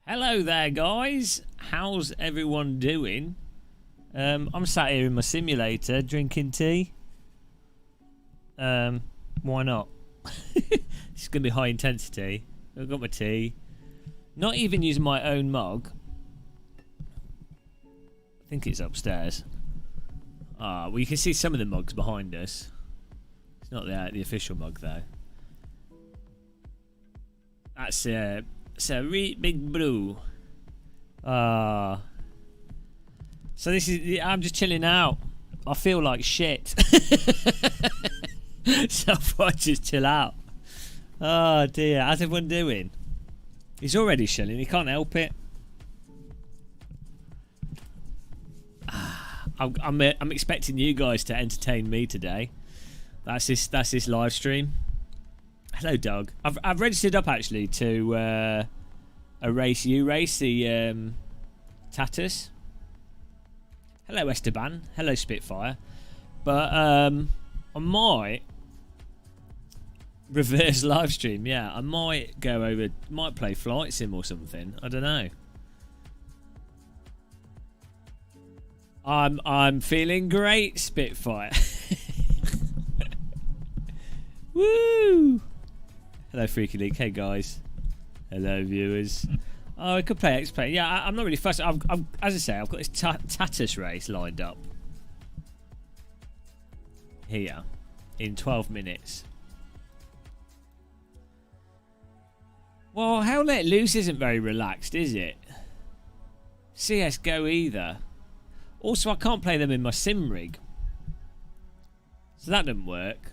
Hello there, guys. How's everyone doing? I'm sat here in my simulator drinking tea. Why not? It's gonna be high intensity. I've got my tea. Not even using my own mug. I think it's upstairs. Well, you can see some of the mugs behind us. It's not the official mug though. That's it's a big brew. So this is. I'm just chilling out. I feel like shit. So I thought I'd just chill out. Oh dear. How's everyone doing? He's already chilling. He can't help it. I'm expecting you guys to entertain me today. That's this live stream. Hello, Doug. I've registered up actually to a race the Tatus. Hello, Esteban. Hello, Spitfire. But I might reverse live stream. Yeah, I might go over. Might play Flight Sim or something. I don't know. I'm feeling great, Spitfire. Woo! Hello, Freaky League. Hey, guys. Hello, viewers. Oh, I could play X-Play. Yeah, I'm not really fussed. As I say, I've got this Tatus race lined up here in 12 minutes. Well, Hell Let Loose isn't very relaxed, is it? CSGO either. Also, I can't play them in my sim rig, so that doesn't work.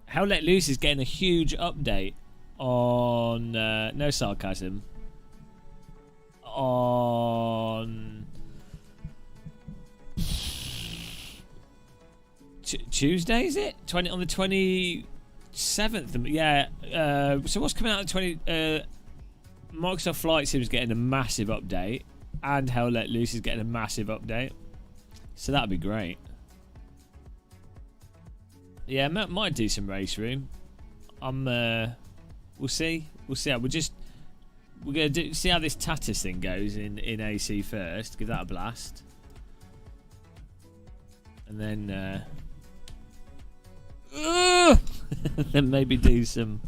Hell Let Loose is getting a huge update on no sarcasm, on Tuesday, is it? On the 27th. Yeah. So what's coming out on the 20? Microsoft Flight Sim is getting a massive update, and Hell Let Loose is getting a massive update. So that'd be great. Yeah, might do some race room. We'll see. We'll see. We're gonna see how this Tatus thing goes in AC first. Give that a blast, and then then maybe do some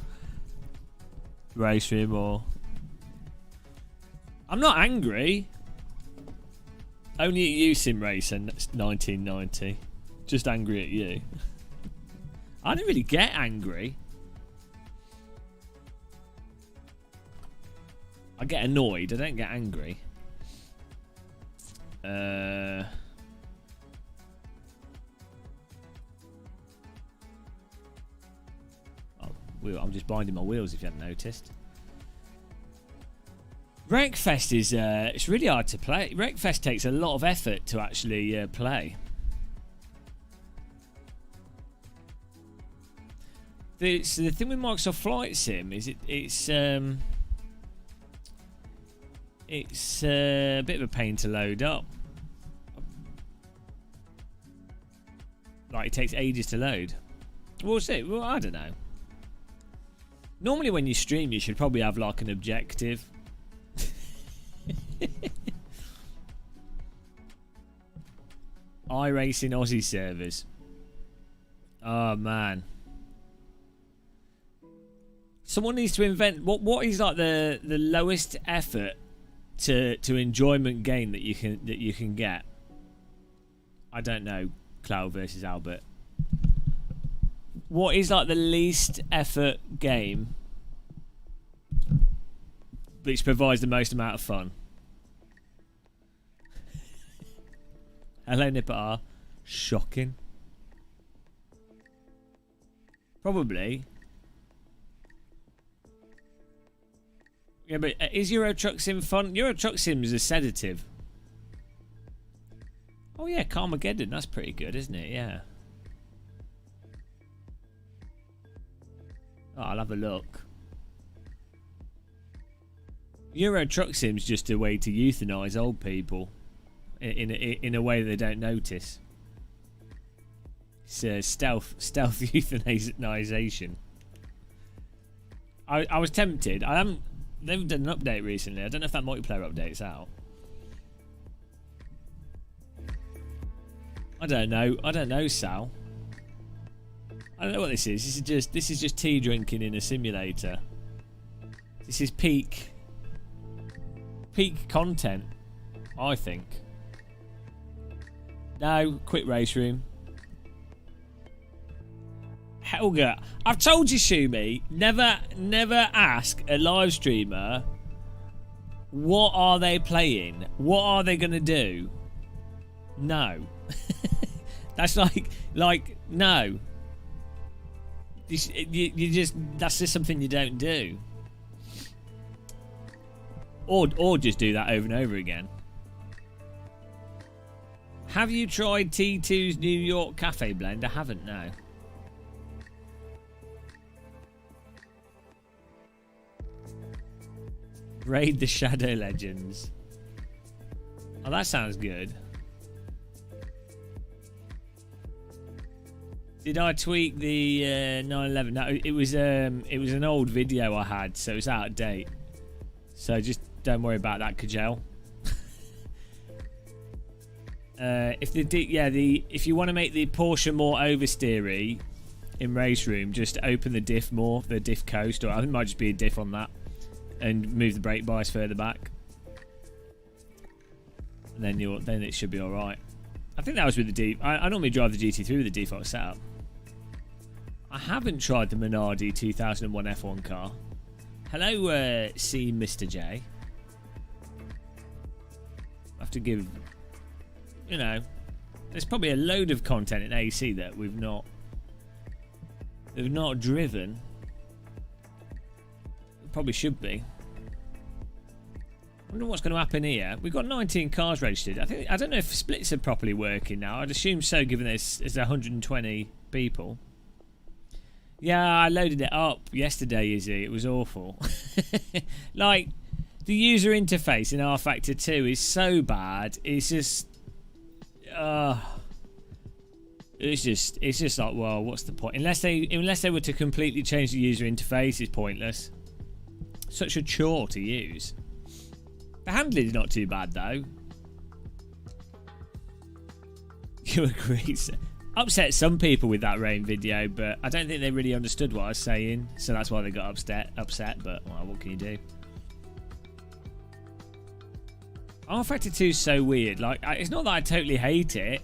race room. Or I'm not angry. Only at you, Sim Racer 1990. Just angry at you. I don't really get angry. I get annoyed. I don't get angry. I'm just binding my wheels if you hadn't noticed. Wreckfest is it's really hard to play. Wreckfest takes a lot of effort to actually play. The thing with Microsoft Flight Sim is it's a bit of a pain to load up. Like, it takes ages to load. We'll see. Well, I don't know. Normally when you stream, you should probably have like an objective. iRacing Aussie servers. Oh man. Someone needs to invent what is like the lowest effort to enjoyment gain that you can get. I don't know. Cloud versus Albert. What is like the least effort game which provides the most amount of fun? Hello, Nipper. Shocking. Probably. Yeah, but is Euro Truck Sim fun? Euro Truck Sim is a sedative. Oh yeah, Carmageddon. That's pretty good, isn't it? Yeah. Oh, I'll have a look. Euro Truck Sim's just a way to euthanize old people in a way they don't notice. It's stealth euthanization. I was tempted. I haven't They've done an update recently. I don't know if that multiplayer update's out. I don't know, Sal. I don't know what this is. This is just tea drinking in a simulator. This is peak content, I think. No, quit race room. Helga, I've told you, Shumi, never ask a live streamer what are they playing, what are they gonna do. No. That's like no. You just, that's just something you don't do. Or just do that over and over again. Have you tried T2's New York Cafe blend? I haven't, no. Raid the Shadow Legends. Oh, that sounds good. Did I tweak the 911? No, it was an old video I had, so it's out of date. So just don't worry about that, Kajel. If you want to make the Porsche more oversteery in race room, just open the diff more, the diff coast, or I think it might just be a diff on that, and move the brake bias further back, and then it should be all right. I think that was with the I normally drive the GT3 with the default setup. I haven't tried the Minardi 2001 F1 car. Hello, C Mr. J. I have to give, you know, there's probably a load of content in AC that we've not driven. It probably should be. I wonder what's going to happen here. We've got 19 cars registered. I don't know if splits are properly working now. I'd assume so, given there's 120 people. Yeah, I loaded it up yesterday, Izzy. It was awful. Like, the user interface in rFactor 2 is so bad. It's just like, well, what's the point? Unless they were to completely change the user interface, it's pointless. Such a chore to use. The handling is not too bad, though. You agree, sir? Upset some people with that rain video, but I don't think they really understood what I was saying, so that's why they got upset. But well, what can you do? rFactor 2 is so weird. Like, it's not that I totally hate it.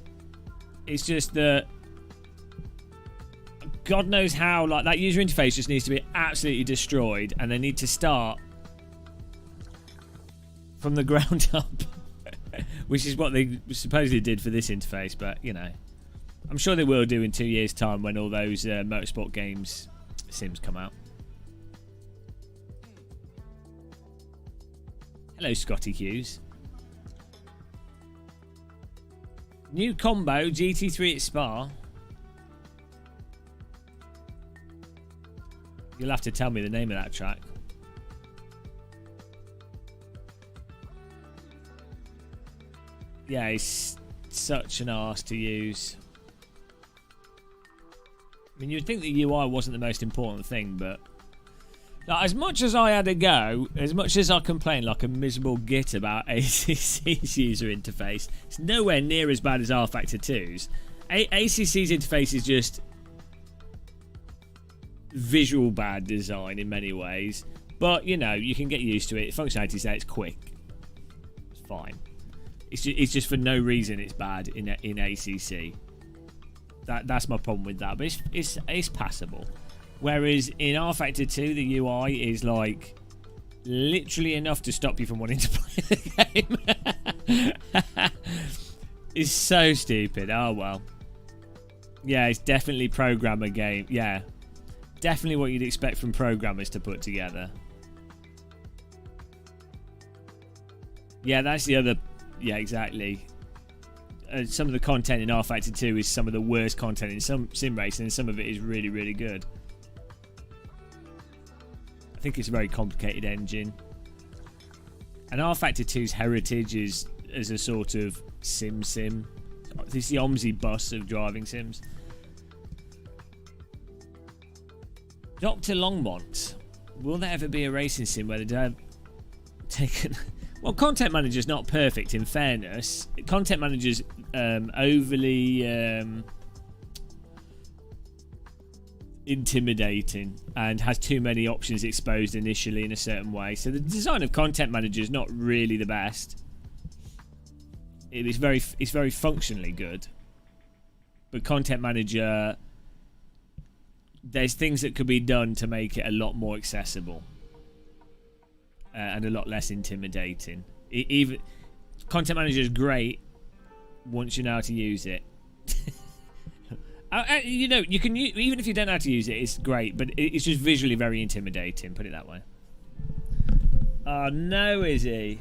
It's just that God knows how. Like, that user interface just needs to be absolutely destroyed, and they need to start from the ground up, which is what they supposedly did for this interface. But you know, I'm sure they will do in 2 years' time when all those motorsport games sims come out. Hello, Scotty Hughes. New combo GT3 at Spa. You'll have to tell me the name of that track. Yeah, it's such an arse to use. I mean, you'd think the UI wasn't the most important thing, but like, as much as I had a go, as much as I complained like a miserable git about ACC's user interface, it's nowhere near as bad as rFactor 2's. ACC's interface is just visual bad design in many ways, but you know, you can get used to it. Functionality's there, it's quick, it's fine. It's just for no reason it's bad in ACC. That's my problem with that, but it's passable. Whereas in rFactor 2, the UI is like literally enough to stop you from wanting to play the game. It's so stupid. Oh well. Yeah, it's definitely programmer game. Yeah, definitely what you'd expect from programmers to put together. Yeah, that's the other. Yeah, exactly. Some of the content in rFactor 2 is some of the worst content in some sim racing, and some of it is really, really good. I think it's a very complicated engine. And rFactor 2's heritage is as a sort of sim. It's the OMSI bus of driving sims. Dr. Longmont. Will there ever be a racing sim where the taken. Well, Content Manager's not perfect. In fairness, Content Manager's overly intimidating and has too many options exposed initially in a certain way. So the design of Content Manager is not really the best. It's very functionally good, but Content Manager, there's things that could be done to make it a lot more accessible and a lot less intimidating. Even Content Manager is great once you know how to use it. You know, you can even if you don't know how to use it, it's great, but it's just visually very intimidating. Put it that way. Oh no, is he?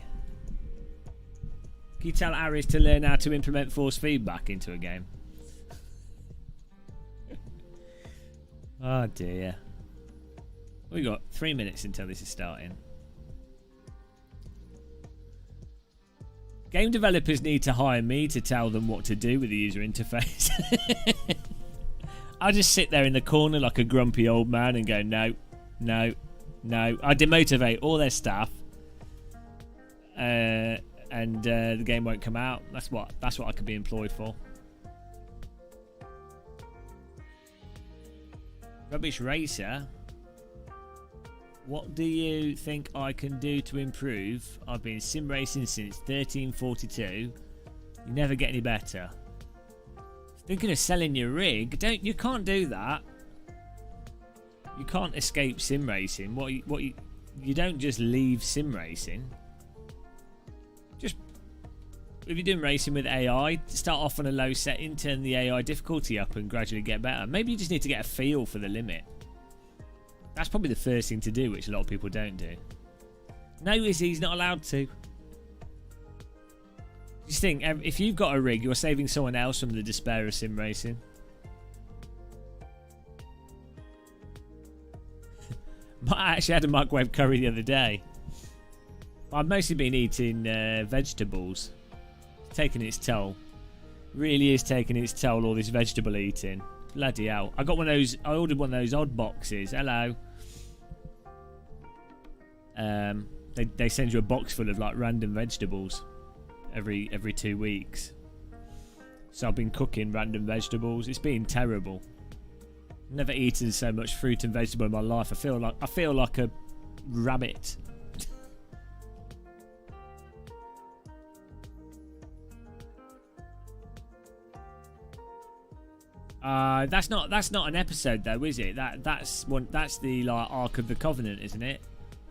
Can you tell Aris to learn how to implement force feedback into a game? Oh dear. We got 3 minutes until this is starting. Game developers need to hire me to tell them what to do with the user interface. I just sit there in the corner like a grumpy old man and go, no, no, no. I demotivate all their staff, and the game won't come out. That's what I could be employed for. Rubbish Racer. What do you think I can do to improve? I've been sim racing since 1342. You never get any better. Thinking of selling your rig? You can't do that. You can't escape sim racing. You don't just leave sim racing. Just if you're doing racing with AI, start off on a low setting, turn the AI difficulty up, and gradually get better. Maybe you just need to get a feel for the limit. That's probably the first thing to do, which a lot of people don't do. No, he's not allowed to. Just think, if you've got a rig, you're saving someone else from the despair of sim racing. I actually had a microwave curry the other day. I've mostly been eating vegetables. It's taking its toll. Really is taking its toll, all this vegetable eating. Bloody hell. I ordered one of those odd boxes. Hello. They send you a box full of like random vegetables every 2 weeks. So I've been cooking random vegetables. It's been terrible. Never eaten so much fruit and vegetable in my life. I feel like a rabbit. That's not an episode though, is it? That's the like Ark of the Covenant, isn't it?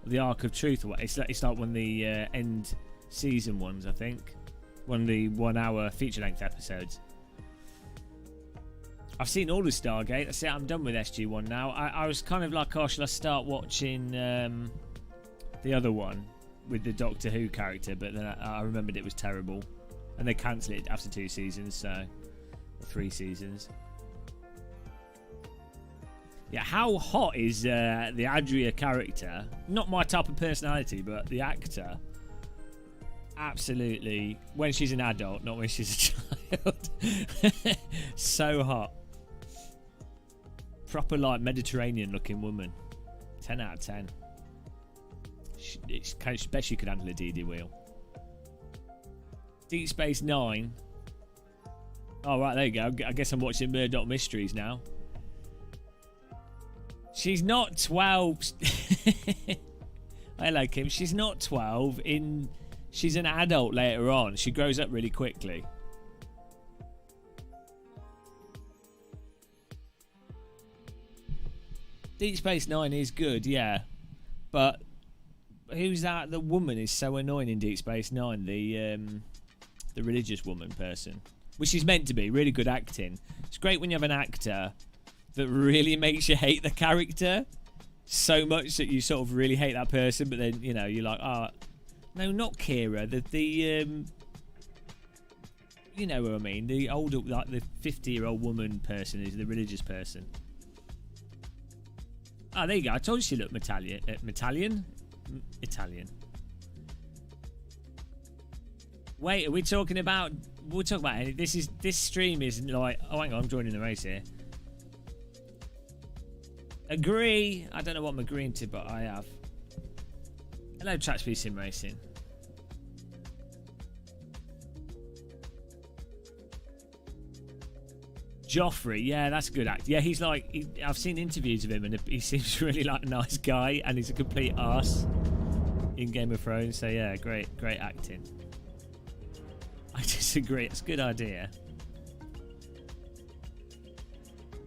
The Ark of Truth. It's like one of the end season ones, I think. One of the 1 hour feature length episodes. I've seen all of Stargate. That's it. I'm done with SG1 now. I was kind of like, oh, shall I start watching the other one with the Doctor Who character? But then I remembered it was terrible, and they cancelled it after 2 seasons, so 3 seasons. Yeah, how hot is the Adria character? Not my type of personality, but the actor. Absolutely. When she's an adult, not when she's a child. So hot. Proper, like, Mediterranean-looking woman. 10 out of 10. I bet she could handle a DD wheel. Deep Space Nine. Oh, right, there you go. I guess I'm watching Murdoch Mysteries now. She's not 12. Hello, Kim. She's not 12. She's an adult later on. She grows up really quickly. Deep Space Nine is good, yeah. But who's that? The woman is so annoying in Deep Space Nine. The religious woman person. Which is meant to be. Really good acting. It's great when you have an actor that really makes you hate the character so much that you sort of really hate that person, but then, you know, you're like, oh, no, not Kira. The you know what I mean? The older, like the 50-year-old woman person is the religious person. Oh, there you go. I told you she looked Italian. Wait, are we talking about? We'll talk about it. This stream is like. Oh, hang on, I'm joining the race here. Agree. I don't know what I'm agreeing to, but I have. Hello, Track Speed Sim Racing. Joffrey, yeah, that's a good act. Yeah, he's like, I've seen interviews of him and he seems really like a nice guy and he's a complete arse in Game of Thrones. So yeah, great acting. I disagree, it's a good idea.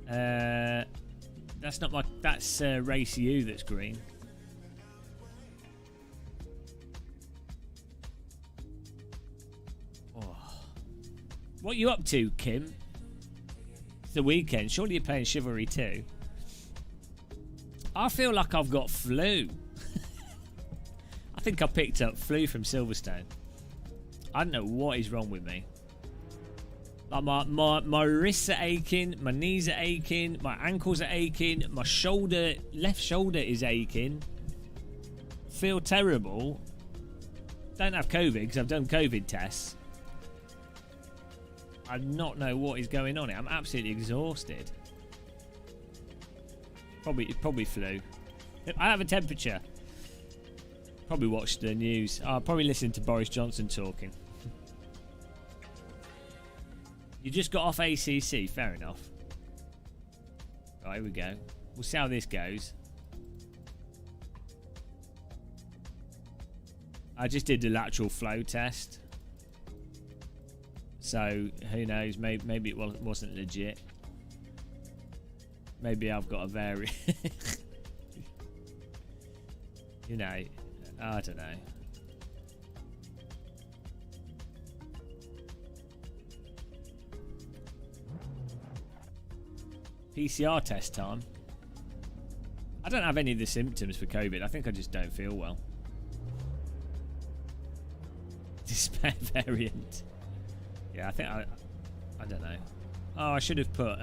That's not my, that's Race U that's green. Oh. What are you up to, Kim? The weekend. Surely you're playing Chivalry 2. I feel like I've got flu. I think I picked up flu from Silverstone. I don't know what is wrong with me. Like my wrists are aching, my knees are aching, my ankles are aching, my shoulder, left shoulder is aching. Feel terrible. Don't have COVID because I've done COVID tests. I do not know what is going on here. I'm absolutely exhausted. Probably flu. I have a temperature. Probably watched the news. I'll probably listen to Boris Johnson talking. You just got off ACC. Fair enough. Right, here we go. We'll see how this goes. I just did the lateral flow test. So, who knows, maybe it wasn't legit. Maybe I've got a very... you know, I don't know. PCR test time. I don't have any of the symptoms for COVID. I think I just don't feel well. Despair variant. Yeah, I think I don't know. Oh, I should have put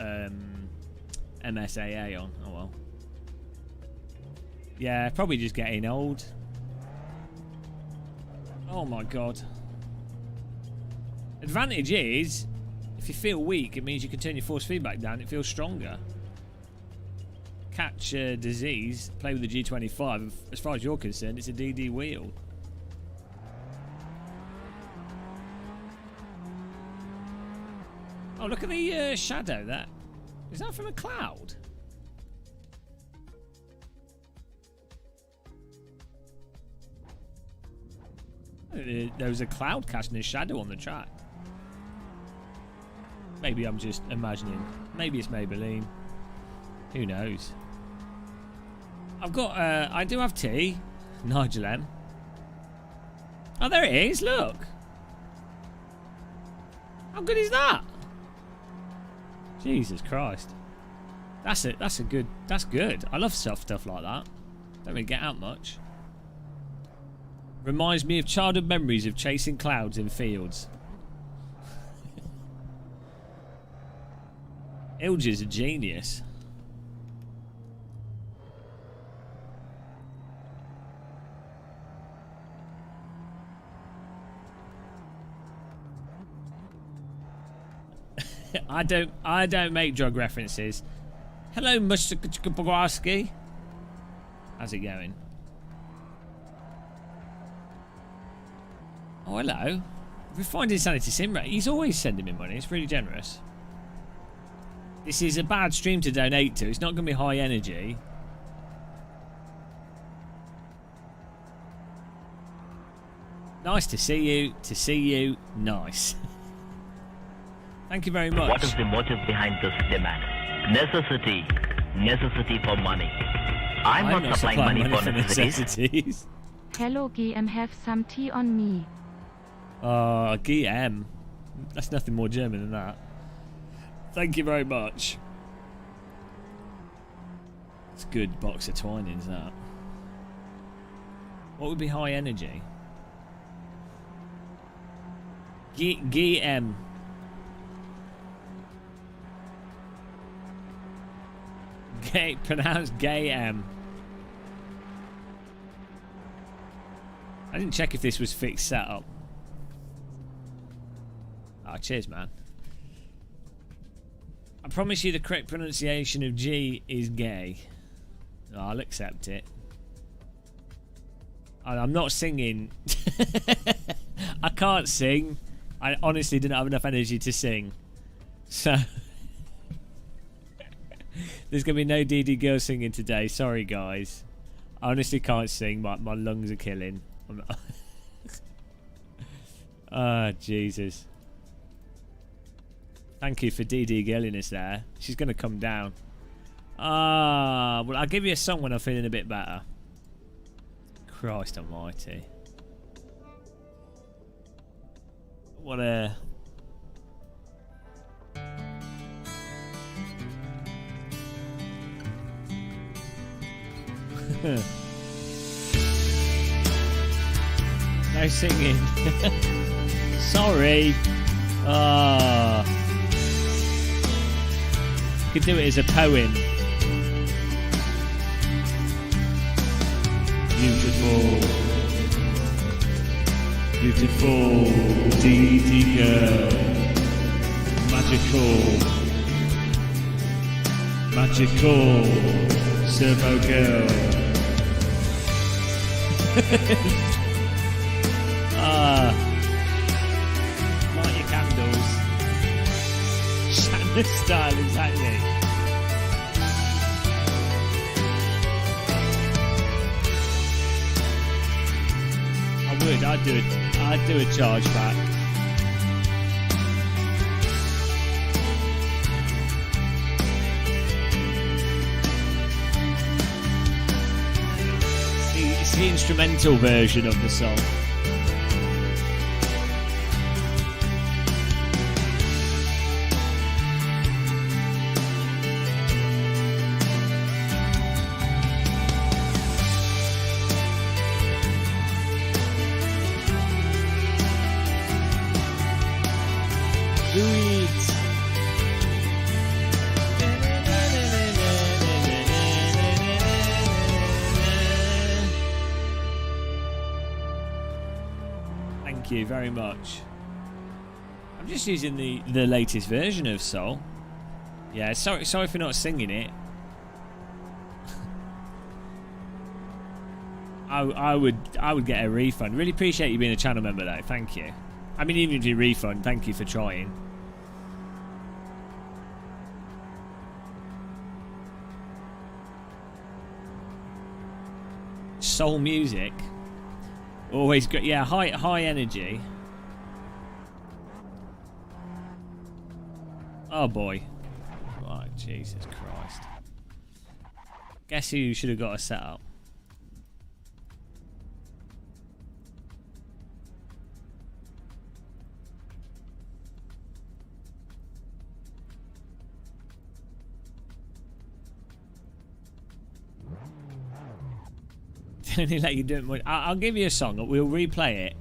MSAA on. Oh well. Yeah, probably just getting old. Oh my god. Advantage is, if you feel weak, it means you can turn your force feedback down. It feels stronger. Catch disease, play with the G25. As far as you're concerned, it's a DD wheel. Oh, look at the shadow. That is that from a cloud? There was a cloud casting a shadow on the track. Maybe I'm just imagining. Maybe it's Maybelline. Who knows? I've got. I do have tea. Nigel M. Oh, there it is. Look. How good is that? Jesus Christ. That's it. That's good. I love stuff like that. Don't really get out much. Reminds me of childhood memories of chasing clouds in fields. Ilge is a genius. I don't make drug references. Hello, Mr. Bogarski. How's it going? Oh, hello. Refined Insanity Sim. He's always sending me money. It's really generous. This is a bad stream to donate to. It's not going to be high energy. Nice to see you. To see you. Nice. Thank you very much. What is the motive behind this demand? Necessity. Necessity for money. I'm not supplying money for necessities. Hello GM, have some tea on me. GM. That's nothing more German than that. Thank you very much. It's a good box of Twinings, that. What would be high energy? GM. Gay, pronounced gay M. I didn't check if this was fixed setup. Ah, cheers, man. I promise you the correct pronunciation of G is gay. Oh, I'll accept it. I'm not singing. I can't sing. I honestly didn't have enough energy to sing. So there's going to be no DD Girl singing today. Sorry, guys. I honestly can't sing. My lungs are killing. Ah, Jesus. Thank you for DD Girliness there. She's going to come down. Ah, well, I'll give you a song when I'm feeling a bit better. Christ almighty. What a... No singing. Sorry. Ah. You could do it as a poem. Beautiful. Beautiful DD girl. Magical. Magical. Servo girl. Light your candles. Shannon style, exactly. I'd do a charge back. It's the instrumental version of the song. Thank you very much. I'm just using the latest version of Soul. Yeah, sorry for not singing it. I would get a refund. Really appreciate you being a channel member though. Thank you. I mean, even if you refund, thank you for trying. Soul music. Always good. Yeah, high energy. Oh boy. Right, Jesus Christ. Guess who should have got a setup? Only let you do it more. I'll give you a song. We'll replay it.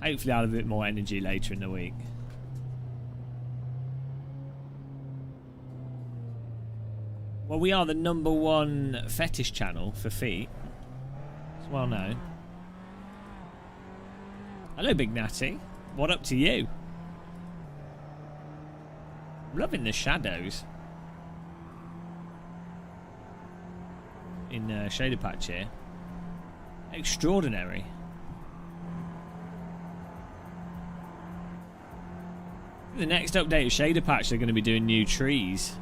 Hopefully I'll have a bit more energy later in the week. Well, we are the #1 fetish channel for feet. It's well known. Hello, Big Natty. What up to you? I'm loving the shadows in Shader Patch here. Extraordinary. The next update of Shader Patch, they're going to be doing new trees.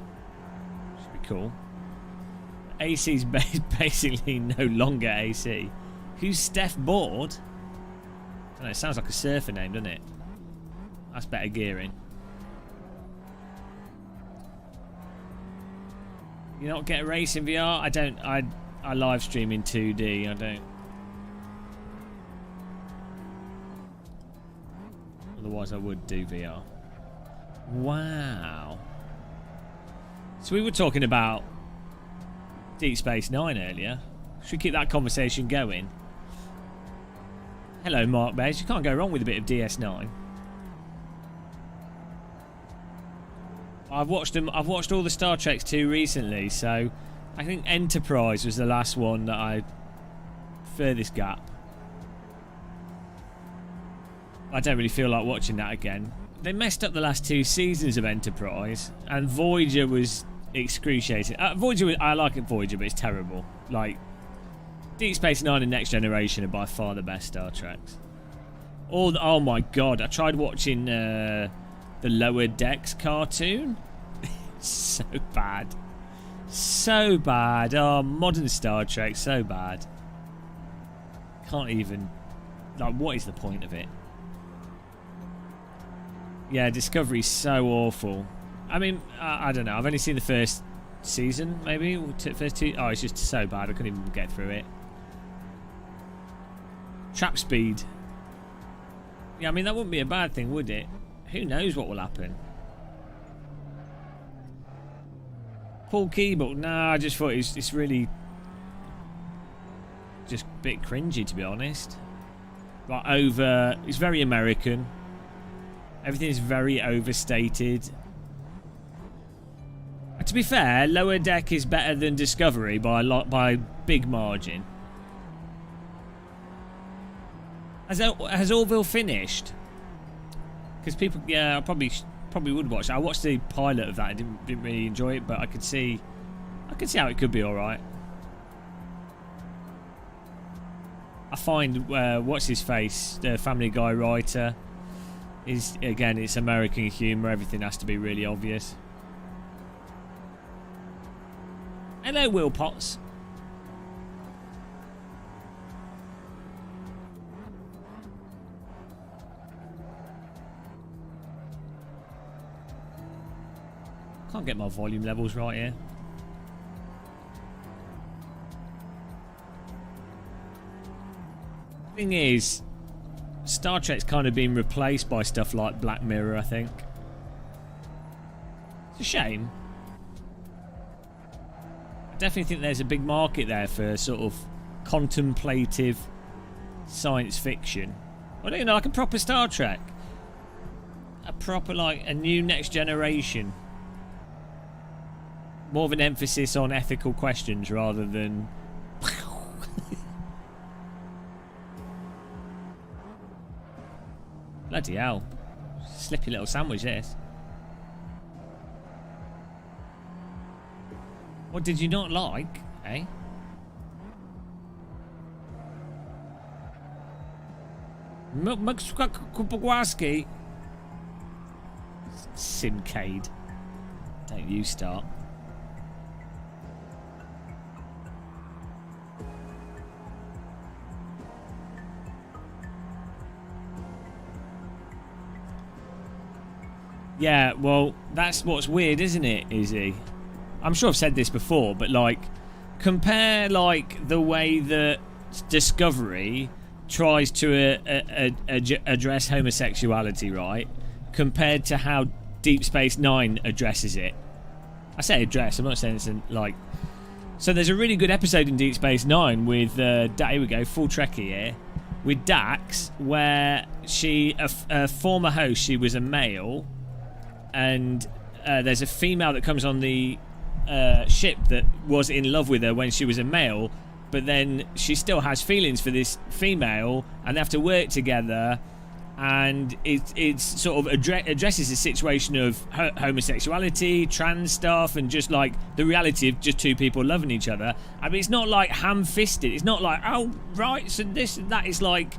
Should be cool. AC's basically no longer AC. Who's Steph Board? I don't know, it sounds like a surfer name, doesn't it? That's better gearing. You not get a race in VR? I don't. I live stream in 2D. I don't. Otherwise, I would do VR. Wow. So we were talking about Deep Space Nine earlier. Should we keep that conversation going? Hello, Mark Bays. You can't go wrong with a bit of DS9. I've watched them. I've watched all the Star Treks too recently, so I think Enterprise was the last one that I furthest gap. I don't really feel like watching that again. They messed up the last 2 seasons of Enterprise, and Voyager was excruciating. Voyager, I like it, Voyager, but it's terrible. Like, Deep Space Nine and Next Generation are by far the best Star Treks. Oh my god, I tried watching the Lower Decks cartoon. So bad. So bad. Oh, modern Star Trek, so bad. Can't even... Like, what is the point of it? Yeah, Discovery's so awful. I mean, I don't know. I've only seen the first season, maybe? First two... Oh, it's just so bad. I couldn't even get through it. Trap speed. Yeah, I mean, that wouldn't be a bad thing, would it? Who knows what will happen? Paul Keeble. Nah, I just thought it's really... just a bit cringy, to be honest. Like, over... It's very American. Everything is very overstated. To be fair, Lower Deck is better than Discovery by a lot, by a big margin. Has Orville finished? Because people, yeah, I probably would watch it. I watched the pilot of that. I didn't really enjoy it, but I could see how it could be all right. I find what's his face, the Family Guy writer, is again, it's American humour. Everything has to be really obvious. Hello, Will Potts. Can't get my volume levels right here. Thing is, Star Trek's kind of been replaced by stuff like Black Mirror, I think. It's a shame. I definitely think there's a big market there for sort of contemplative science fiction. I don't know, like a proper Star Trek. A proper, like, a new Next Generation. More of an emphasis on ethical questions rather than... Bloody hell. Slippy little sandwich, this. What did you not like, eh? Mugskwaski. Simcade. Don't you start. Yeah, well, that's what's weird, isn't it, Izzy? I'm sure I've said this before, but, like, compare, like, the way that Discovery tries to address homosexuality, right, compared to how Deep Space Nine addresses it. I say address, I'm not saying it's, like... So there's a really good episode in Deep Space Nine with, here we go, full Trekkie here, with Dax, where she, a former host, she was a male... And there's a female that comes on the ship that was in love with her when she was a male, but then she still has feelings for this female, and they have to work together. And it's sort of addresses the situation of homosexuality, trans stuff, and just like the reality of just two people loving each other. I mean, it's not like ham-fisted. It's not like, oh right, so this and that. Is like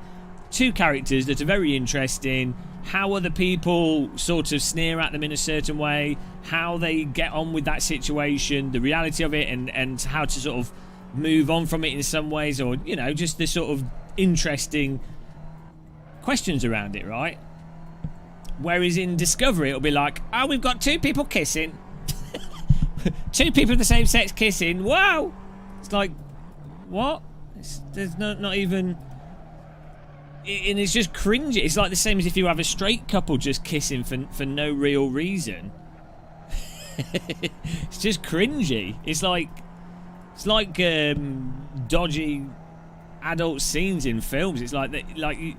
two characters that are very interesting. How other people sort of sneer at them in a certain way, how they get on with that situation, the reality of it, and how to sort of move on from it in some ways, or, you know, just the sort of interesting questions around it, right? Whereas in Discovery, it'll be like, oh, we've got two people kissing. Two people of the same sex kissing. Wow! It's like, what? There's not even... And it's just cringy. It's like the same as if you have a straight couple just kissing for no real reason. It's just cringy. It's like dodgy adult scenes in films. It's like it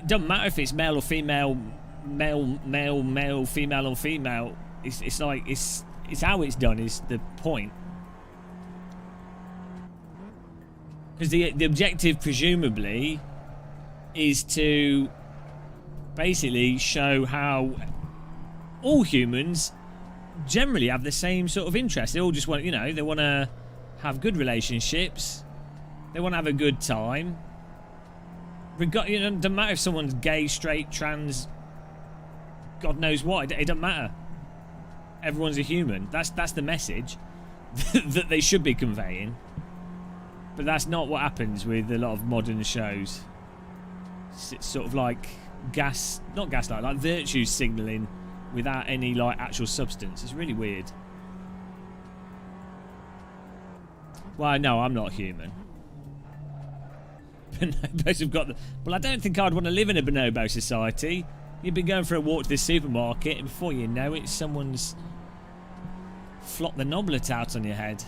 doesn't matter if it's male or female, male, female or female. It's like it's how it's done is the point. Because the objective, presumably, is to basically show how all humans generally have the same sort of interest. They all just want, you know, they want to have good relationships. They want to have a good time. You know, it doesn't matter if someone's gay, straight, trans, God knows what. It doesn't matter. Everyone's a human. That's the message that they should be conveying. But that's not what happens with a lot of modern shows. It's sort of like not gaslight, like virtue signalling without any like actual substance. It's really weird. Well, no, I'm not human. Bonobos have got the... Well, I don't think I'd want to live in a bonobo society. You've been going for a walk to the supermarket, and before you know it, someone's flopped the knoblet out on your head.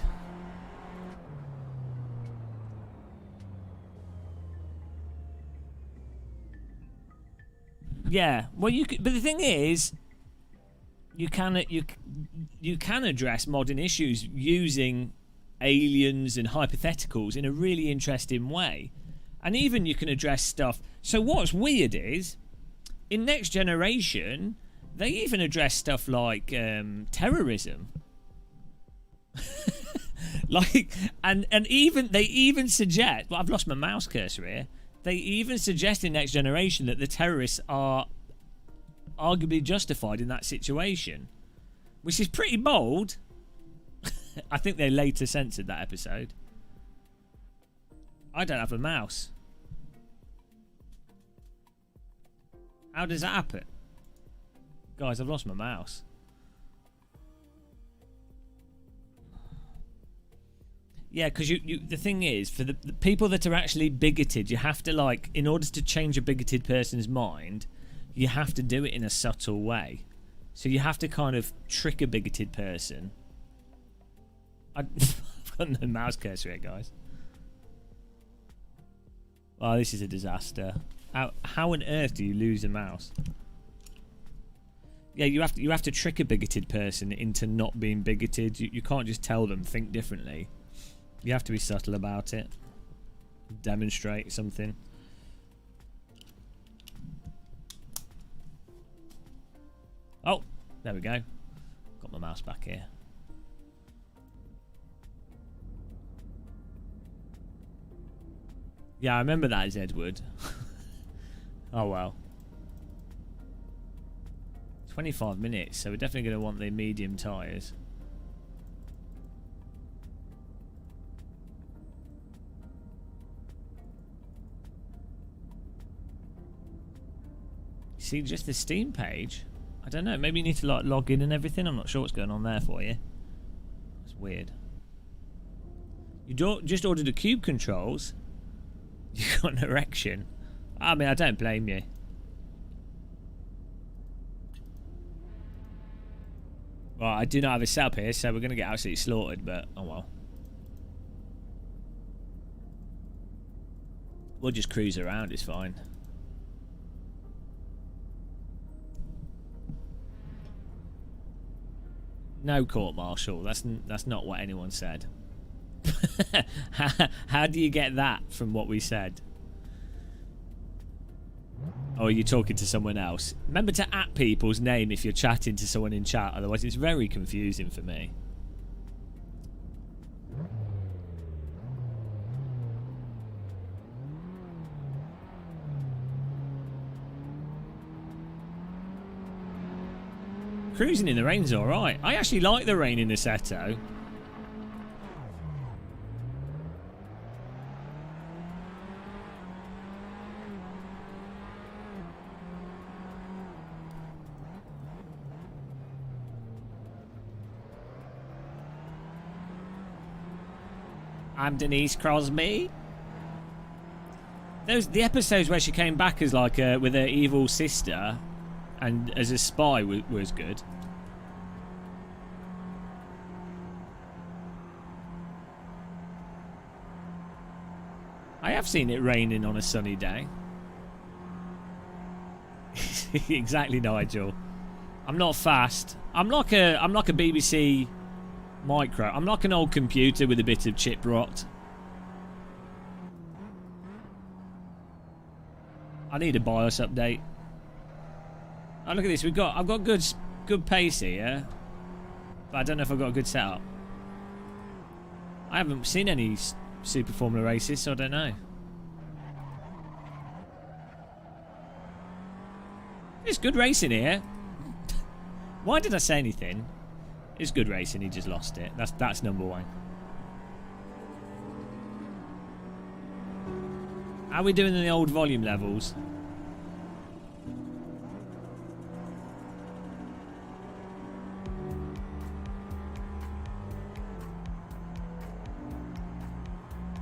Yeah, well, you could, but the thing is, you can address modern issues using aliens and hypotheticals in a really interesting way. And even you can address stuff. So what's weird is, in Next Generation, they even address stuff like terrorism. Like, and even they even suggest. Well, I've lost my mouse cursor here. They even suggest in Next Generation that the terrorists are arguably justified in that situation, which is pretty bold. I think they later censored that episode. I don't have a mouse. How does that happen? Guys, I've lost my mouse. Yeah, because the thing is, for the people that are actually bigoted, you have to, like, in order to change a bigoted person's mind, you have to do it in a subtle way. So you have to kind of trick a bigoted person. I've got no mouse cursor here, guys. Oh, this is a disaster. How on earth do you lose a mouse? Yeah, you have to trick a bigoted person into not being bigoted. You can't just tell them think differently. You have to be subtle about it. Demonstrate something. Oh, there we go. Got my mouse back here. Yeah, I remember that as Edward. Oh well. 25 minutes, so we're definitely going to want the medium tyres. See, just the Steam page. I don't know. Maybe you need to like log in and everything. I'm not sure what's going on there for you. It's weird. You just ordered a Cube Controls. You got an erection. I mean, I don't blame you. Well, I do not have a setup here, so we're going to get absolutely slaughtered, but oh well. We'll just cruise around, it's fine. No court-martial. That's not what anyone said. How do you get that from what we said? Oh, are you talking to someone else? Remember to @ people's name if you're chatting to someone in chat, otherwise it's very confusing for me. Cruising in the rain's alright. I actually like the rain in Assetto. I'm Denise Crosby. The episodes where she came back as like with her evil sister and as a spy was good. I have seen it raining on a sunny day. Exactly, Nigel. I'm not fast. I'm like a BBC Micro. I'm like an old computer with a bit of chip rot. I need a BIOS update. Oh, look at this. I've got good pace here, but I don't know if I've got a good setup. I haven't seen any Super Formula races, so I don't know. It's good racing here. Why did I say anything? It's good racing, he just lost it. That's number one. How are we doing in the old volume levels?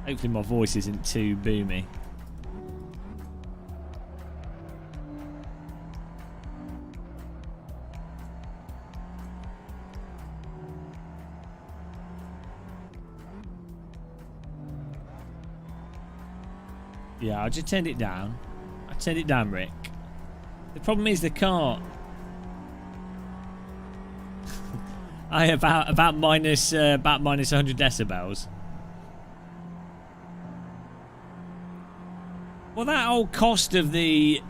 Hopefully my voice isn't too boomy. Yeah, I just turned it down. I turned it down, Rick. The problem is the car. about minus 100 decibels. Well, that whole cost of the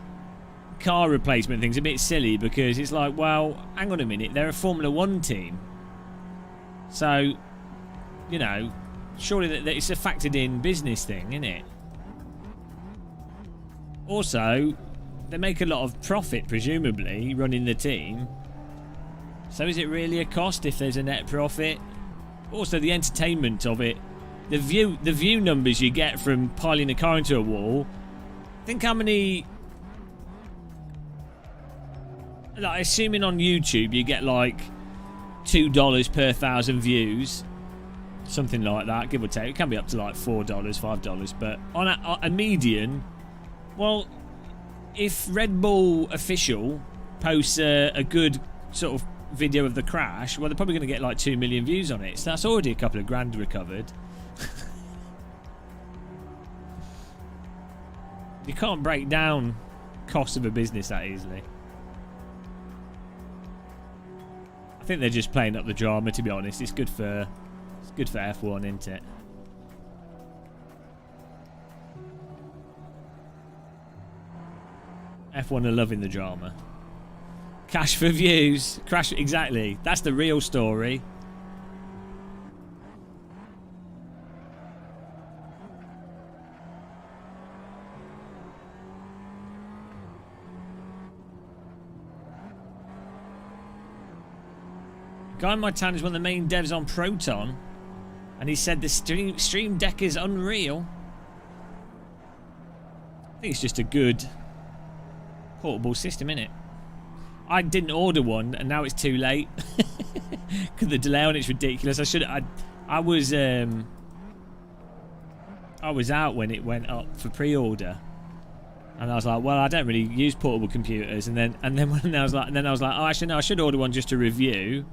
car replacement thing's a bit silly because it's like, well, hang on a minute, they're a Formula 1 team. So, you know, surely that it's a factored in business thing, isn't it? Also, they make a lot of profit, presumably, running the team. So is it really a cost if there's a net profit? Also, the entertainment of it. The view numbers you get from piling a car into a wall. Think how many... Like, assuming on YouTube you get like $2 per 1,000 views. Something like that, give or take. It can be up to like $4, $5. But on a median... Well, if Red Bull official posts a good sort of video of the crash, well, they're probably going to get like 2 million views on it. So that's already a couple of grand recovered. You can't break down costs of a business that easily. I think they're just playing up the drama, to be honest. It's good for F1, isn't it? F1 are loving the drama. Cash for views. Crash, exactly. That's the real story. Guy in my town is one of the main devs on Proton, and he said the stream deck is unreal. I think it's just a good portable system, innit? I didn't order one, and now it's too late because the delay on it's ridiculous. I was out when it went up for pre-order, and I was like, well, I don't really use portable computers. And then when I was like, oh, actually no, I should order one just to review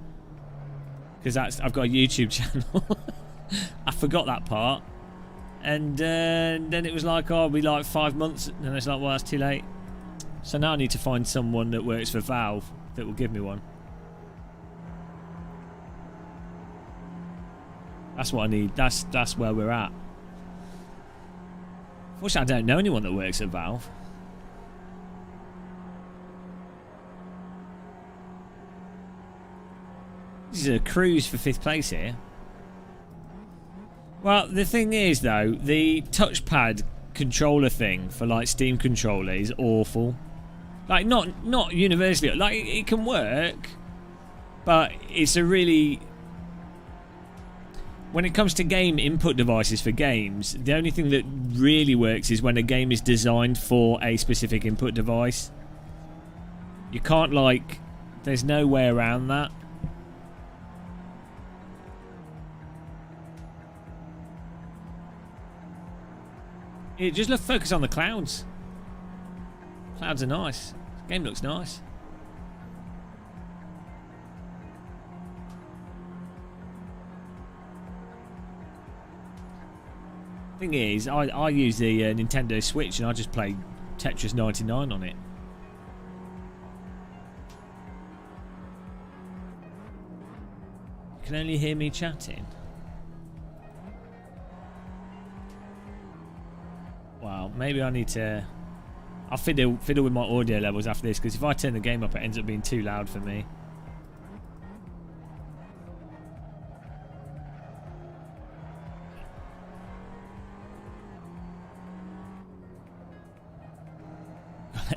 because I've got a YouTube channel. I forgot that part, and then it was like, oh, it'll be like 5 months, and it's like, well, that's too late. So now I need to find someone that works for Valve that will give me one. That's what I need. That's where we're at. Unfortunately, I don't know anyone that works at Valve. This is a cruise for 5th place here. Well, the thing is, though, the touchpad controller thing for like Steam controller is awful. Like, not universally, like, it can work, but it's a really... When it comes to game input devices for games, the only thing that really works is when a game is designed for a specific input device. You can't, like... There's no way around that. Just focus on the clouds. Clouds are nice. The game looks nice. Thing is, I use the Nintendo Switch and I just play Tetris 99 on it. You can only hear me chatting. Wow, maybe I need to... I'll fiddle with my audio levels after this, because if I turn the game up, it ends up being too loud for me.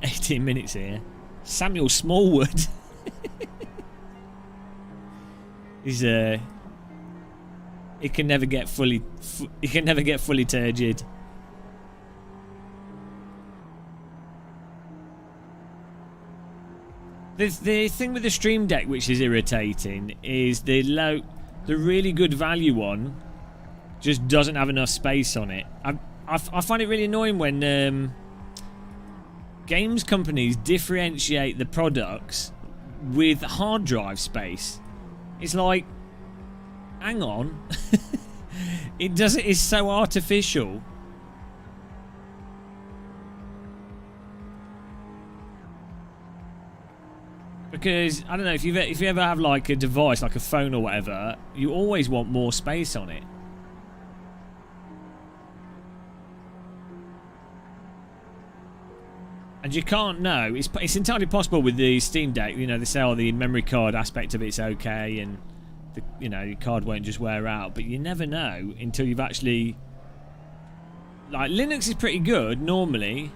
18 minutes here. Samuel Smallwood. He's he can never get fully turgid. The thing with the Stream Deck which is irritating is the really good value one just doesn't have enough space on it. I find it really annoying when games companies differentiate the products with hard drive space. It's like, hang on. It's so artificial. Because, I don't know, if you ever have like a device, like a phone or whatever, you always want more space on it. And you can't know. It's entirely possible with the Steam Deck. You know, they say, oh, the memory card aspect of it's okay, and your card won't just wear out. But you never know until you've actually. Like, Linux is pretty good normally.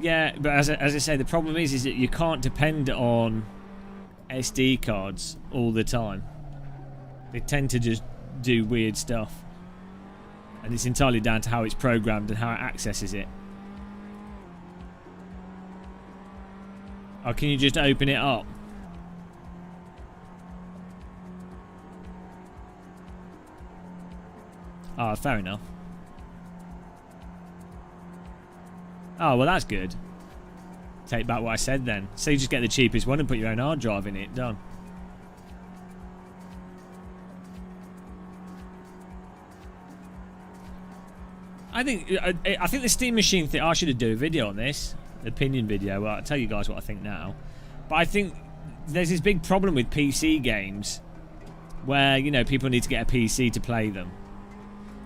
Yeah, but as I say, the problem is that you can't depend on SD cards all the time. They tend to just do weird stuff. And it's entirely down to how it's programmed and how it accesses it. Oh, can you just open it up? Oh, fair enough. Oh, well, that's good. Take back what I said then. So you just get the cheapest one and put your own hard drive in it. Done. I think the Steam Machine thing, I should do a video on this. Opinion video. Well, I'll tell you guys what I think now. But I think there's this big problem with PC games where, people need to get a PC to play them.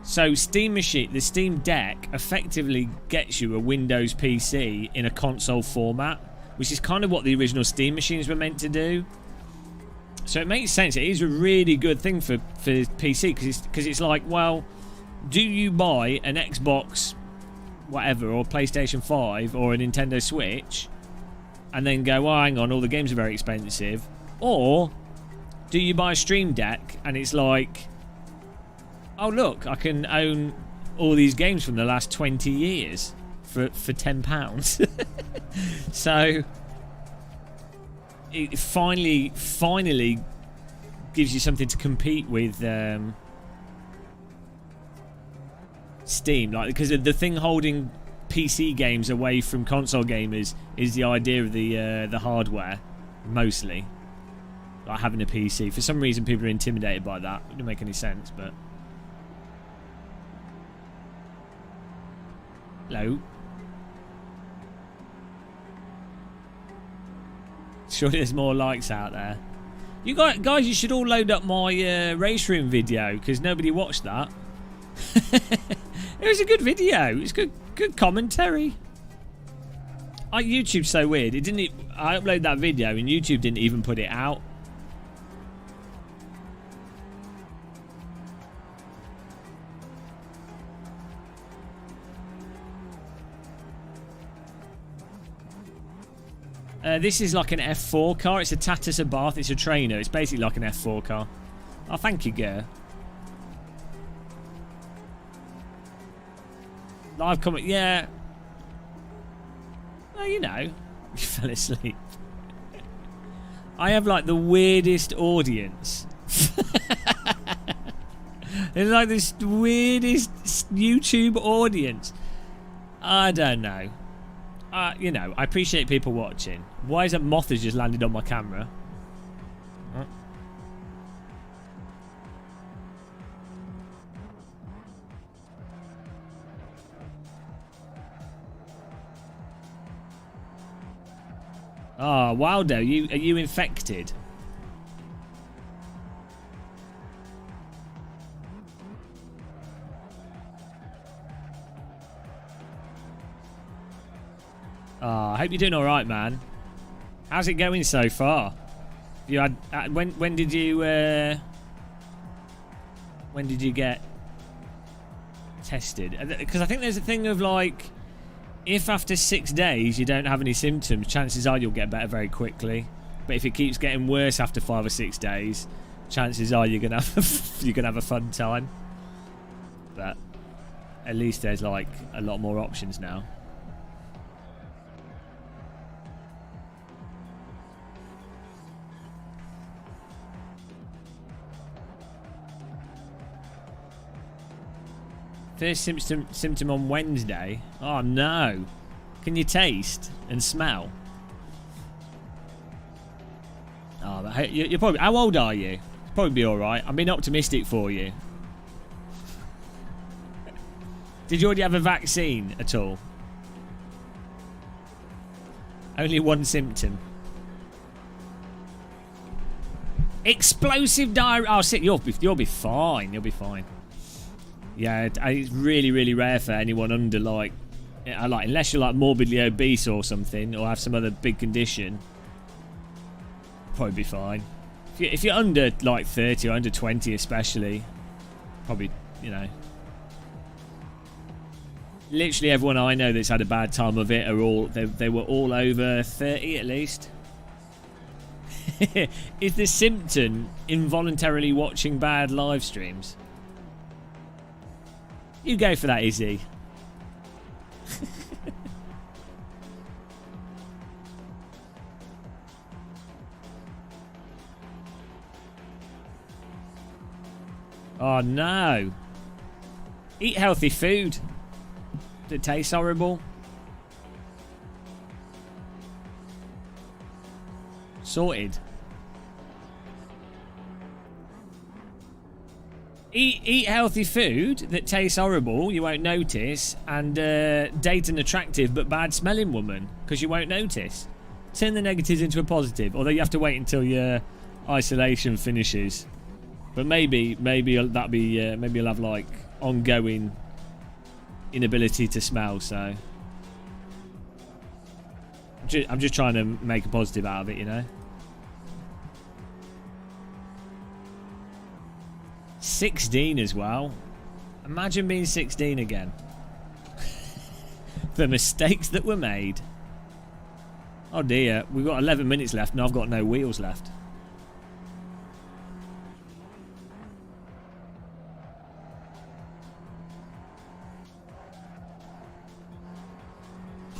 So Steam Machine, the Steam Deck effectively gets you a Windows PC in a console format, which is kind of what the original Steam Machines were meant to do. So it makes sense. It is a really good thing for PC because it's like, well, do you buy an Xbox whatever or PlayStation 5 or a Nintendo Switch and then go, well, hang on, all the games are very expensive? Or do you buy a Stream Deck and it's like, oh look, I can own all these games from the last 20 years for £10. So it finally gives you something to compete with Steam, like, because the thing holding PC games away from console gamers is the idea of the hardware, mostly, like having a PC. For some reason, people are intimidated by that. It doesn't make any sense, but hello. Surely there's more likes out there. You guys, you should all load up my race room video because nobody watched that. It was a good video. It's good commentary. YouTube's so weird. I uploaded that video and YouTube didn't even put it out. This is like an F4 car. It's a Tatus Abarth. It's a trainer. It's basically like an F4 car. Oh, thank you, Ger. Live comment, yeah. Well, you fell asleep. I have like the weirdest audience. It's like this weirdest YouTube audience. I don't know. I appreciate people watching. Why is a moth has just landed on my camera? Oh, Wildo, are you infected? Oh, I hope you're doing all right, man. How's it going so far? You had when did you get tested? Because I think there's a thing of like If after 6 days you don't have any symptoms, chances are you'll get better very quickly. But if it keeps getting worse after 5 or 6 days, chances are you're gonna have a fun time. But at least there's like a lot more options now. First symptom on Wednesday. Oh no. Can you taste and smell? Oh, you're probably... How old are you? You'll probably be alright. I'm being optimistic for you. Did you already have a vaccine at all? Only one symptom. Explosive diarrhea. Oh, sick. You'll be fine. You'll be fine. Yeah, it's really, really rare for anyone under like unless you're like morbidly obese or something, or have some other big condition. Probably be fine. If you're under like 30 or under 20, especially, probably, you know. Literally everyone I know that's had a bad time of it are all they were all over 30 at least. Is the symptom involuntarily watching bad live streams? You go for that, Izzy. Oh no. Eat healthy food. That tastes horrible. Sorted. Eat healthy food that tastes horrible, you won't notice, and date an attractive but bad smelling woman, because you won't notice. Turn the negatives into a positive, although you have to wait until your isolation finishes. But maybe that'll be maybe you'll have like ongoing inability to smell. So I'm just trying to make a positive out of it, you know. 16 as well. Imagine being 16 again. The mistakes that were made. Oh dear, we've got 11 minutes left and I've got no wheels left.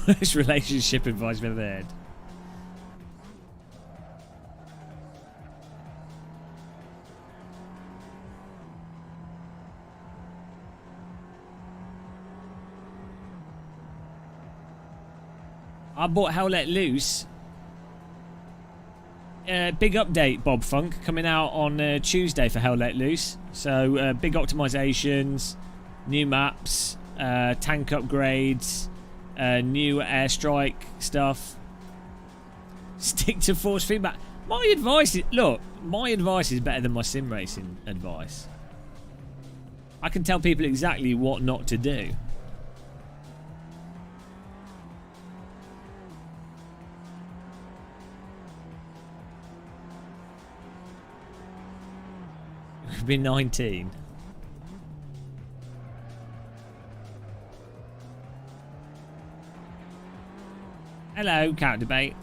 Worst relationship advice I've ever heard. I bought Hell Let Loose. Big update, Bob Funk, coming out on Tuesday for Hell Let Loose. So big optimizations, new maps, tank upgrades, new airstrike stuff. Stick to force feedback. My advice is, look, my advice is better than my sim racing advice. I can tell people exactly what not to do. Be 19. Hello, Cat Debate.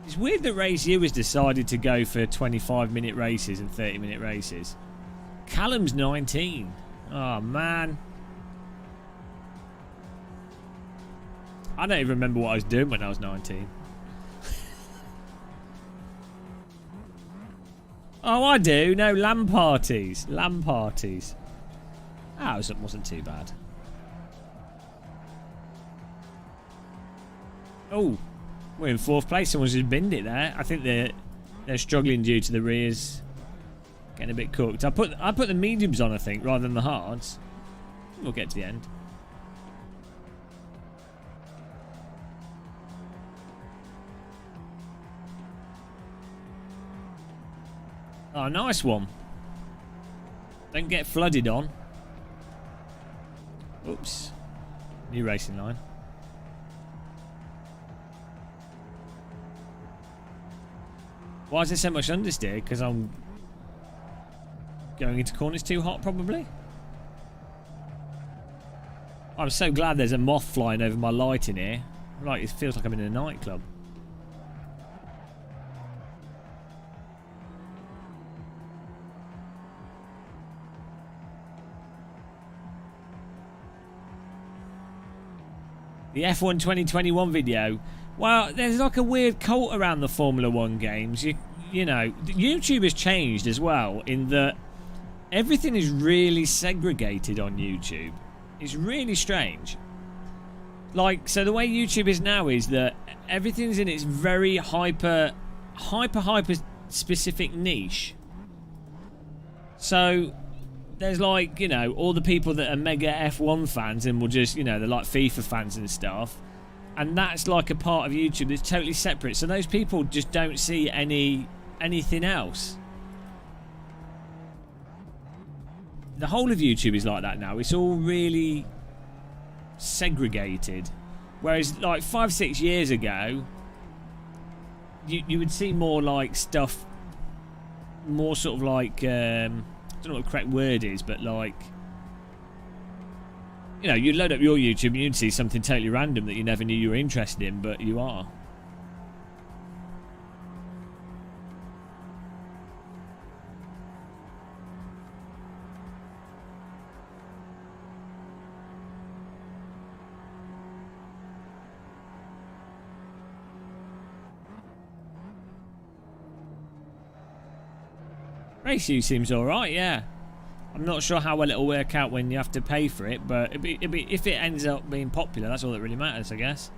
It's weird that Race U has decided to go for 25-minute races and 30-minute races. Callum's 19. Oh, man. I don't even remember what I was doing when I was 19. Oh, I do. No, LAN parties. LAN parties. Ah, it wasn't too bad. Oh, we're in 4th place. Someone's just binned it there. I think they're struggling due to the rears. Getting a bit cooked. I put the mediums on, I think, rather than the hards. We'll get to the end. Oh, nice one. Don't get flooded on. Oops. New racing line. Why is there so much understeer? Because I'm going into corners too hot, probably. I'm so glad there's a moth flying over my light in here. Like, it feels like I'm in a nightclub. The F1 2021 video. Well, there's like a weird cult around the Formula 1 games. You know, YouTube has changed as well in that everything is really segregated on YouTube. It's really strange. Like, so the way YouTube is now is that everything's in its very hyper specific niche. So there's like, you know, all the people that are mega F1 fans and will just, you know, they're like FIFA fans and stuff. And that's like a part of YouTube that's totally separate. So those people just don't see anything else. The whole of YouTube is like that now. It's all really segregated. Whereas like 5-6 years ago, you would see more like stuff, more sort of like, I don't know what the correct word is, but like, you know, you'd load up your YouTube and you'd see something totally random that you never knew you were interested in, but you are. RaceU seems alright, yeah. I'm not sure how well it'll work out when you have to pay for it, but if it ends up being popular, that's all that really matters, I guess.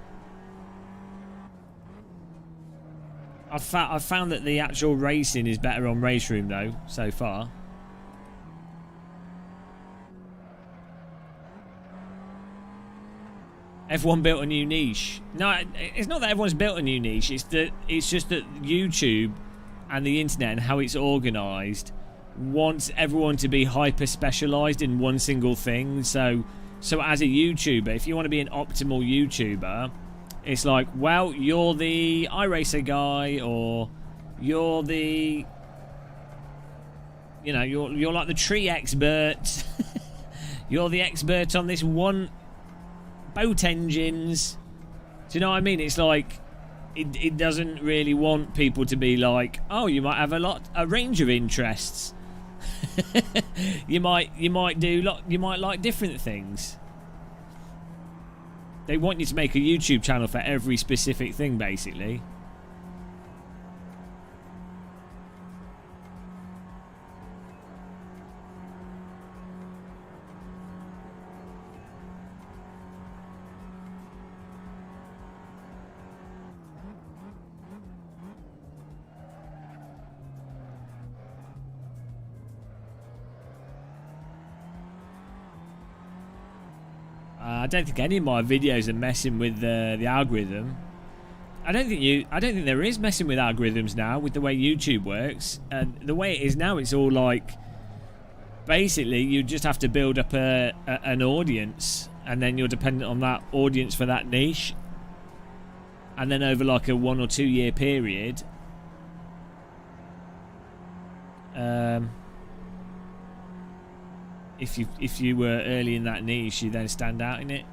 I've found that the actual racing is better on Race Room, though, so far. F1 built a new niche. No, it's not that everyone's built a new niche. It's just that YouTube and the internet and how it's organised wants everyone to be hyper specialised in one single thing. So as a YouTuber, if you want to be an optimal YouTuber, it's like, well, you're the iRacer guy, or you're the, you know, you're like the tree expert. You're the expert on this one boat engines. Do you know what I mean? It's like it doesn't really want people to be like, oh, you might have a range of interests. you might like different things. They want you to make a YouTube channel for every specific thing, basically. I don't think any of my videos are messing with the algorithm. I don't think there is messing with algorithms now with the way YouTube works. And the way it is now, it's all like, basically you just have to build up an audience, and then you're dependent on that audience for that niche. And then over like a 1 or 2 year period, if you were early in that niche, you then stand out in it.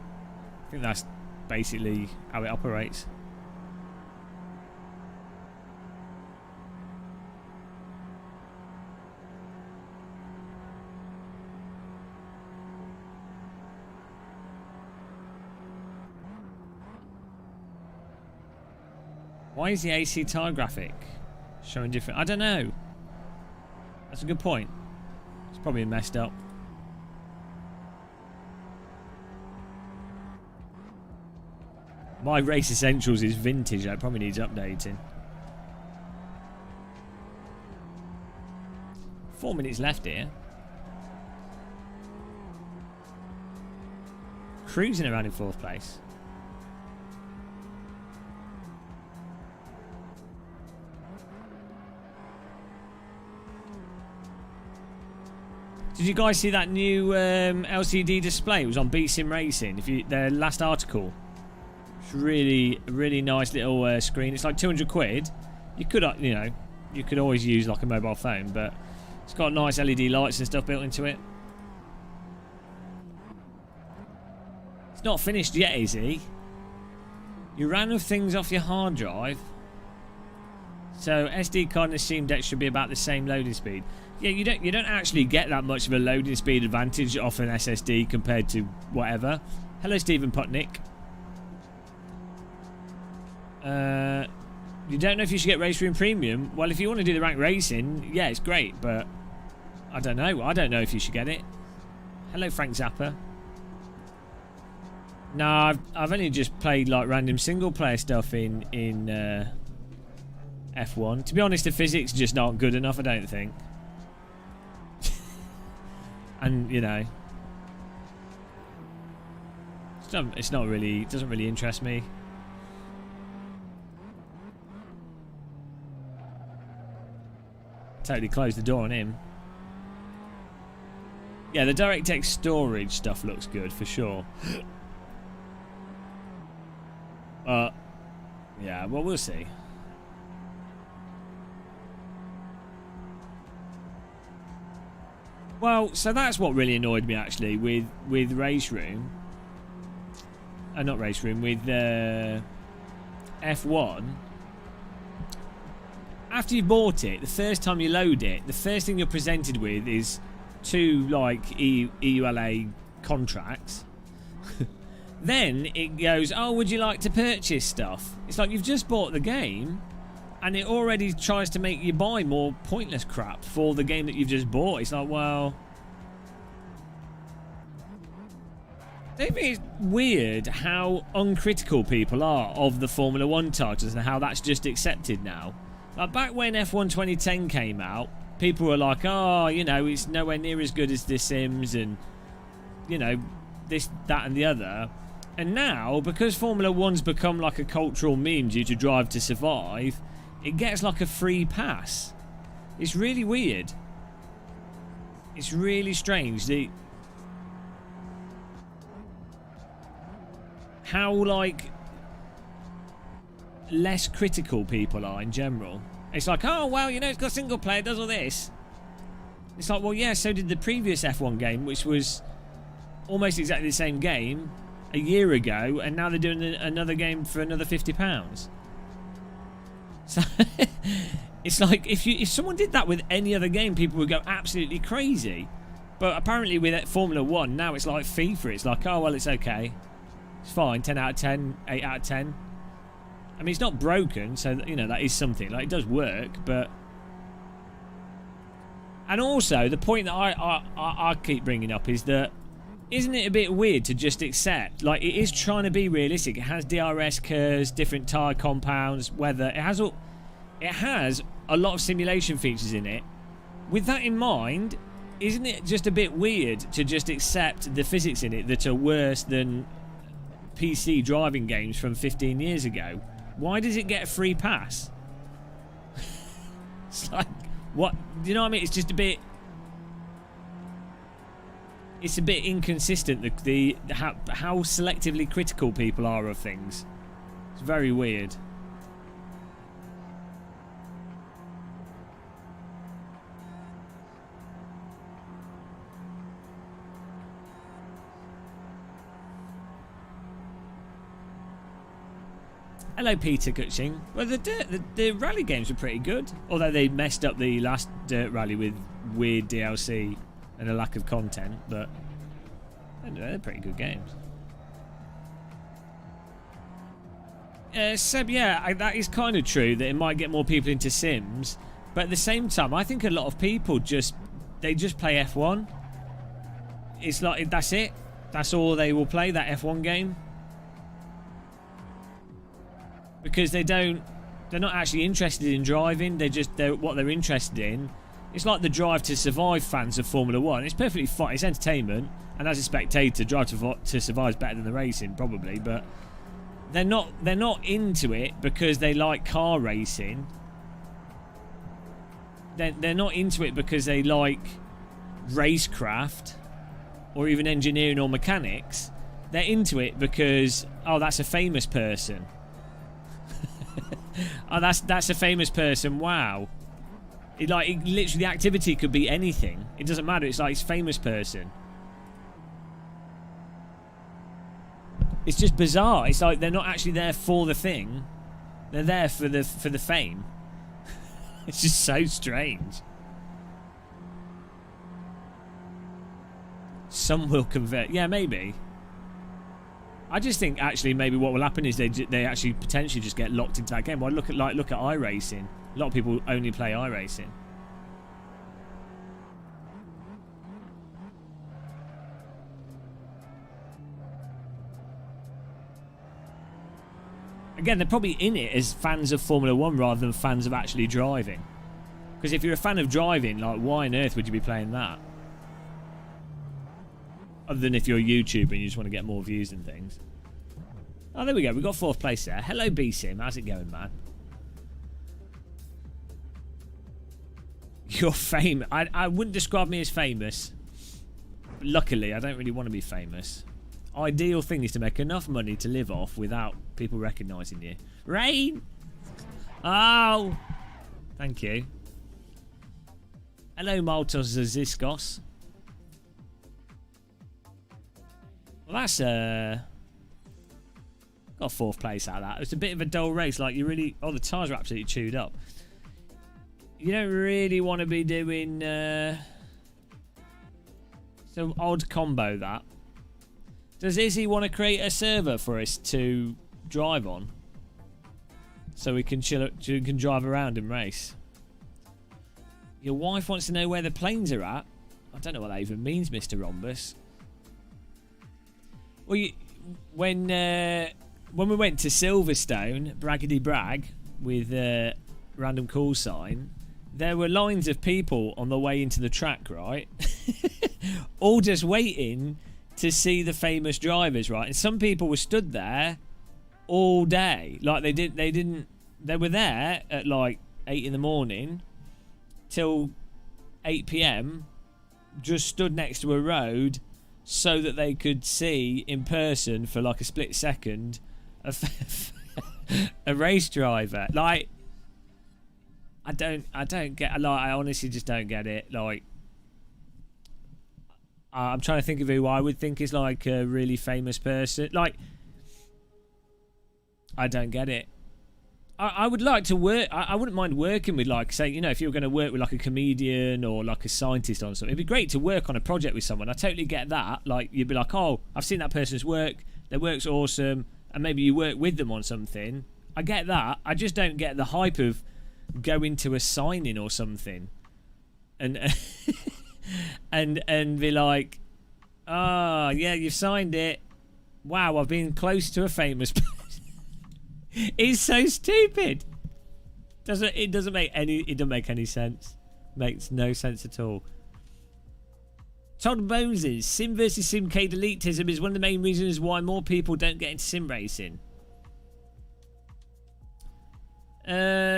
I think that's basically how it operates. Why is the AC tile graphic showing different? I don't know. That's a good point. It's probably messed up. My Race Essentials is vintage. That probably needs updating. 4 minutes left here. Cruising around in 4th place. Did you guys see that new LCD display? It was on Beat Sim Racing. Their last article. It's really nice little screen. It's like 200 quid. You could, you know, you could always use like a mobile phone, but it's got nice LED lights and stuff built into it. It's not finished yet, is he? You ran of things off your hard drive. So SD card and the Steam Deck should be about the same loading speed. Yeah, you don't actually get that much of a loading speed advantage off an SSD compared to whatever. Hello, Stephen Putnick. You don't know if you should get Race Room Premium. Well, if you want to do the ranked racing, yeah, it's great, but I don't know. I don't know if you should get it. Hello, Frank Zappa. No, I've only just played like random single player stuff in F1. To be honest, the physics just aren't good enough, I don't think. And you know, it's not really, it doesn't really interest me. Totally closed the door on him. Yeah, the DirectX storage stuff looks good for sure. Yeah, well, we'll see. Well, so that's what really annoyed me actually with Race Room. Not Race Room, with F1. After you've bought it, the first time you load it, the first thing you're presented with is 2 like EULA contracts. Then it goes, oh, would you like to purchase stuff? It's like you've just bought the game and it already tries to make you buy more pointless crap for the game that you've just bought. It's like, well, I think it's weird how uncritical people are of the Formula 1 titles and how that's just accepted now. Like back when F1 2010 came out, people were like, oh, you know, it's nowhere near as good as The Sims and, you know, this, that and the other. And now, because Formula 1's become like a cultural meme due to Drive to Survive, it gets like a free pass. It's really weird. It's really strange. How like less critical people are in general. It's like, oh well, you know, it's got single player, it does all this. It's like, well, yeah, so did the previous F1 game, which was almost exactly the same game a year ago, and now they're doing another game for another £50. So it's like if someone did that with any other game, people would go absolutely crazy. But apparently with Formula 1 now, it's like FIFA. It's like, oh well, it's okay, it's fine, 10 out of 10, 8 out of 10. I mean, it's not broken, so you know that is something. Like, it does work, but. And also, the point that I keep bringing up is that, isn't it a bit weird to just accept, like, it is trying to be realistic. It has DRS curves, different tyre compounds, weather. It has a lot of simulation features in it. With that in mind, isn't it just a bit weird to just accept the physics in it that are worse than PC driving games from 15 years ago? Why does it get a free pass? It's like, what? Do you know what I mean? It's just a bit. It's a bit inconsistent. How selectively critical people are of things. It's very weird. Hello, Peter Kutching. Well, the rally games were pretty good, although they messed up the last Dirt Rally with weird DLC and a lack of content, but they're pretty good games. Seb, yeah, that is kind of true that it might get more people into Sims, but at the same time, I think a lot of people just play F1. It's like, that's it. That's all they will play, that F1 game. Because they're not actually interested in driving. What they're interested in. It's like the Drive to Survive fans of Formula 1. It's perfectly fine. It's entertainment, and as a spectator, Drive to Survive is better than the racing probably. But they're not into it because they like car racing. They're not into it because they like racecraft or even engineering or mechanics. They're into it because, oh, that's a famous person. Oh, that's a famous person. Wow. Literally, the activity could be anything. It doesn't matter. It's like it's famous person. It's just bizarre. It's like they're not actually there for the thing. They're there for the fame. It's just so strange. Some will convert. Yeah, maybe. I just think actually maybe what will happen is they actually potentially just get locked into that game. Well, look at iRacing. A lot of people only play iRacing. Again, they're probably in it as fans of Formula 1 rather than fans of actually driving. Because if you're a fan of driving, like, why on earth would you be playing that? Other than if you're a YouTuber and you just want to get more views and things. Oh, there we go. We got 4th place there. Hello, B-Sim. How's it going, man? You're famous. I wouldn't describe me as famous. But luckily, I don't really want to be famous. Ideal thing is to make enough money to live off without people recognising you. Rain! Oh! Thank you. Hello, Maltos Ziskos. Well, that's got 4th place out of that. It's a bit of a dull race. Like, you really... Oh, the tyres are absolutely chewed up. You don't really want to be doing... some odd combo, that. Does Izzy want to create a server for us to drive on? So we can can drive around and race. Your wife wants to know where the planes are at. I don't know what that even means, Mr. Rhombus. Well, when we went to Silverstone, Braggedy Brag, with Random Call Sign, there were lines of people on the way into the track, right? All just waiting to see the famous drivers, right? And some people were stood there all day. Like, they were there at like 8 in the morning till 8 p.m, just stood next to a road so that they could see in person for like a split second a race driver. Like, I don't get, like, I honestly just don't get it. Like, I'm trying to think of who I would think is like a really famous person. Like, I don't get it. I would like to work. I wouldn't mind working with, like, say, you know, if you were going to work with like a comedian or like a scientist on something, it'd be great to work on a project with someone. I totally get that. Like, you'd be like, oh, I've seen that person's work. Their work's awesome, and maybe you work with them on something. I get that. I just don't get the hype of going to a signing or something, and and be like, oh yeah, you've signed it. Wow, I've been close to a famous person. It's so stupid. It doesn't make any sense. Makes no sense at all. Todd Boneses, Sim versus Simcade elitism is one of the main reasons why more people don't get into sim racing.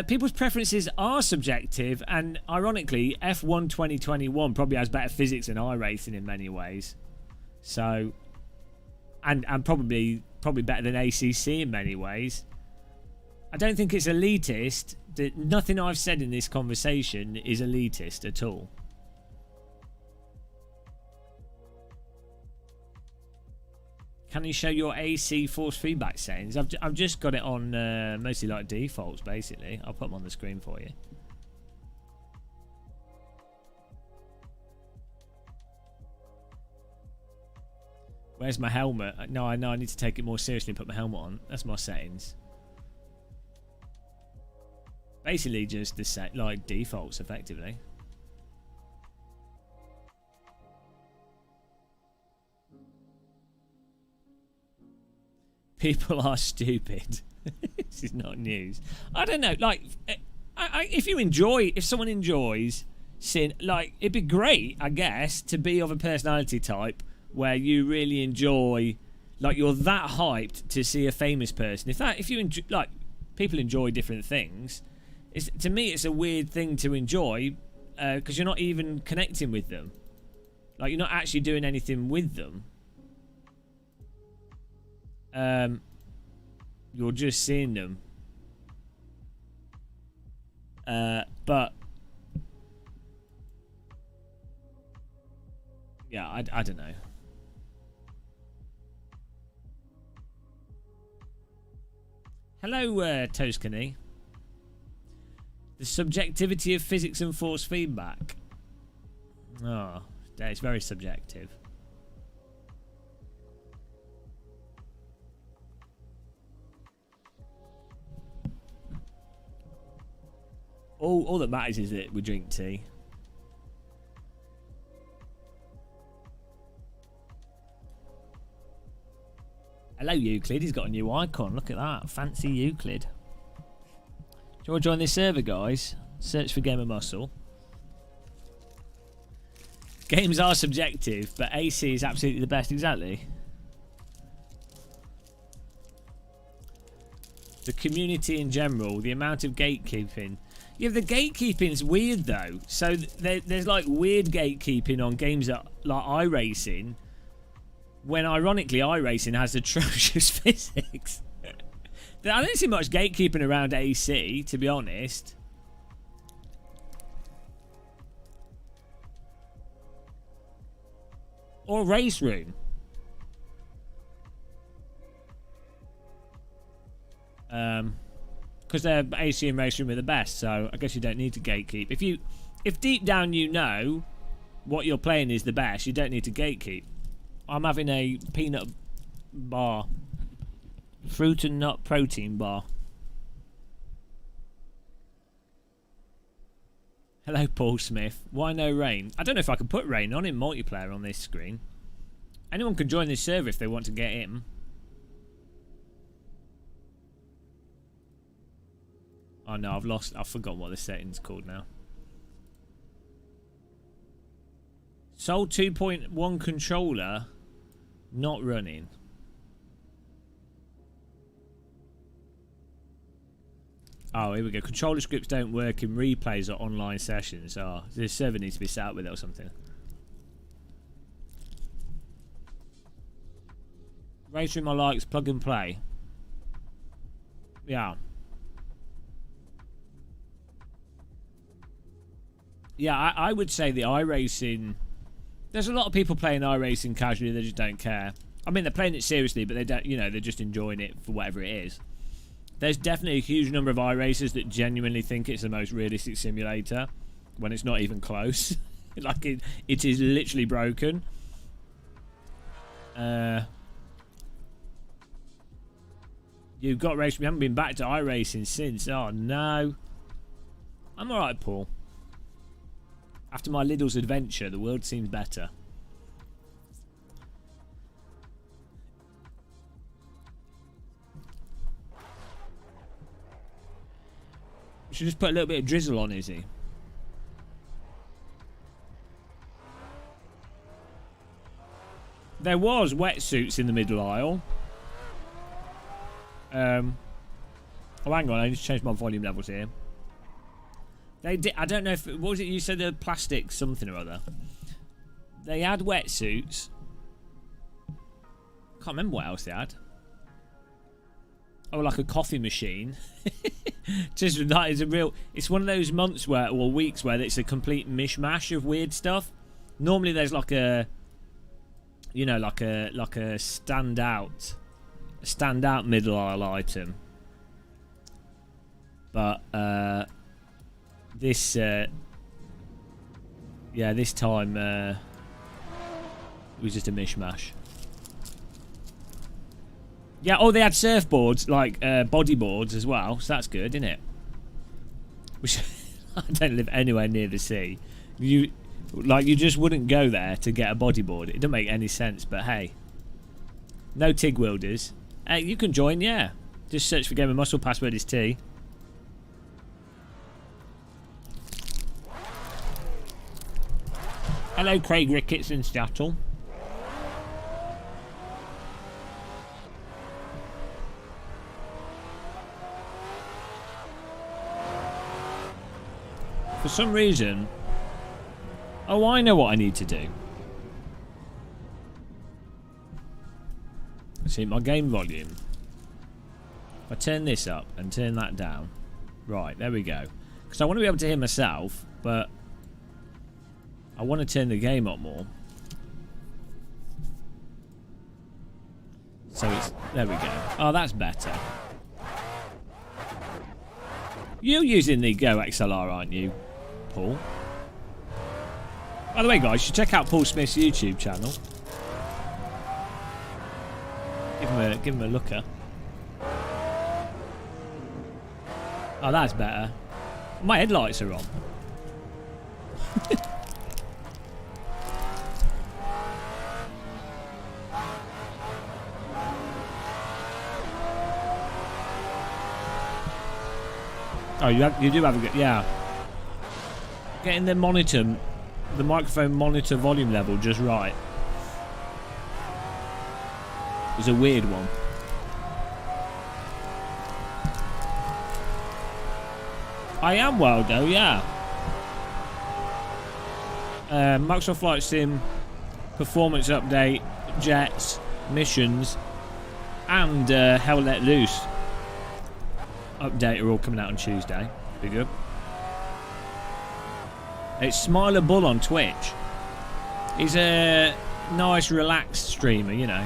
People's preferences are subjective, and ironically, F1 2021 probably has better physics than iRacing in many ways. So, and probably better than ACC in many ways. I don't think it's elitist. Nothing I've said in this conversation is elitist at all. Can you show your AC force feedback settings? I've just got it on mostly like defaults, basically. I'll put them on the screen for you. Where's my helmet? No, I know I need to take it more seriously and put my helmet on. That's my settings. Basically just the set, like, defaults, effectively. People are stupid. This is not news. I don't know. Like, if someone enjoys seeing, like, it'd be great, I guess, to be of a personality type where you really enjoy, like, you're that hyped to see a famous person. If you enjoy, like, people enjoy different things. To me, it's a weird thing to enjoy because you're not even connecting with them. Like, you're not actually doing anything with them. You're just seeing them. But Yeah, I don't know. Hello, Toscany. The subjectivity of physics and force feedback. Oh, it's very subjective. All that matters is that we drink tea. Hello, Euclid. He's got a new icon. Look at that. Fancy Euclid. Do you want to join this server, guys? Search for Game of Muscle. Games are subjective, but AC is absolutely the best. Exactly. The community in general, the amount of gatekeeping. Yeah, the gatekeeping's weird though. So there's like weird gatekeeping on games that like iRacing, when ironically iRacing has atrocious physics. I don't see much gatekeeping around AC, to be honest. Or Race Room. Because they're AC and Race Room are the best, so I guess you don't need to gatekeep. If deep down you know what you're playing is the best, you don't need to gatekeep. I'm having a peanut bar. Fruit and nut protein bar. Hello, Paul Smith. Why no rain? I don't know if I can put rain on in multiplayer on this screen. Anyone can join this server if they want to get in. Oh no, I've forgotten what the setting's called now. Soul 2.1 controller not running. Oh, here we go. Controller scripts don't work in replays or online sessions. Oh, this server needs to be set up with it or something. Race Room I likes plug and play. Yeah. Yeah, I would say the iRacing... There's a lot of people playing iRacing casually, they just don't care. I mean, they're playing it seriously, but they don't, you know, they're just enjoying it for whatever it is. There's definitely a huge number of iRacers that genuinely think it's the most realistic simulator, when it's not even close. Like, it is literally broken. You've got racing. We haven't been back to iRacing since. Oh, no. I'm alright, Paul. After my Lidl's adventure, the world seems better. We should just put a little bit of drizzle on, Izzy. There was wetsuits in the middle aisle. Oh, hang on. I need to change my volume levels here. They did. I don't know if... What was it you said? The plastic something or other. They had wetsuits. Can't remember what else they had. Oh, like a coffee machine. Just that is a real... It's one of those months where... Or weeks where it's a complete mishmash of weird stuff. Normally there's like a... You know, like a standout... A standout middle aisle item. But, this, yeah, this time, it was just a mishmash. Yeah, oh, they had surfboards, like, bodyboards as well, so that's good, isn't it? Which, I don't live anywhere near the sea. You just wouldn't go there to get a bodyboard. It doesn't make any sense, but hey. No TIG wielders. Hey, you can join, yeah. Just search for Game of Muscle, password is T. Hello, Craig Ricketts in Seattle. For some reason... Oh, I know what I need to do. See, my game volume. If I turn this up and turn that down. Right, there we go. Because I want to be able to hear myself, but... I want to turn the game up more. So it's... There we go. Oh, that's better. You're using the Go XLR, aren't you, Paul? By the way, guys, you should check out Paul Smith's YouTube channel. Give him a looker. Oh, that's better. My headlights are on. Oh, you do have a good... Yeah. Getting the monitor... The microphone monitor volume level just right. It's a weird one. I am well though, yeah. Microsoft Flight Sim, performance update, jets, missions, and Hell Let Loose update are all coming out on Tuesday. Be good. It's Smiler Bull on Twitch. He's a nice, relaxed streamer, you know.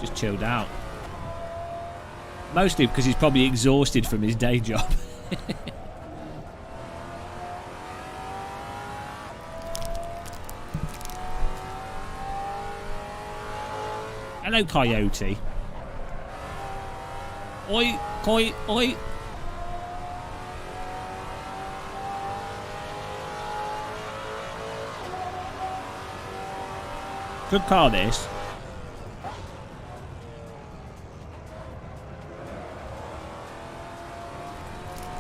Just chilled out. Mostly because he's probably exhausted from his day job. Hello, Coyote. Oi, Coy, oi. Good car, this.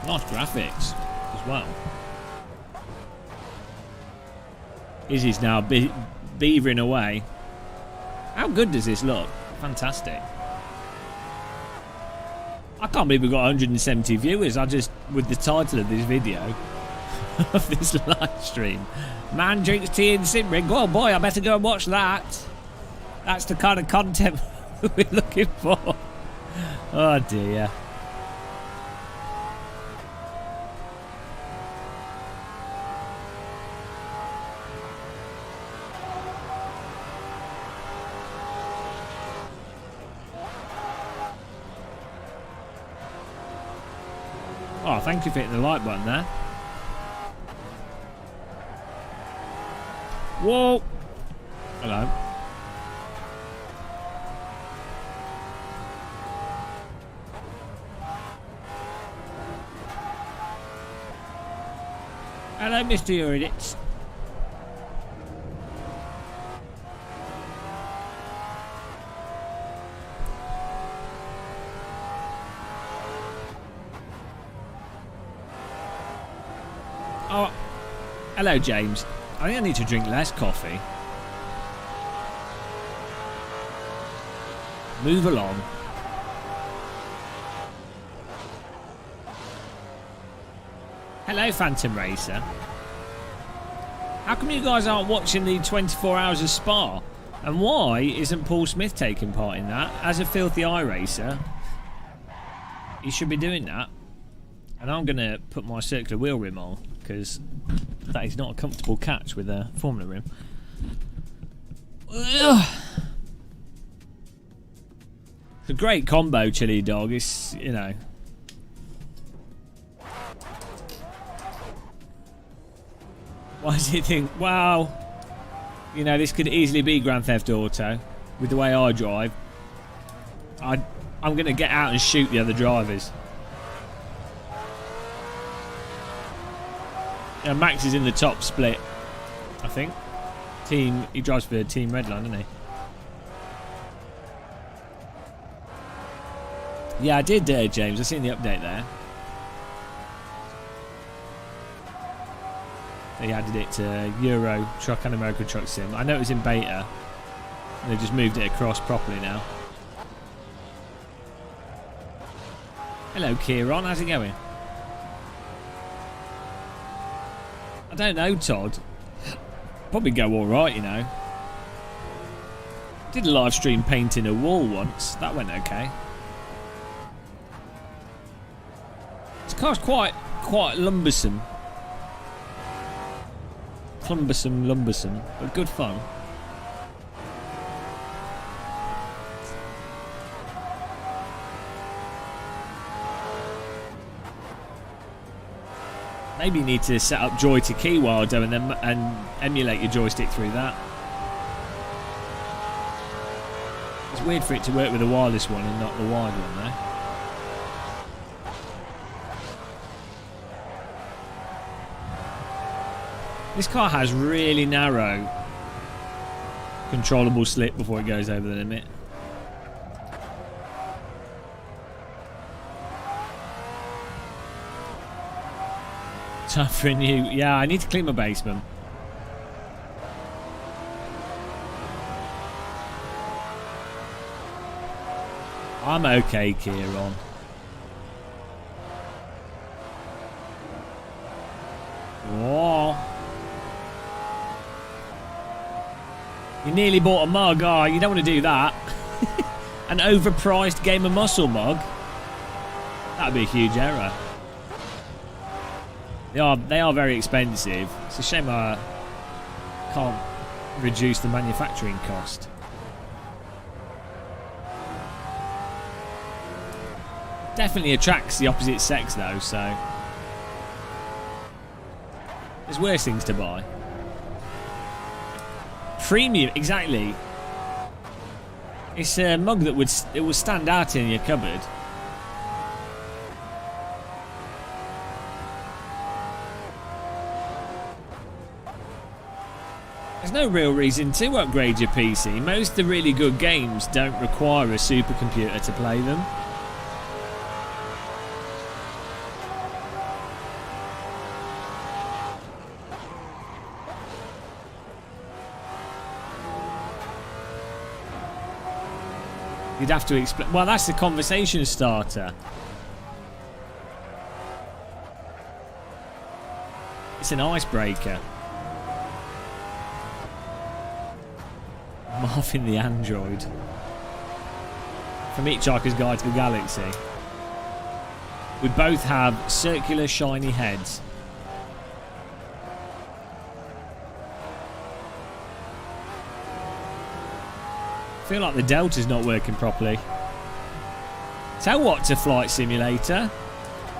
Nice graphics as well. Izzy's now beavering away. How good does this look? Fantastic. I can't believe we've got 170 viewers. With the title of this video, of this live stream. Man drinks tea in Simring. Oh boy, I better go and watch that. That's the kind of content we're looking for. Oh dear. Oh, thank you for hitting the like button there. Whoa! Hello. Hello, Mr. Eurydice. Oh, hello, James. I think I need to drink less coffee. Move along. Hello, Phantom Racer. How come you guys aren't watching the 24 Hours of Spa? And why isn't Paul Smith taking part in that? As a filthy iRacer, he should be doing that. And I'm going to put my circular wheel rim on, because that is not a comfortable catch with a Formula rim. Ugh. It's a great combo, Chili Dog. It's, you know... Why does he think, wow, you know, this could easily be Grand Theft Auto with the way I drive. I'm going to get out and shoot the other drivers. Yeah, Max is in the top split, I think. He drives for Team Redline, doesn't he? Yeah, I did, James. I've seen the update there. They added it to Euro Truck and American Truck Sim. I know it was in beta. And they've just moved it across properly now. Hello, Kieran. How's it going? I don't know, Todd. Probably go alright, you know. Did a live stream painting a wall once. That went okay. This car's quite lumbersome. Lumbersome, but good fun. Maybe you need to set up Joy to Keywilder and emulate your joystick through that. It's weird for it to work with the wireless one and not the wired one though. This car has really narrow controllable slip before it goes over the limit. Time for a new... Yeah, I need to clean my basement. I'm okay, Kieran. Whoa. You nearly bought a mug. Oh, you don't want to do that. An overpriced Game of Muscle mug. That'd be a huge error. They are very expensive. It's a shame I can't reduce the manufacturing cost. Definitely attracts the opposite sex though, so there's worse things to buy. Premium, exactly. It's a mug that would stand out in your cupboard. There's no real reason to upgrade your PC. Most of the really good games don't require a supercomputer to play them. You'd have to explain. Well, that's the conversation starter. It's an icebreaker. Marvin the Android. From Hitchhiker's Guide to the Galaxy. We both have circular shiny heads. I feel like the Delta's not working properly. Tell what to Flight Simulator,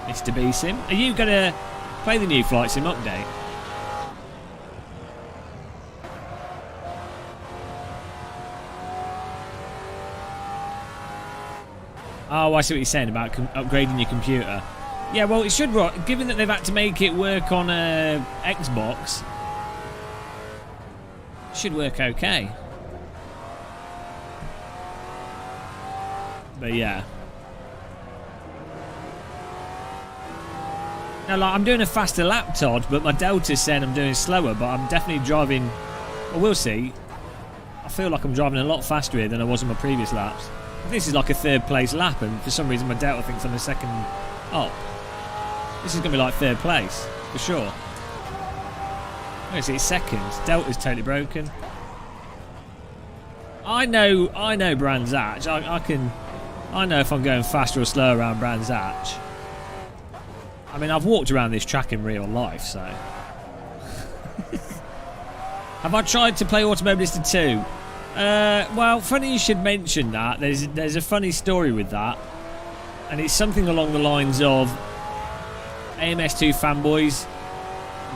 Mr. B-Sim. Are you going to play the new Flight Sim update? Oh, I see what you're saying about upgrading your computer. Yeah, well, it should work. Given that they've had to make it work on a Xbox, it should work okay. But yeah. Now, like, I'm doing a faster lap, Todd, but my Delta's saying I'm doing slower, but I'm definitely driving... Well, we'll see. I feel like I'm driving a lot faster here than I was in my previous laps. This is like a third place lap, and for some reason my Delta thinks I'm a second up. This is going to be like third place, for sure. Oh, see, it's second. Delta's totally broken. I know Brands Hatch. I know if I'm going faster or slower around Brands Hatch. I mean, I've walked around this track in real life, so... Have I tried to play Automobilista 2? Well, funny you should mention that. There's a funny story with that. And it's something along the lines of... AMS2 fanboys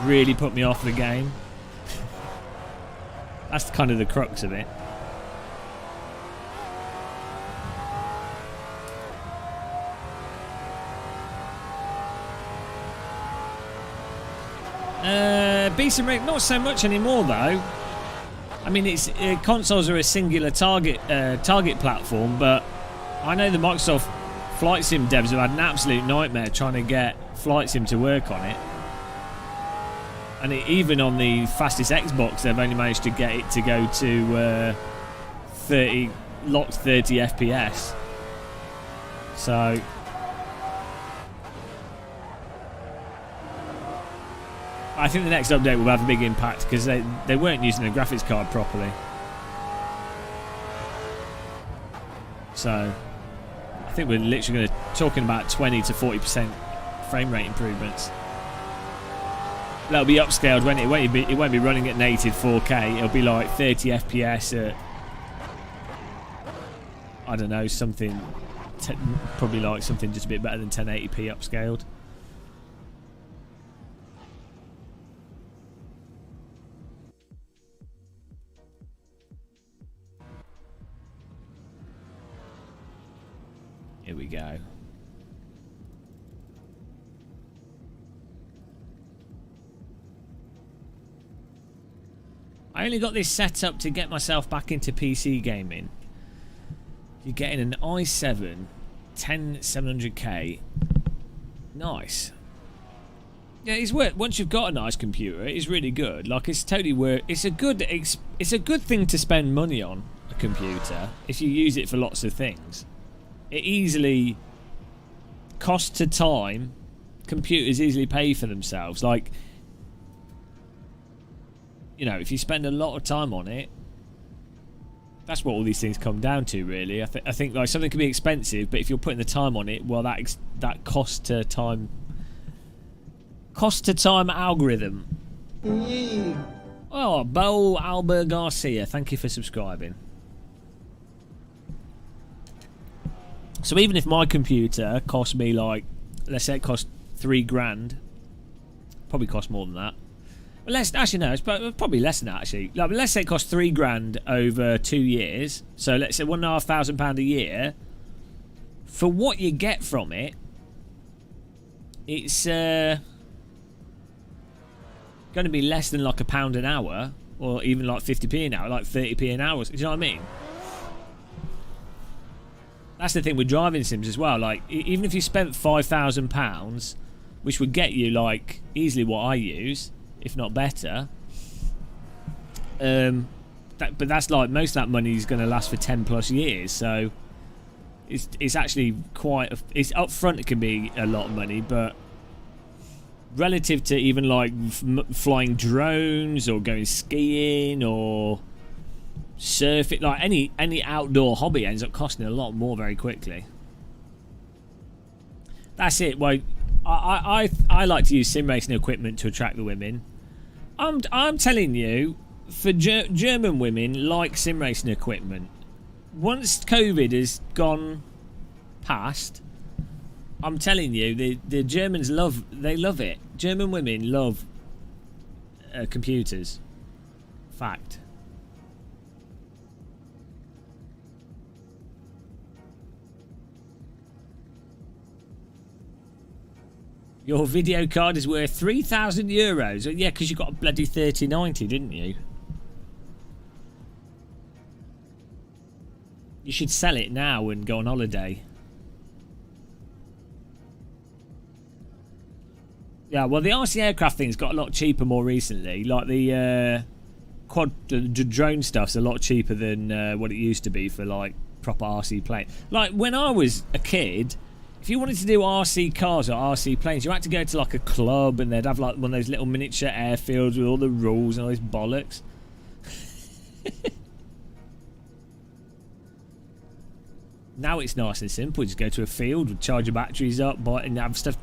really put me off the game. That's kind of the crux of it. Beast and Rick, not so much anymore though. I mean, it's consoles are a singular target platform, but I know the Microsoft Flight Sim devs have had an absolute nightmare trying to get Flight Sim to work on it. And even on the fastest Xbox, they've only managed to get it to go to 30 FPS. So I think the next update will have a big impact because they weren't using the graphics card properly. So I think we're literally going to talking about 20 to 40% frame rate improvements. That'll be upscaled when it won't be running at native 4K. It'll be like 30 FPS at, I don't know, something probably like something just a bit better than 1080p upscaled. Here we go. I only got this set up to get myself back into PC gaming. You're getting an i7 10700K. Nice. Yeah, it's worth. Once you've got a nice computer, it's really good. Like, it's totally worth. It's a good thing to spend money on, a computer, if you use it for lots of things. It easily cost to time. Computers easily pay for themselves. Like, you know, if you spend a lot of time on it, that's what all these things come down to, really. I think like something can be expensive, but if you're putting the time on it, well, that cost to time algorithm. Oh, Bo Albert Garcia, thank you for subscribing. So even if my computer cost me, like, let's say it cost $3,000, probably cost more than that. Actually, no, it's probably less than that, actually. Like, let's say it costs $3,000 over 2 years. So let's say £1,500 a year. For what you get from it, it's going to be less than like £1 an hour, or even like 50p an hour, like 30p an hour. Do you know what I mean? That's the thing with driving sims as well. Like, even if you spent £5,000, which would get you like easily what I use, if not better, but that's like most of that money is going to last for 10+ years. So it's actually quite. It's up front. It can be a lot of money, but relative to even like flying drones or going skiing or surfing, like any outdoor hobby ends up costing a lot more very quickly. That's it. Well, I like to use sim racing equipment to attract the women. I'm telling you, for German women like sim racing equipment. Once COVID has gone past, I'm telling you, the Germans love it. German women love computers. Fact. Your video card is worth €3,000. Yeah, because you got a bloody 3090, didn't you? You should sell it now and go on holiday. Yeah, well, the RC aircraft thing's got a lot cheaper more recently. Like the drone stuff's a lot cheaper than what it used to be for like proper RC plane. Like when I was a kid, if you wanted to do RC cars or RC planes, you had to go to like a club and they'd have like one of those little miniature airfields with all the rules and all this bollocks. Now it's nice and simple. Just go to a field, charge your batteries up, and have stuff,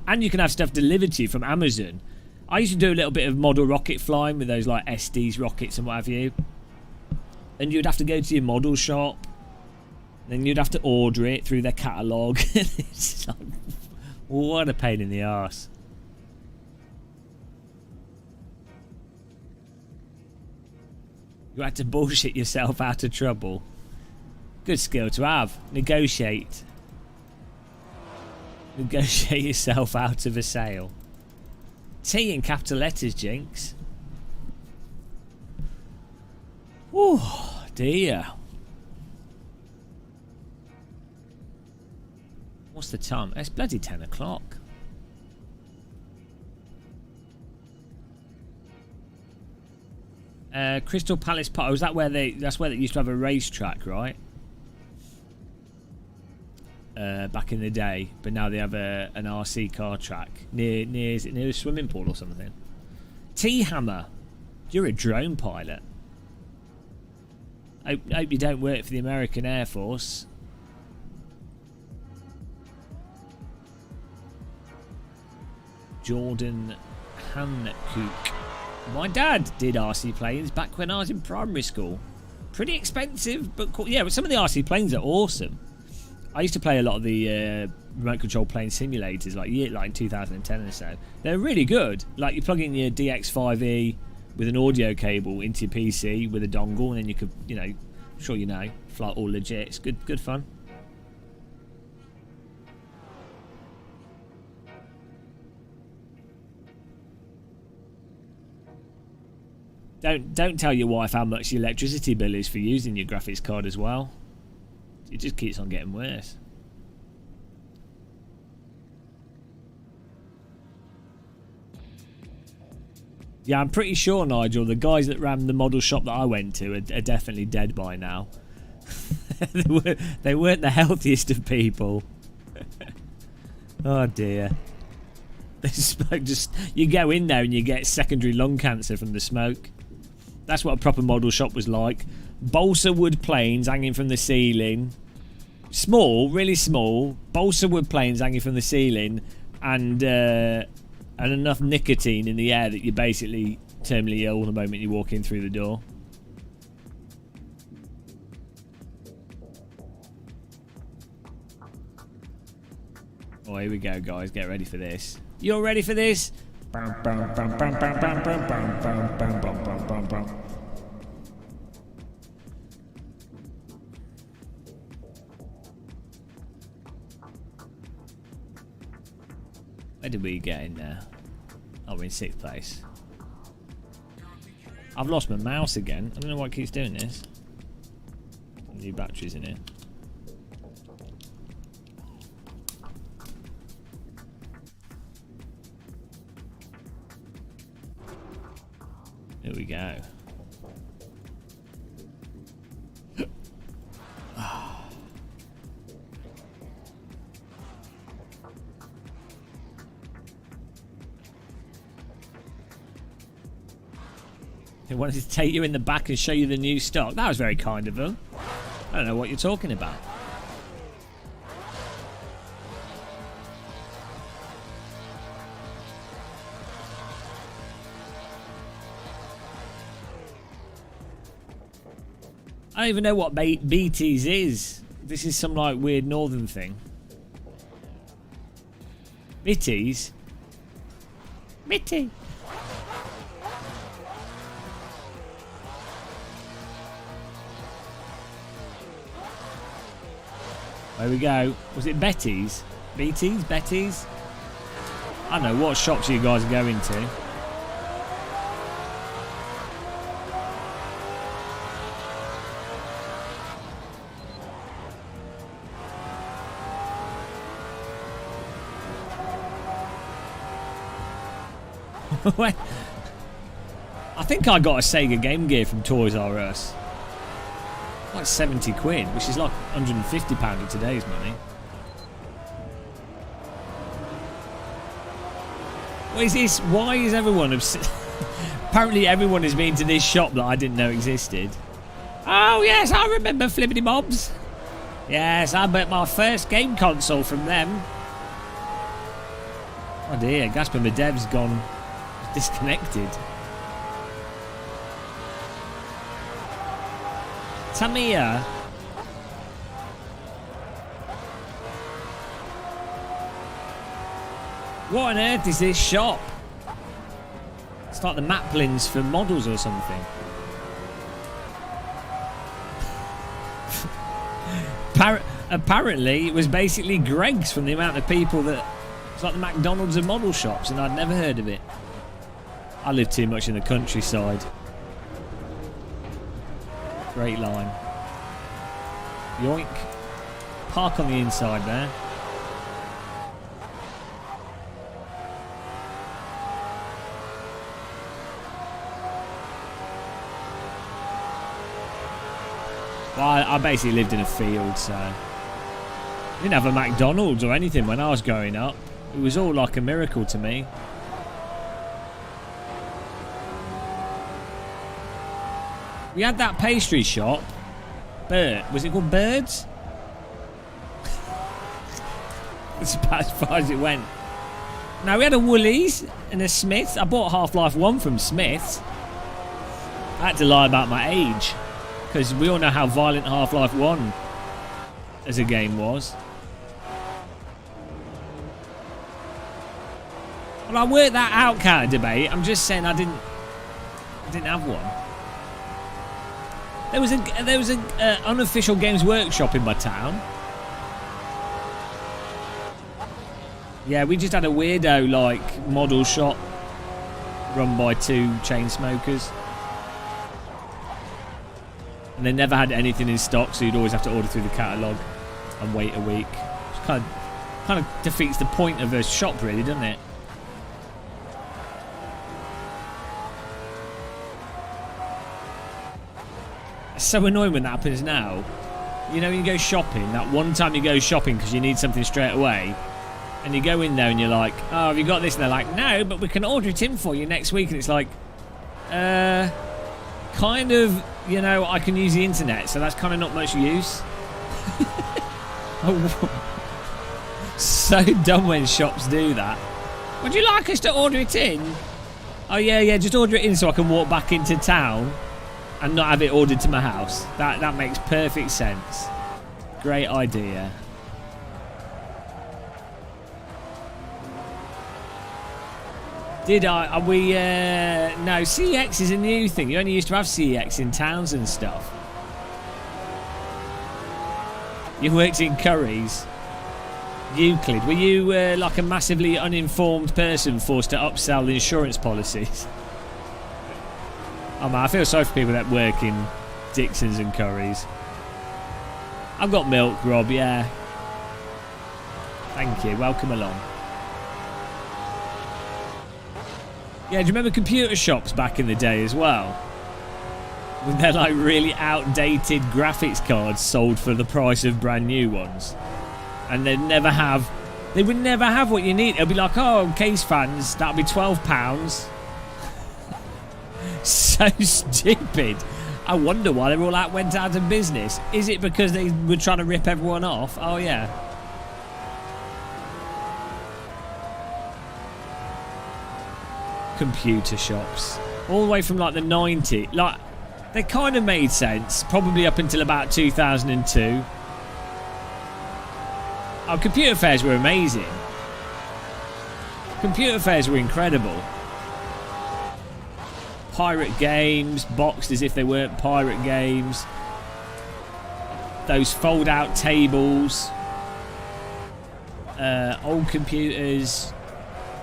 and you can have stuff delivered to you from Amazon. I used to do a little bit of model rocket flying with those like SD's rockets and what have you. And you'd have to go to your model shop. Then you'd have to order it through their catalogue. It's like, what a pain in the arse. You had to bullshit yourself out of trouble. Good skill to have. Negotiate. Negotiate yourself out of a sale. T in capital letters, Jinx. Oh dear. What's the time? It's bloody 10 o'clock. Crystal Palace Park. Oh, is that where that's where they used to have a racetrack, right? Back in the day, but now they have an RC car track is it near a swimming pool or something? T-Hammer, you're a drone pilot. I hope you don't work for the American Air Force. Jordan Hancock. My dad did RC planes back when I was in primary school. Pretty expensive, but cool. Yeah, but some of the RC planes are awesome. I used to play a lot of the remote control plane simulators, like in 2010 or so. They're really good. Like you plug in your DX5e with an audio cable into your PC with a dongle, and then you could, fly all legit. It's good fun. Don't tell your wife how much the electricity bill is for using your graphics card as well. It just keeps on getting worse. Yeah, I'm pretty sure, Nigel, the guys that ran the model shop that I went to are definitely dead by now. They weren't the healthiest of people. Oh dear. The smoke just... You go in there and you get secondary lung cancer from the smoke. That's what a proper model shop was like. Balsa wood planes hanging from the ceiling. Small, really small. Balsa wood planes hanging from the ceiling. And enough nicotine in the air that you're basically terminally ill the moment you walk in through the door. Oh, here we go, guys. Get ready for this. You're ready for this? Where did we get in there? Oh, we're in 6th place. I've lost my mouse again. I don't know why it keeps doing this. New batteries in here. Here we go. They wanted to take you in the back and show you the new stock. That was very kind of them. I don't know what you're talking about. I don't even know what BTs is. This is some like weird northern thing. Bitties? Bitty. There we go. Was it Betty's? BT's? Betty's? I don't know what shops you guys are going to. I think I got a Sega Game Gear from Toys R Us. Like 70 quid, which is like £150 in today's money. What is this? Why is everyone apparently everyone has been to this shop that I didn't know existed. Oh yes, I remember Flippity Bobs. Yes, I bought my first game console from them. Oh dear, Gaspar Medev's gone disconnected. Tamiya. What on earth is this shop? It's like the Maplins for models or something. Apparently it was basically Greg's from the amount of people that... It's like the McDonald's of model shops, and I'd never heard of it. I live too much in the countryside. Great line. Yoink. Park on the inside there. Well, I basically lived in a field, so... I didn't have a McDonald's or anything when I was growing up. It was all like a miracle to me. We had that pastry shop. Was it called Birds? That's about as far as it went. Now we had a Woolies and a Smiths. I bought Half-Life 1 from Smiths. I had to lie about my age, because we all know how violent Half-Life 1 as a game was. Well, I worked that out kind of debate. I'm just saying I didn't have one. There was a unofficial Games Workshop in my town. Yeah, we just had a weirdo like model shop run by 2 chain smokers. And they never had anything in stock, so you'd always have to order through the catalogue and wait a week. Which kind of defeats the point of a shop, really, doesn't it? It's so annoying when that happens now. You know, when you go shopping, that one time you go shopping because you need something straight away, and you go in there and you're like, oh, have you got this? And they're like, no, but we can order it in for you next week. And it's like, kind of, you know, I can use the internet, so that's kind of not much use. So dumb when shops do that. Would you like us to order it in? Oh, yeah, just order it in so I can walk back into town and not have it ordered to my house. That makes perfect sense. Great idea. Did I? Are we? No, CX is a new thing. You only used to have CX in towns and stuff. You worked in Currys. Euclid. Were you like a massively uninformed person forced to upsell insurance policies? Oh man, I feel sorry for people that work in Dixons and Currys. I've got milk, Rob, yeah. Thank you, welcome along. Yeah, do you remember computer shops back in the day as well? When they're like really outdated graphics cards sold for the price of brand new ones. And they would never have what you need. It'll be like, oh, case fans, that'll be £12. So stupid. I wonder why they all went out of business. Is it because they were trying to rip everyone off? Oh yeah. Computer shops. All the way from like the 90s. Like, they kind of made sense. Probably up until about 2002. Oh, computer fairs were amazing. Computer fairs were incredible. Pirate games, boxed as if they weren't pirate games. Those fold-out tables. Old computers.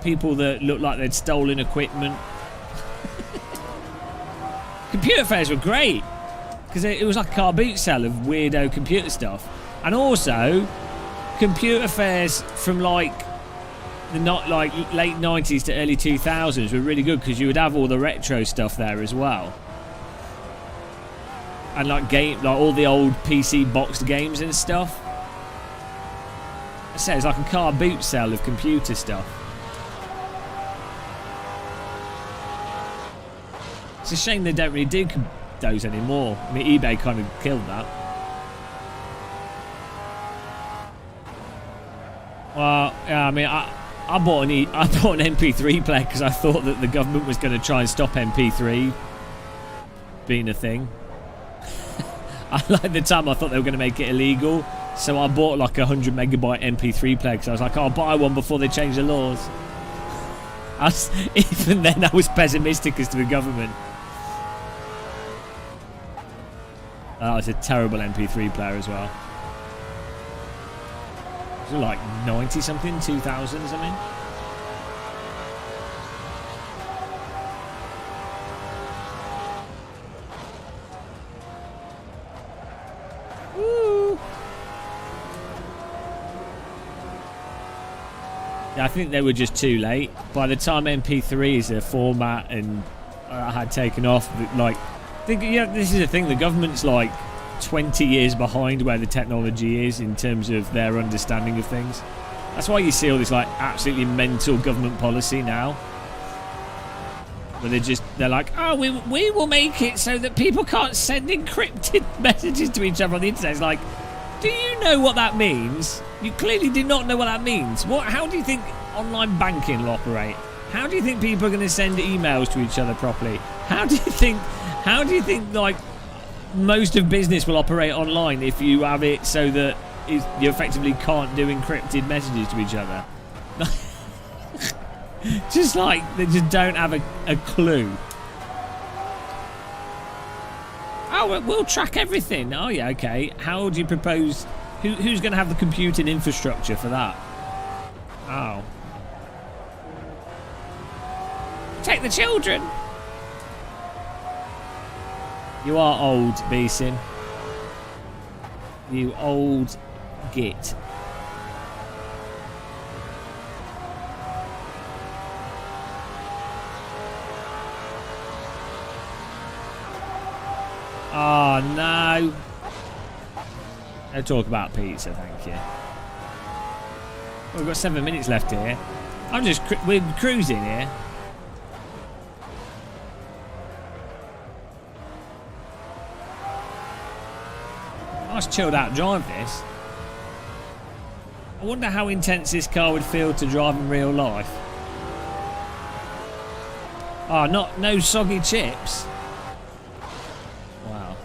People that looked like they'd stolen equipment. Computer fairs were great. Because it was like a car boot sale of weirdo computer stuff. And also, computer fairs from like the late 90s to early 2000s were really good because you would have all the retro stuff there as well, and like all the old PC boxed games and stuff. I say it's like a car boot sale of computer stuff. It's a shame they don't really do those anymore. I mean, eBay kind of killed that. Well, yeah, I mean, I bought an MP3 player because I thought that the government was going to try and stop MP3 being a thing. At the time, I thought they were going to make it illegal, so I bought like a 100 megabyte MP3 player because I was like, I'll buy one before they change the laws. Even then, I was pessimistic as to the government. That was a terrible MP3 player as well. Was it like 90 something, 2000 or something? Woo! Yeah, I think they were just too late. By the time MP3 is a format and had taken off, like, this is the thing, the government's like 20 years behind where the technology is in terms of their understanding of things. That's why you see all this like absolutely mental government policy now, where they're like, oh, we will make it so that people can't send encrypted messages to each other on the internet. It's like, do you know what that means? You clearly do not know what that means. How do you think online banking will operate? How do you think people are going to send emails to each other properly? How do you think like most of business will operate online if you have it so that you effectively can't do encrypted messages to each other? Just like they just don't have a clue. Oh, we'll track everything. Oh yeah, okay. How do you propose? Who's going to have the computing infrastructure for that? Oh, take the children. You are old, Beeson. You old git. Oh, no. Don't talk about pizza, thank you. Well, we've got 7 minutes left here. We're cruising here. Nice chilled out drive, this. I wonder how intense this car would feel to drive in real life. Oh, no soggy chips. Wow.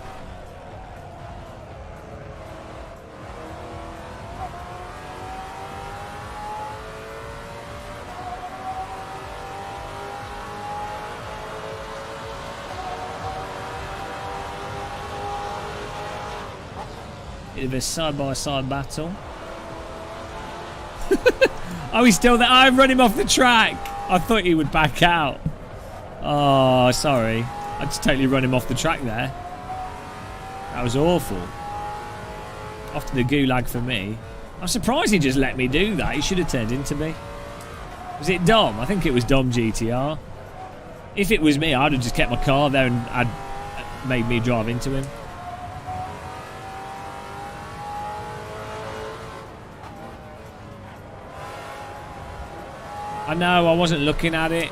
Bit of a side-by-side battle. Oh, he's still there. I've run him off the track. I thought he would back out. Oh, sorry. I just totally run him off the track there. That was awful. Off to the gulag for me. I'm surprised he just let me do that. He should have turned into me. Was it Dom? I think it was Dom GTR. If it was me, I'd have just kept my car there and I'd made me drive into him. I know, I wasn't looking at it.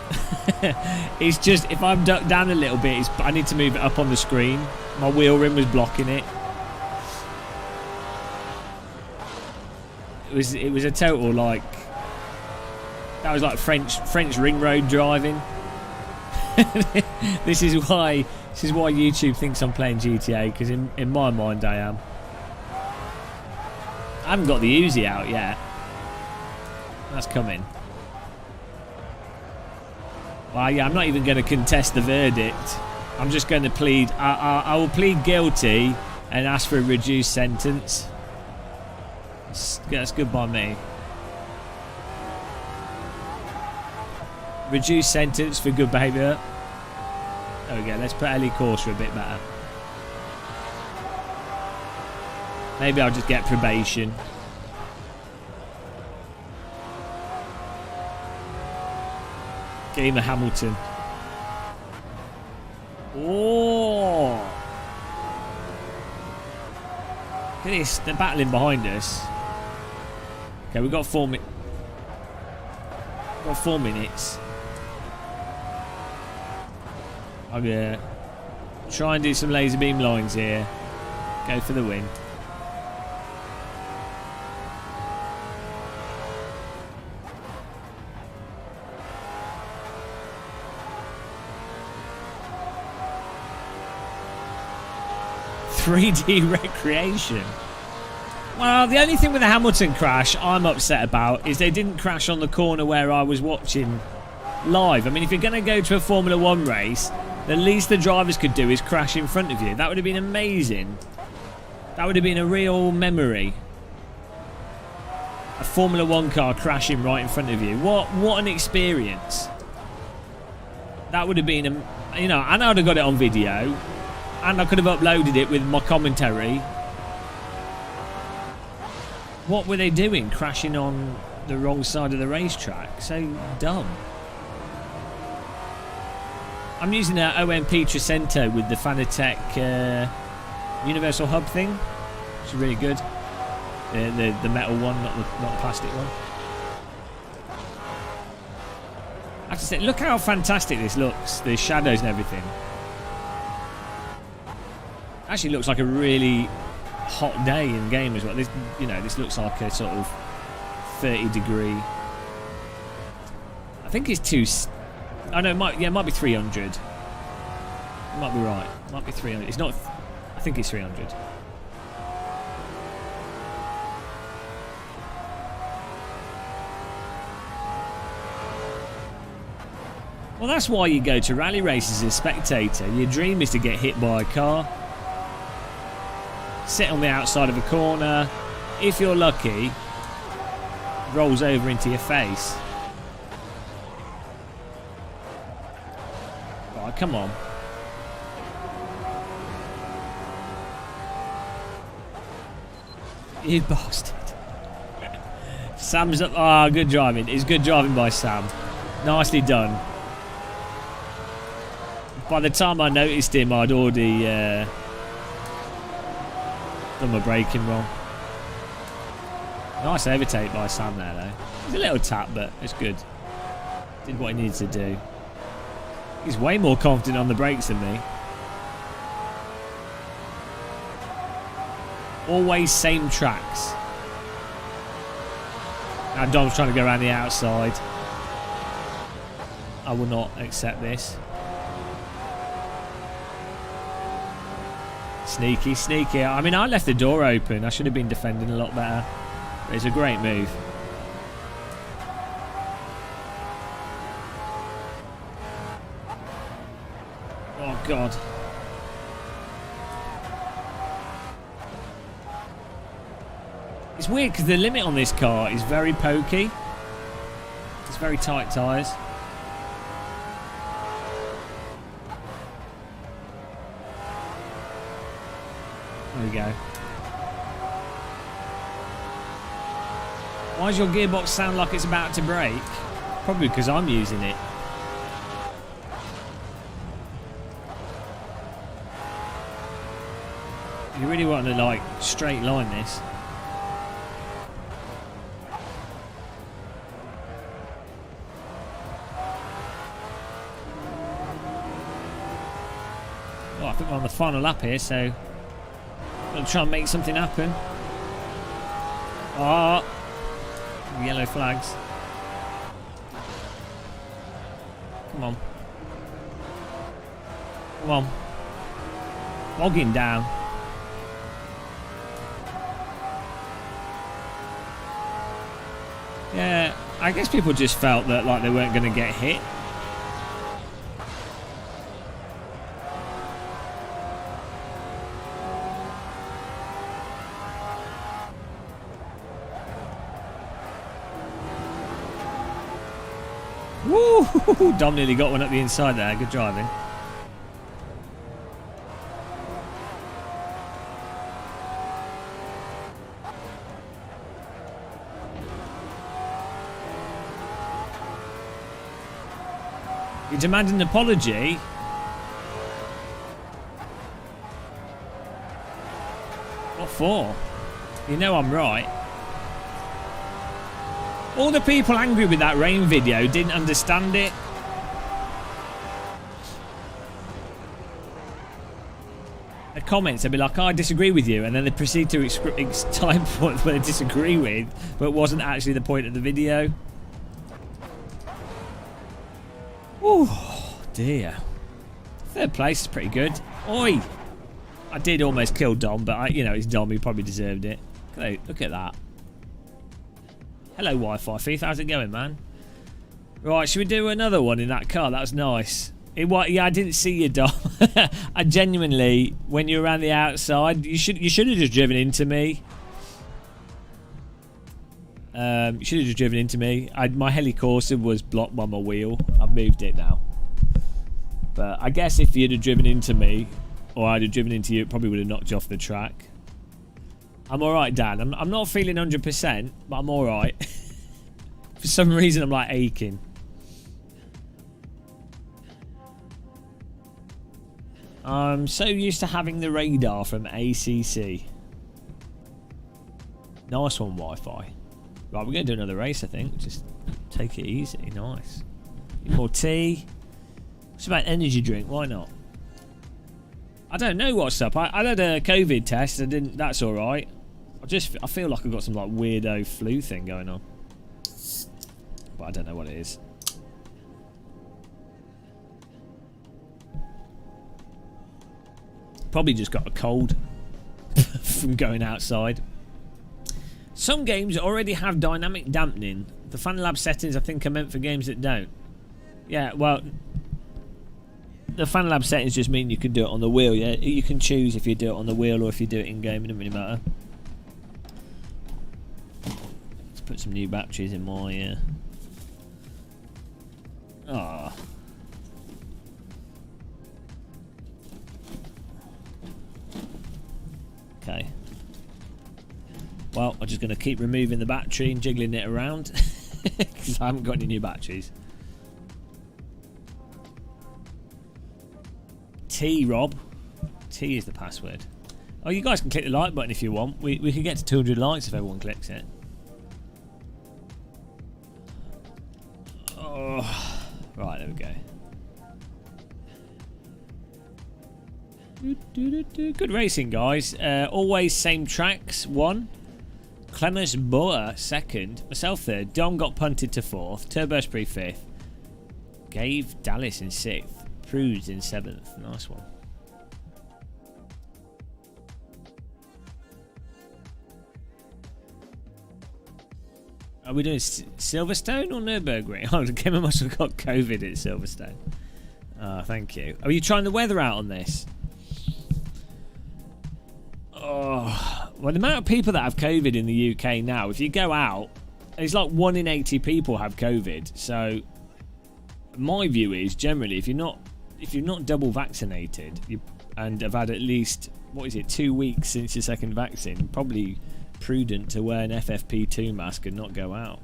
It's just, if I'm ducked down a little bit, I need to move it up on the screen. My wheel rim was blocking it. It was a total, like... That was like French ring road driving. This is why YouTube thinks I'm playing GTA, because in my mind I am. I haven't got the Uzi out yet. That's coming. Well, yeah, I'm not even going to contest the verdict. I'm just going to plead... I will plead guilty and ask for a reduced sentence. That's good by me. Reduced sentence for good behaviour. There we go. Let's put Ellie Corsa a bit better. Maybe I'll just get probation. Game of Hamilton. Oh! Look at this. They're battling behind us. Okay, we've got 4 minutes. I'm gonna try and do some laser beam lines here. Go for the win. .3D recreation. Well, the only thing with the Hamilton crash I'm upset about is they didn't crash on the corner where I was watching live. I mean, if you're going to go to a Formula 1 race, the least the drivers could do is crash in front of you. That would have been amazing. That would have been a real memory. A Formula 1 car crashing right in front of you. What an experience. That would have been, you know, and I would have got it on video. And I could have uploaded it with my commentary. What were they doing? Crashing on the wrong side of the racetrack? So dumb. I'm using an OMP Tricento with the Fanatec Universal Hub thing, which is really good. The metal one, not the plastic one. I have to say, look how fantastic this looks. The shadows and everything. Actually looks like a really hot day in game as well. This, you know, this looks like a sort of 30-degree. I think it's I know it might be 300. It might be right. It might be 300. It's not. I think it's 300. Well, that's why you go to rally races as a spectator. Your dream is to get hit by a car. Sit on the outside of a corner. If you're lucky, rolls over into your face. Right, come on. You bastard. Sam's up. Ah, good driving. It's good driving by Sam. Nicely done. By the time I noticed him, I'd already done my braking wrong. Nice overtake by Sam there, though. It's a little tap, but it's good. Did what he needed to do. He's way more confident on the brakes than me. Always same tracks. Now Dom's trying to go around the outside. I will not accept this. Sneaky, sneaky. I mean, I left the door open. I should have been defending a lot better. But it's a great move. Oh, God. It's weird because the limit on this car is very pokey. It's very tight tyres. There we go. Why does your gearbox sound like it's about to break? Probably because I'm using it. You really want to, like, straight line this. Well, I think we're on the final lap here, so I'll try and make something happen. Oh, yellow flags. Come on. Come on. Bogging down. Yeah, I guess people just felt that like they weren't going to get hit. Woo! Dom nearly got one up the inside there. Good driving. You demand an apology? What for? You know I'm right. All the people angry with that rain video didn't understand it. The comments, they'd be like, oh, I disagree with you, and then they proceed to time points where they disagree with, but it wasn't actually the point of the video. Oh dear. Third place is pretty good. Oi! I did almost kill Dom, but you know, it's Dom, he probably deserved it. Look at that. Hello, Wi-Fi thief. How's it going, man? Right, should we do another one in that car? That was nice. Yeah, I didn't see you, Dom. I genuinely, when you're around the outside, you should have just driven into me. You should have just driven into me. My Helicorsa was blocked by my wheel. I've moved it now. But I guess if you'd have driven into me, or I'd have driven into you, it probably would have knocked you off the track. I'm alright, Dan. I'm not feeling 100%, but I'm alright. For some reason, I'm like aching. I'm so used to having the radar from ACC. Nice one, Wi-Fi. Right, we're going to do another race, I think. Just take it easy. Nice. Need more tea. What's about energy drink? Why not? I don't know what's up. I had a COVID test. That's all right. I feel like I've got some like weirdo flu thing going on, but I don't know what it is. Probably just got a cold from going outside. Some games already have dynamic dampening. The FanLab settings, I think, are meant for games that don't. Yeah, well, the FanLab settings just mean you can do it on the wheel. Yeah, you can choose if you do it on the wheel or if you do it in game. It doesn't really matter. Let's put some new batteries in my. Okay. Well, I'm just going to keep removing the battery and jiggling it around because I haven't got any new batteries. T, Rob. T is the password. Oh, you guys can click the like button if you want. We can get to 200 likes if everyone clicks it. Oh, right, there we go. Good racing, guys. Always same tracks. 1. Clemens Boer 2nd. Myself 3rd. Dom got punted to 4th. Turbo Spree 5th. Gave Dallas in 6th. Prudes in 7th. Nice one. Are we doing Silverstone or Nürburgring? Oh, the gamer must have got COVID at Silverstone. Thank you. Are you trying the weather out on this? Oh, well, the amount of people that have COVID in the UK now, if you go out, it's like 1 in 80 people have COVID. So, my view is generally, if you're not double vaccinated and have had at least 2 weeks since your second vaccine, probably prudent to wear an FFP2 mask and not go out.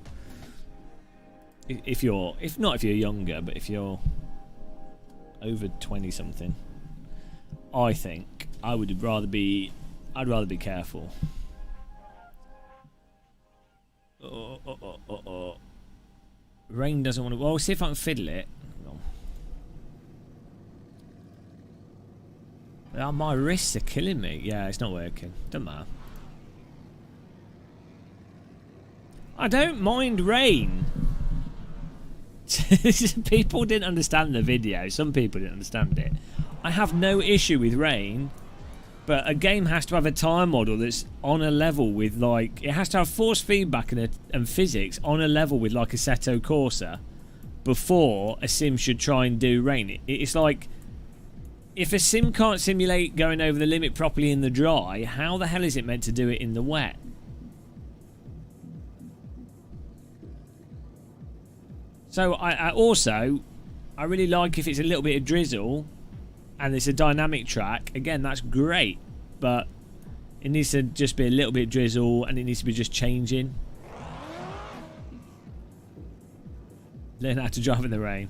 If you're younger, but if you're over 20 something, I think I'd rather be careful. Rain doesn't want to. Well, see if I can fiddle it. Oh, my wrists are killing me. Yeah, it's not working. Doesn't matter. I don't mind rain. People didn't understand the video. Some people didn't understand it. I have no issue with rain, but a game has to have a time model that's on a level with, like, it has to have force feedback and physics on a level with, like, Assetto Corsa before a sim should try and do rain. It's like, if a sim can't simulate going over the limit properly in the dry, how the hell is it meant to do it in the wet? So I also really like if it's a little bit of drizzle and it's a dynamic track. Again, that's great, but it needs to just be a little bit of drizzle and it needs to be just changing. Learn how to drive in the rain.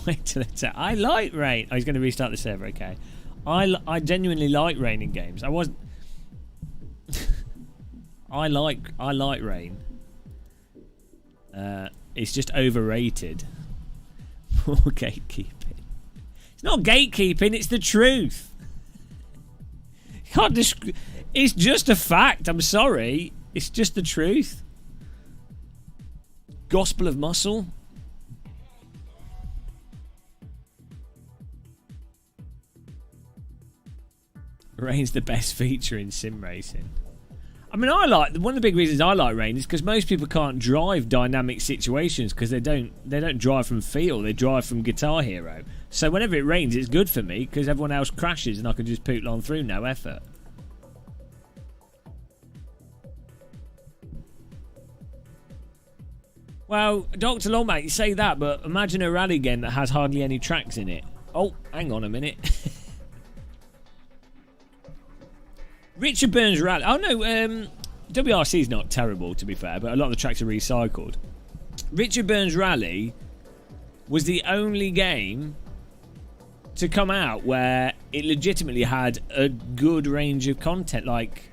Wait till it's out. I like rain. Oh, he's going to restart the server. Okay. I genuinely like rain in games. I wasn't. I like rain. It's just overrated. More gatekeeping. It's not gatekeeping, it's the truth. You can't it's just a fact, I'm sorry. It's just the truth. Gospel of Muscle. Rain's the best feature in sim racing. I mean, one of the big reasons I like rain is because most people can't drive dynamic situations because they don't drive from feel, they drive from Guitar Hero. So whenever it rains, it's good for me because everyone else crashes and I can just poot on through, no effort. Well, Dr. Longback, you say that, but imagine a rally game that has hardly any tracks in it. Oh, hang on a minute. Richard Burns Rally. Oh no, WRC is not terrible to be fair, but a lot of the tracks are recycled. Richard Burns Rally was the only game to come out where it legitimately had a good range of content, like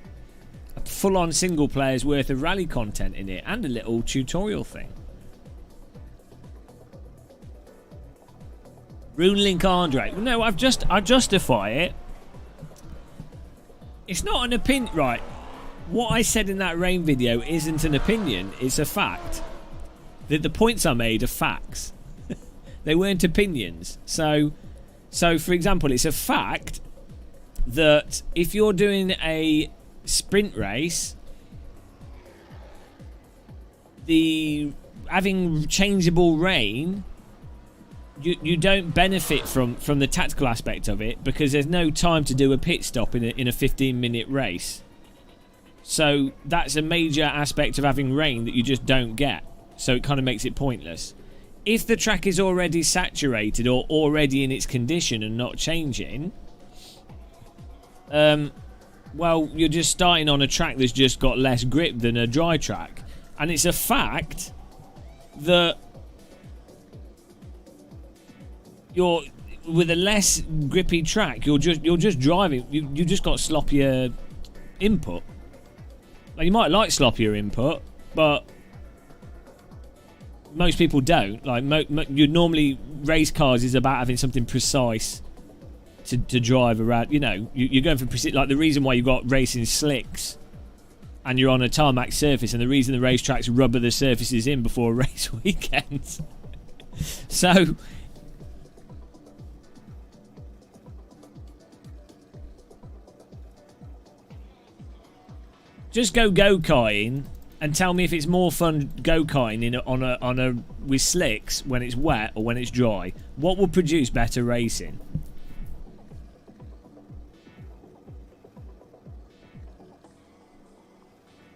a full-on single player's worth of rally content in it, and a little tutorial thing. RuneLink Andre. No, I justify it. It's not an opinion, right? What I said in that rain video isn't an opinion, it's a fact. The points I made are facts. They weren't opinions. So for example, it's a fact that if you're doing a sprint race, having changeable rain, you don't benefit from the tactical aspect of it because there's no time to do a pit stop in a 15-minute race. So that's a major aspect of having rain that you just don't get. So it kind of makes it pointless. If the track is already saturated or already in its condition and not changing, well, you're just starting on a track that's just got less grip than a dry track. And it's a fact that you're with a less grippy track, you're just driving. You just got sloppier input. Like, you might like sloppier input, but most people don't. Like, you normally, race cars is about having something precise to drive around. You know, you're going for precision. Like, the reason why you've got racing slicks and you're on a tarmac surface, and the reason the racetracks rubber the surfaces in before race weekends. So just go-karting and tell me if it's more fun go-karting on a with slicks when it's wet or when it's dry. What will produce better racing?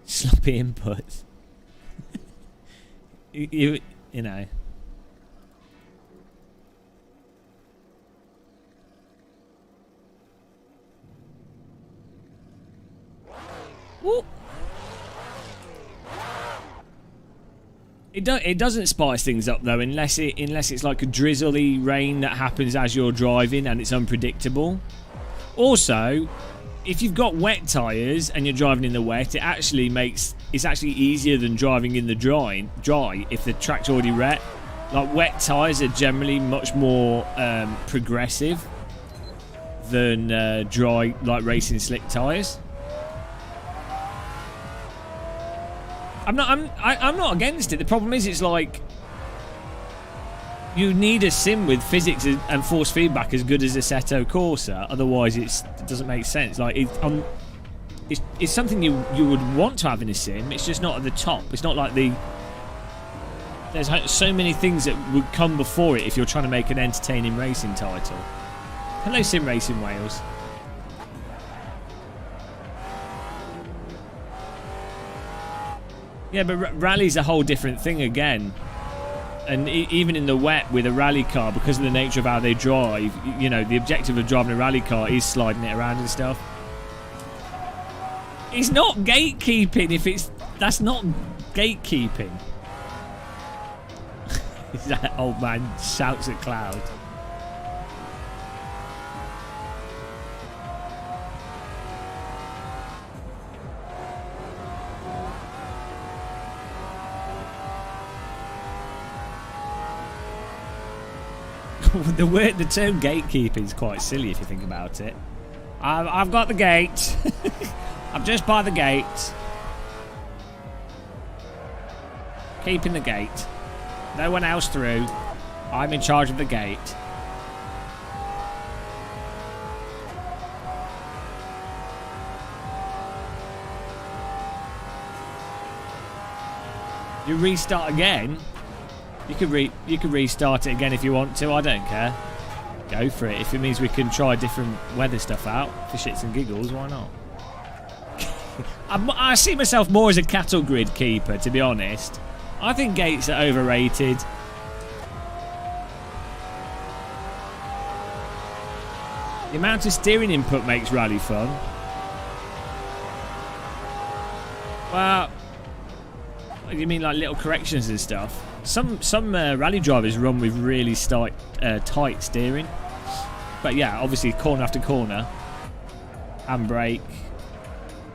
Sloppy inputs. you know. Whoop. It doesn't spice things up though, unless it's like a drizzly rain that happens as you're driving and it's unpredictable. Also, if you've got wet tyres and you're driving in the wet, it's actually easier than driving in the dry if the track's already wet. Like, wet tyres are generally much more progressive than dry, like racing slick tyres. I'm not against it. The problem is, it's like you need a sim with physics and force feedback as good as Assetto Corsa. Otherwise, it doesn't make sense. Like, it's something you would want to have in a sim. It's just not at the top. It's not like there's so many things that would come before it if you're trying to make an entertaining racing title. Hello, Sim Racing Wales. Yeah, but rally's a whole different thing again. And even in the wet with a rally car, because of the nature of how they drive, you know, the objective of driving a rally car is sliding it around and stuff. It's not gatekeeping that's not gatekeeping. That old man shouts at cloud. The term gatekeeping is quite silly if you think about it. I've got the gate. I'm just by the gate. Keeping the gate. No one else through. I'm in charge of the gate. You restart again? You could restart it again if you want to. I don't care. Go for it. If it means we can try different weather stuff out for shits and giggles, why not? I see myself more as a cattle grid keeper, to be honest. I think gates are overrated. The amount of steering input makes rally fun. Well, you mean like little corrections and stuff? Some rally drivers run with really tight steering, but yeah, obviously corner after corner, handbrake.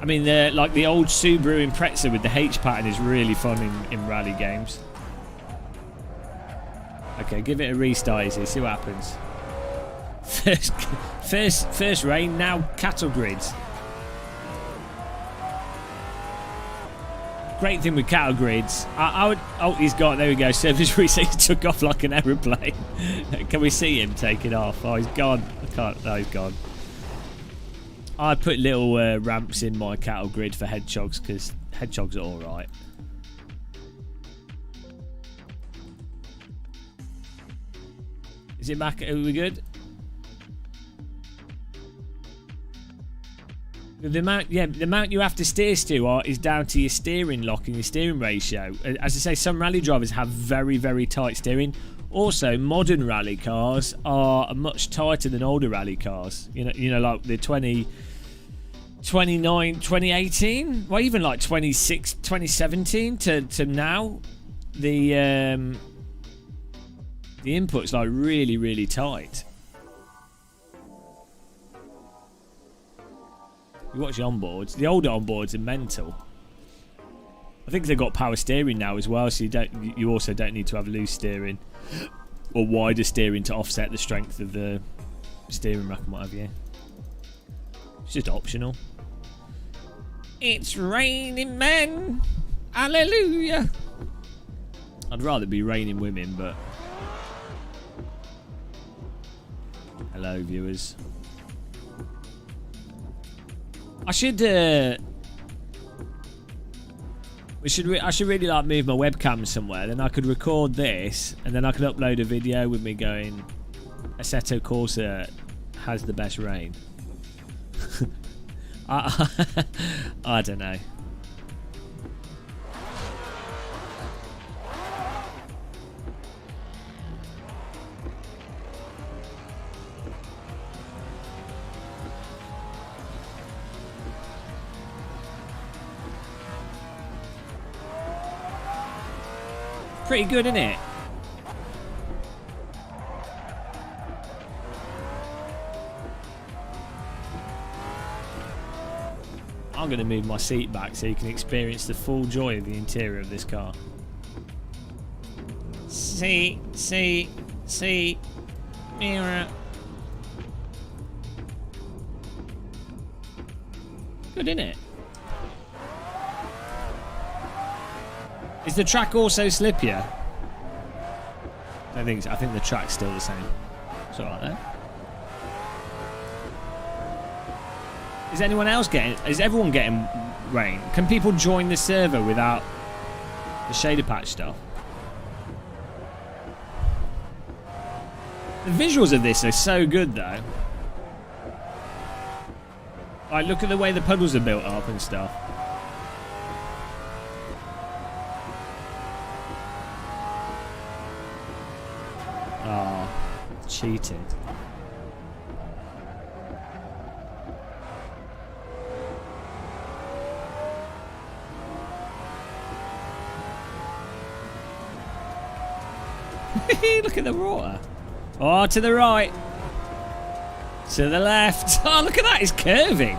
I mean, like the old Subaru Impreza with the H pattern is really fun in rally games. Okay, give it a restart, easy. See what happens. First rain, now cattle grids. Great thing with cattle grids, I would. Oh, he's got. There we go. Service reset. He took off like an aeroplane. Can we see him take it off? Oh, he's gone. I can't. No, he's gone. I put little ramps in my cattle grid for hedgehogs because hedgehogs are all right. Is it back? Are we good? The amount you have to steer still is down to your steering lock and your steering ratio. As I say, some rally drivers have very, very tight steering. Also, modern rally cars are much tighter than older rally cars. You know, like the 2018, well, even like 2017 to now, the input's like really, really tight. You watch the onboards. The older onboards are mental. I think they've got power steering now as well, so you also don't need to have loose steering or wider steering to offset the strength of the steering rack and what have you. It's just optional. It's raining men. Hallelujah. I'd rather be raining women, but hello, viewers. I should I should really like move my webcam somewhere. Then I could record this, and then I could upload a video with me going, Assetto Corsa has the best rain. I don't know. Pretty good, isn't it? I'm going to move my seat back so you can experience the full joy of the interior of this car. See, mirror. Good, isn't it? Is the track also slippier? I think so. I think the track's still the same. It's alright there. Is anyone else getting? Is everyone getting rain? Can people join the server without the shader patch stuff? The visuals of this are so good, though. Like, look at the way the puddles are built up and stuff. Oh, cheated. Look at the water. Oh, to the right. To the left. Oh, look at that. It's curving.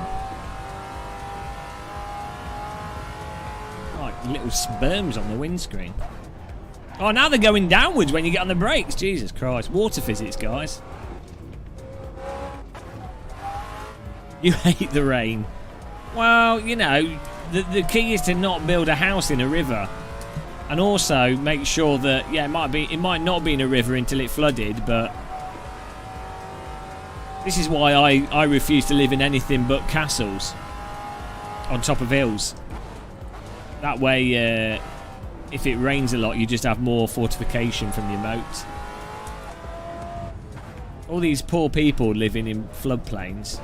Like little sperms on the windscreen. Oh, now they're going downwards when you get on the brakes. Jesus Christ. Water physics, guys. You hate the rain. Well, you know, the key is to not build a house in a river. And also make sure that, yeah, it might not be in a river until it flooded, but this is why I refuse to live in anything but castles on top of hills. That way, if it rains a lot, you just have more fortification from your moat. All these poor people living in floodplains.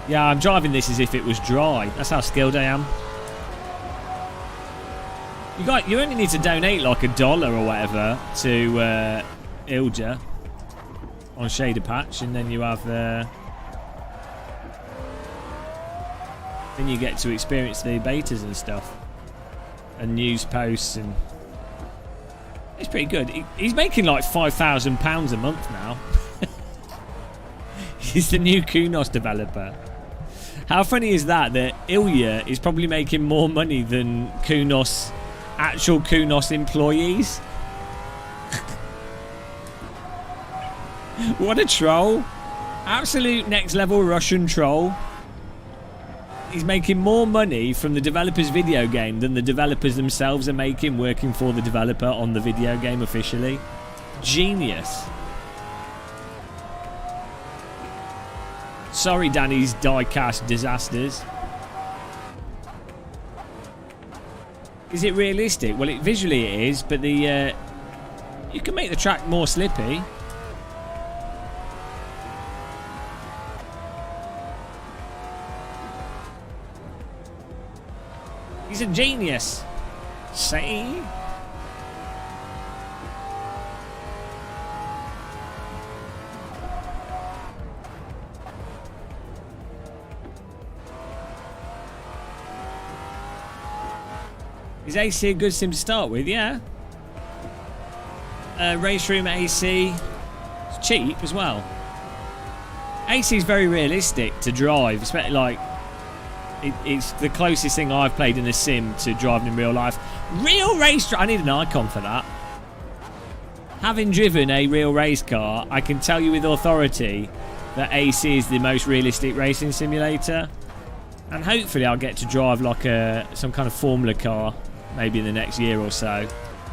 Yeah, I'm driving this as if it was dry. That's how skilled I am. You only need to donate like $1 or whatever to Ilja on Shader Patch, and then you have then you get to experience the betas and stuff, and news posts, and it's pretty good. He's making like £5,000 a month now. He's the new Kunos developer. How funny is that Ilya is probably making more money than Kunos, actual Kunos employees? What a troll. Absolute next level Russian troll. He's making more money from the developer's video game than the developers themselves are making working for the developer on the video game officially. Genius. Sorry, Danny's diecast disasters. Is it realistic? Well, visually it is, but you can make the track more slippy. He's a genius. See? Is AC a good sim to start with? Yeah. Race Room AC. It's cheap as well. AC is very realistic to drive, especially like it's the closest thing I've played in a sim to driving in real life. Real race I need an icon for that. Having driven a real race car, I can tell you with authority that AC is the most realistic racing simulator. And hopefully I'll get to drive like some kind of Formula car maybe in the next year or so.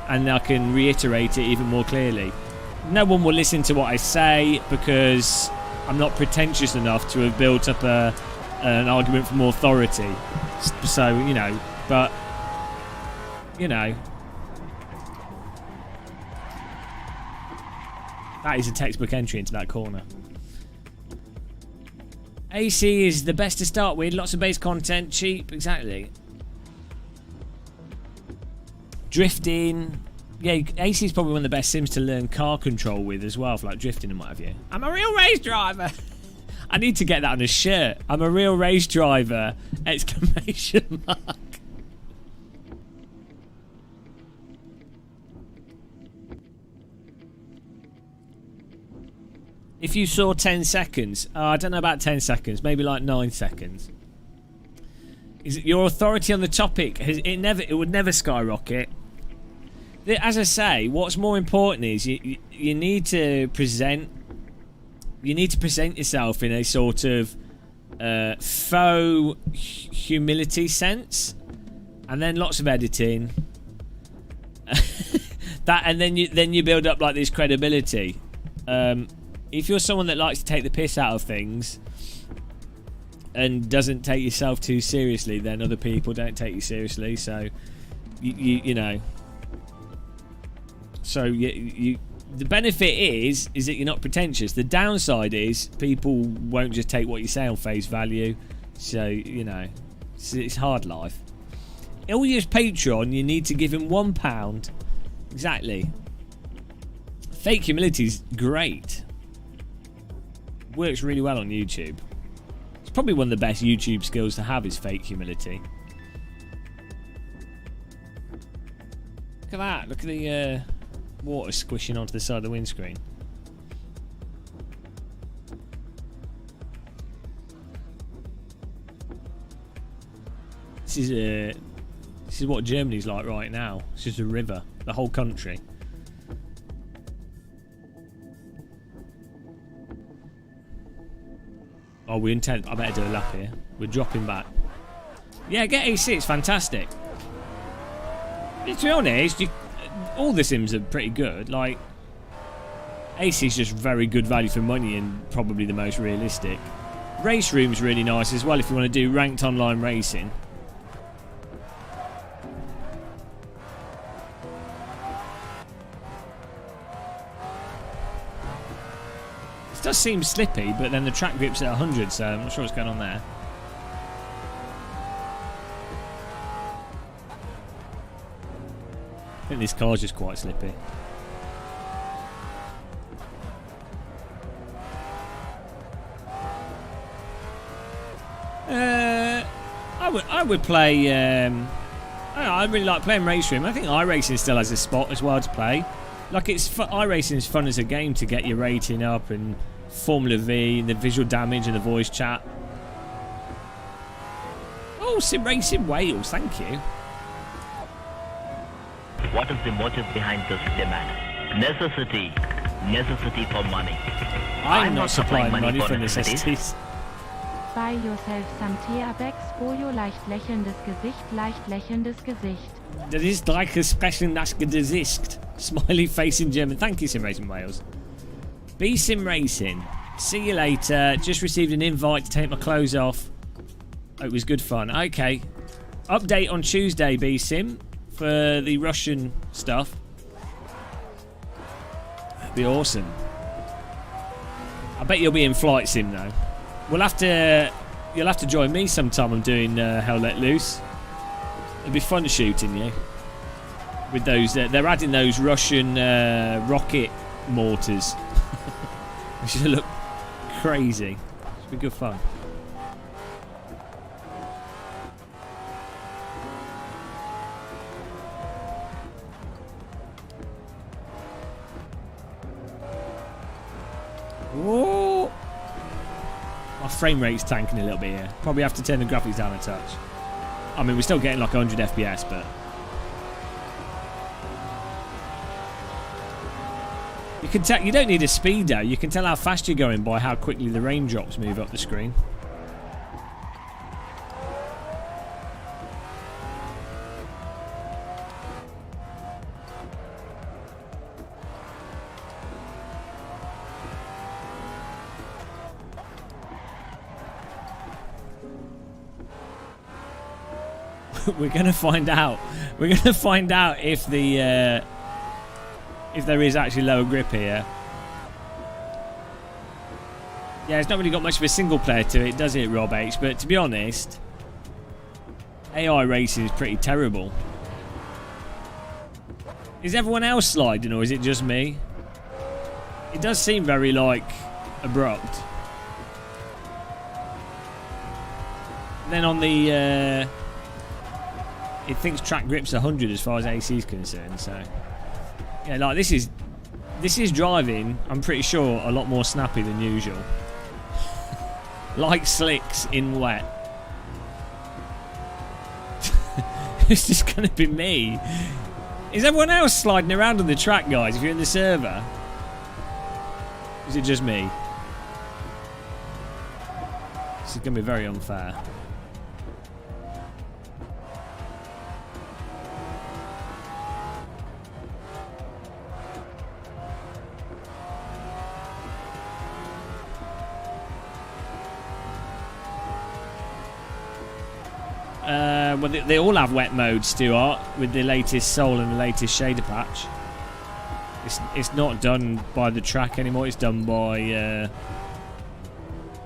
And I can reiterate it even more clearly. No one will listen to what I say because I'm not pretentious enough to have built up an argument from authority. So, you know, but, you know. That is a textbook entry into that corner. AC is the best to start with. Lots of base content, cheap, exactly. Drifting. Yeah, AC is probably one of the best sims to learn car control with as well, for like drifting and what have you. I'm a real race driver. I need to get that on a shirt. I'm a real race driver! Exclamation mark. If you saw 10 seconds, I don't know about 10 seconds, maybe like 9 seconds. Is it your authority on the topic? It would never skyrocket. As I say, what's more important is you need to present. You need to present yourself in a sort of faux humility sense, and then lots of editing. And then you build up like this credibility. If you're someone that likes to take the piss out of things and doesn't take yourself too seriously, then other people don't take you seriously. So you know. So the benefit is that you're not pretentious. The downside is people won't just take what you say on face value. So, you know, it's hard life. Ilya's Patreon, you need to give him £1. Exactly. Fake humility's great. Works really well on YouTube. It's probably one of the best YouTube skills to have is fake humility. Look at that. Look at the water squishing onto the side of the windscreen. This is what Germany's like right now. It's just a river, the whole country. Oh, we intend. I better do a lap here. We're dropping back. Yeah, get AC. It's fantastic. To be honest, all the sims are pretty good. Like, AC is just very good value for money and probably the most realistic. Race Room's really nice as well if you want to do ranked online racing. It does seem slippy, but then the track grip's at 100, so I'm not sure what's going on there. I think this car's just quite slippy. I would play. I really like playing Race Room. I think iRacing still has a spot as well to play. Like it's iRacing is fun as a game to get your rating up, and Formula V and the visual damage and the voice chat. Oh, Sim Racing Wales, thank you. What is the motive behind this demand? Necessity. Necessity for money. I'm not supplying money for necessities. Buy yourself some Teabags, Bojo, leicht lächelndes Gesicht. Das ist sprechen das Gesicht. Smiley face in German. Thank you, Sim Racing Wales. B Sim Racing. See you later. Just received an invite to take my clothes off. Oh, it was good fun. Okay. Update on Tuesday, B Sim, for the Russian stuff. That'd be awesome. I bet you'll be in Flight Sim though. You'll have to join me sometime. I'm doing Hell Let Loose. It'd be fun shooting you with those. They're adding those Russian rocket mortars, which should look crazy. It'll be good fun. Whoa! My frame rate's tanking a little bit here. Probably have to turn the graphics down a touch. I mean, we're still getting like 100 FPS, but... You can tell, you don't need a speedo. You can tell how fast you're going by how quickly the raindrops move up the screen. We're gonna find out. We're gonna find out if the if there is actually lower grip here. Yeah, it's not really got much of a single player to it, does it, Rob H? But to be honest, AI racing is pretty terrible. Is everyone else sliding, or is it just me? It does seem very, like, abrupt. Then on the it thinks track grip's 100 as far as AC is concerned, so yeah, like this is driving, I'm pretty sure, a lot more snappy than usual. Like slicks in wet. It's just gonna be me. Is everyone else sliding around on the track, guys, if you're in the server? Is it just me? This is gonna be very unfair. Well, they all have wet mode, Stuart, with the latest Soul and the latest shader patch. It's not done by the track anymore. It's done by I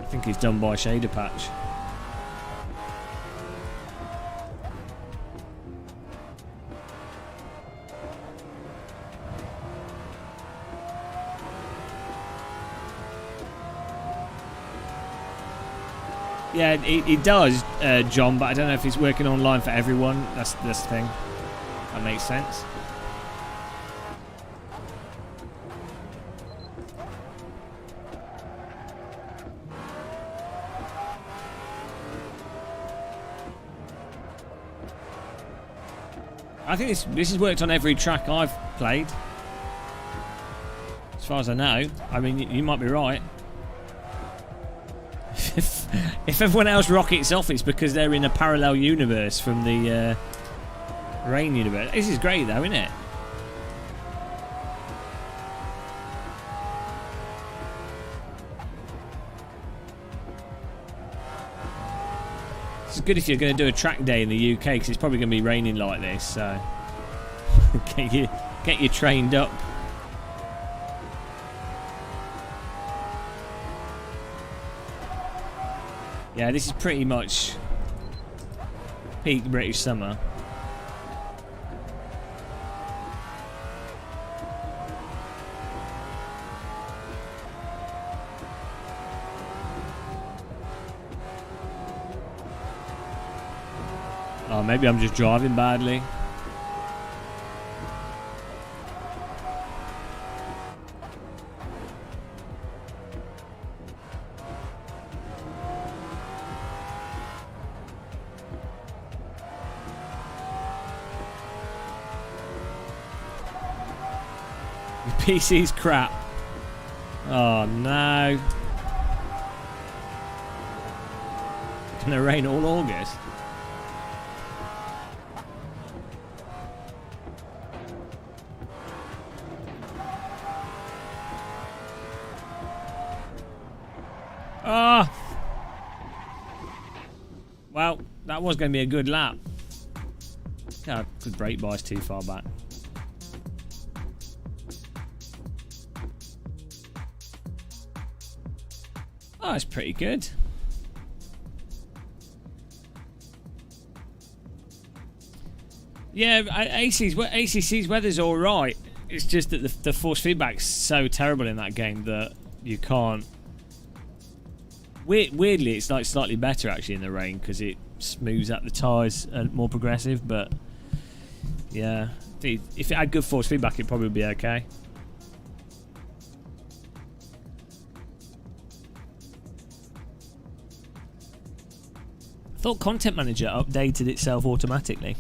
think it's done by shader patch. Yeah, it does, John, but I don't know if it's working online for everyone. That's the thing. That makes sense. I think this has worked on every track I've played. As far as I know. I mean, you might be right. If everyone else rockets off, it's because they're in a parallel universe from the Rain universe. This is great, though, isn't it? It's good if you're going to do a track day in the UK, because it's probably going to be raining like this. So get you trained up. Yeah, this is pretty much peak British summer. Oh, maybe I'm just driving badly. PC's crap. Oh no. It's gonna rain all August. Ah. Well, that was going to be a good lap. God, the brake bar's too far back. Oh, it's pretty good. Yeah, ACC's weather's all right. It's just that the force feedback's so terrible in that game that you can't. Weirdly, it's like slightly better actually in the rain because it smooths out the tyres and more progressive. But yeah, if it had good force feedback, it'd probably be okay. thought Content Manager updated itself automatically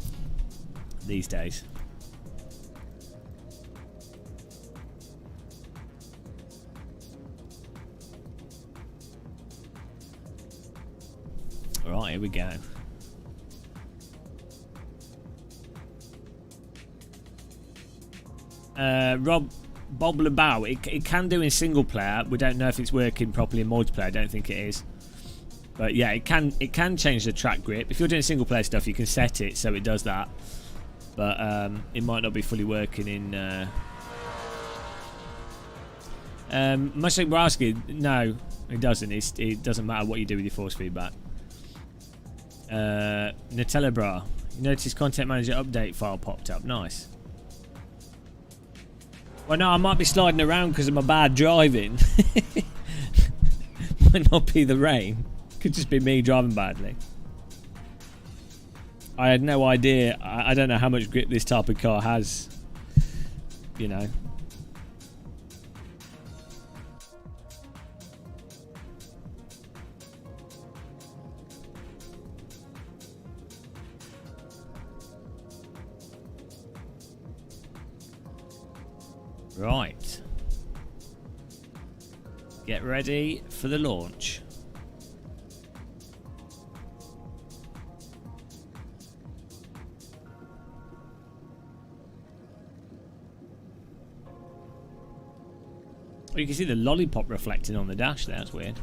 these days. Right, here we go. Rob Bob it can do in single player. We don't know if it's working properly in multiplayer. I don't think it is. But yeah, it can change the track grip. If you're doing single player stuff, you can set it so it does that. But it might not be fully working in much like Borowski, no, it doesn't. It doesn't matter what you do with your force feedback. Nutella Bra, you notice Content Manager update file popped up. Nice. Well, no, I might be sliding around because of my bad driving. Might not be the rain. Could just be me driving badly. I had no idea. I don't know how much grip this type of car has. You know. Right. Get ready for the launch. Oh, you can see the lollipop reflecting on the dash there. That's weird.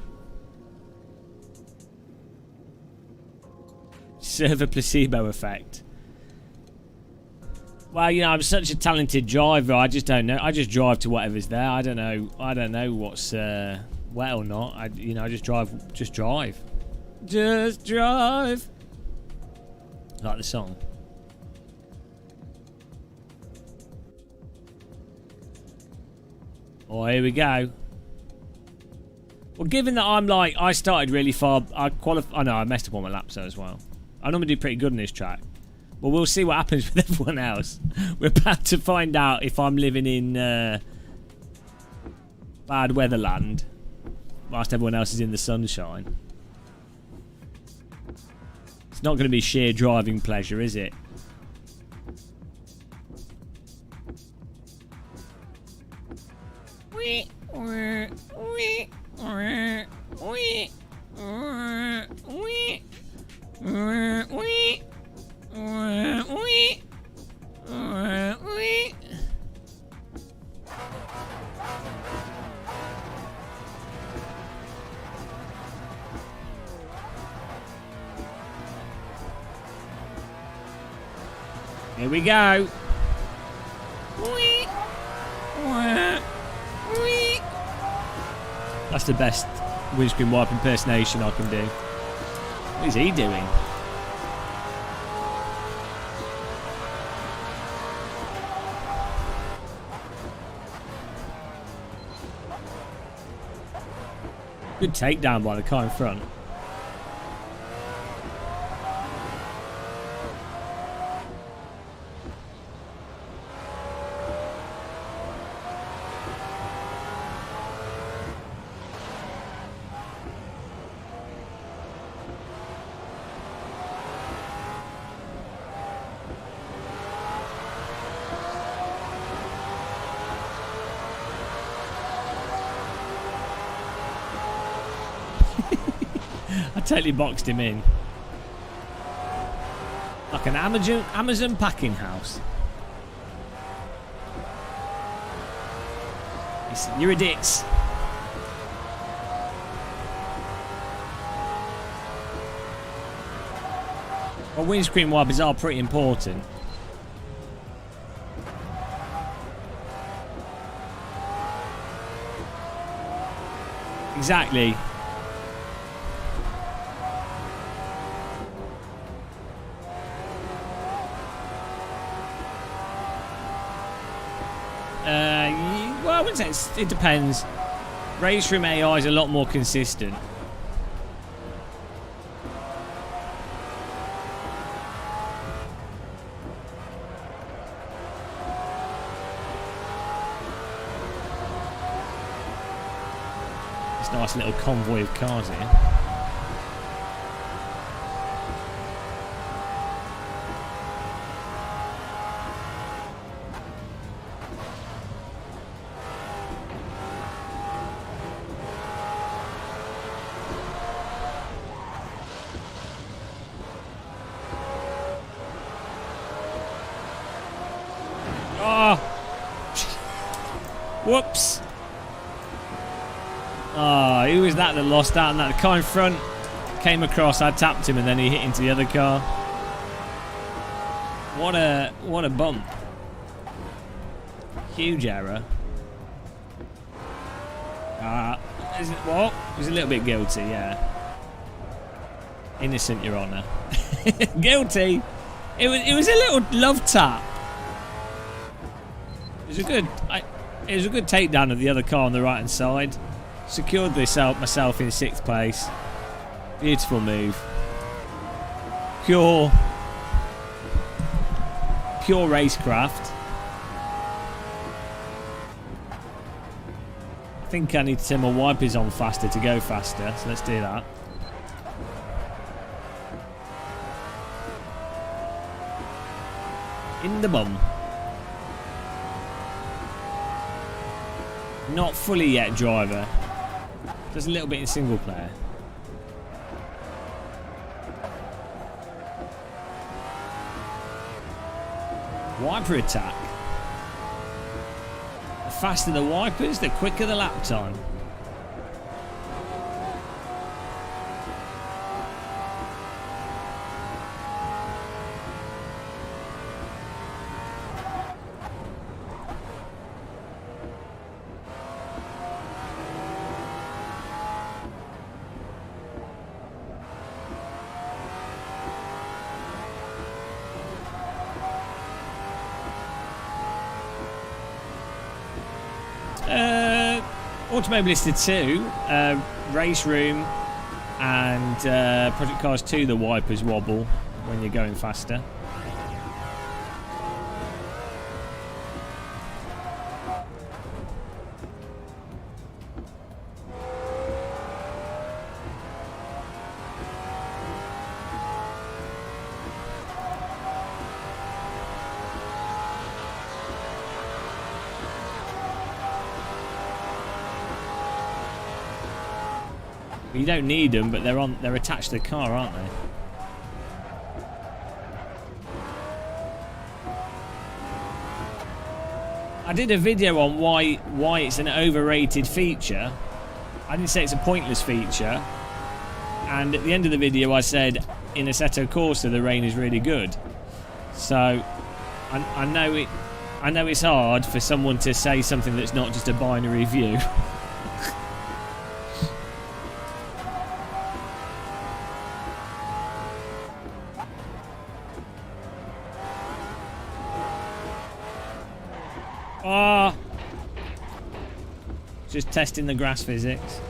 Server placebo effect. Well, you know, I'm such a talented driver. I just don't know. I just drive to whatever's there. I don't know. I don't know what's wet or not. I just drive. Just drive. Just drive. Like the song. Oh, here we go. Well, given that I started really far. I know I messed up on my lap so as well. I normally do pretty good on this track. Well, we'll see what happens with everyone else. We're about to find out if I'm living in bad weather land whilst everyone else is in the sunshine. It's not going to be sheer driving pleasure, is it? Here we go. That's the best windscreen wipe impersonation I can do. What is he doing? Good takedown by the car in front. I totally boxed him in. Like an Amazon packing house. You're a ditz. Well, windscreen wipers are pretty important. Exactly. Well, I wouldn't say it depends. Race Room AI is a lot more consistent. This nice little convoy of cars here. Whoops. Oh, who was that lost out on that? The car in front came across, I tapped him, and then he hit into the other car. What a bump. Huge error. What? He was a little bit guilty, yeah. Innocent, Your Honour. Guilty. It was a little love tap. It was a good takedown of the other car on the right hand side. Secured this out myself in 6th place. Beautiful move. Pure racecraft. I think I need to turn my wipers on faster to go faster, so let's do that. In the bum. Not fully yet, driver. Just a little bit in single player. Wiper attack. The faster the wipers, the quicker the lap time. Automobilista 2, Race Room, and Project Cars 2, the wipers wobble when you're going faster. You don't need them, but they're attached to the car, aren't they? I did a video on why it's an overrated feature. I didn't say it's a pointless feature. And at the end of the video I said in Assetto Corsa the rain is really good. So I know it's hard for someone to say something that's not just a binary view. Just testing the grass physics.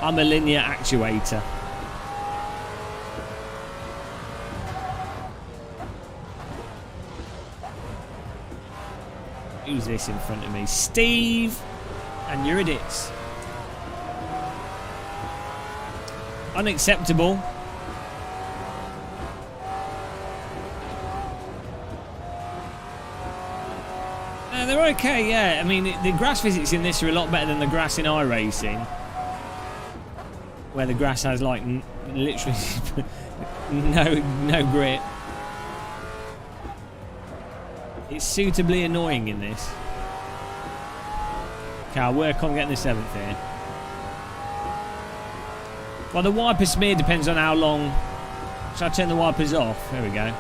I'm a linear actuator. Who's this in front of me? Steve and Eurydice. Unacceptable. They're okay, yeah. I mean, the grass physics in this are a lot better than the grass in iRacing, where the grass has like literally no grip. It's suitably annoying in this. Okay, I'll work on getting the 7th here. Well, the wiper smear depends on how long. Shall I turn the wipers off? There we go.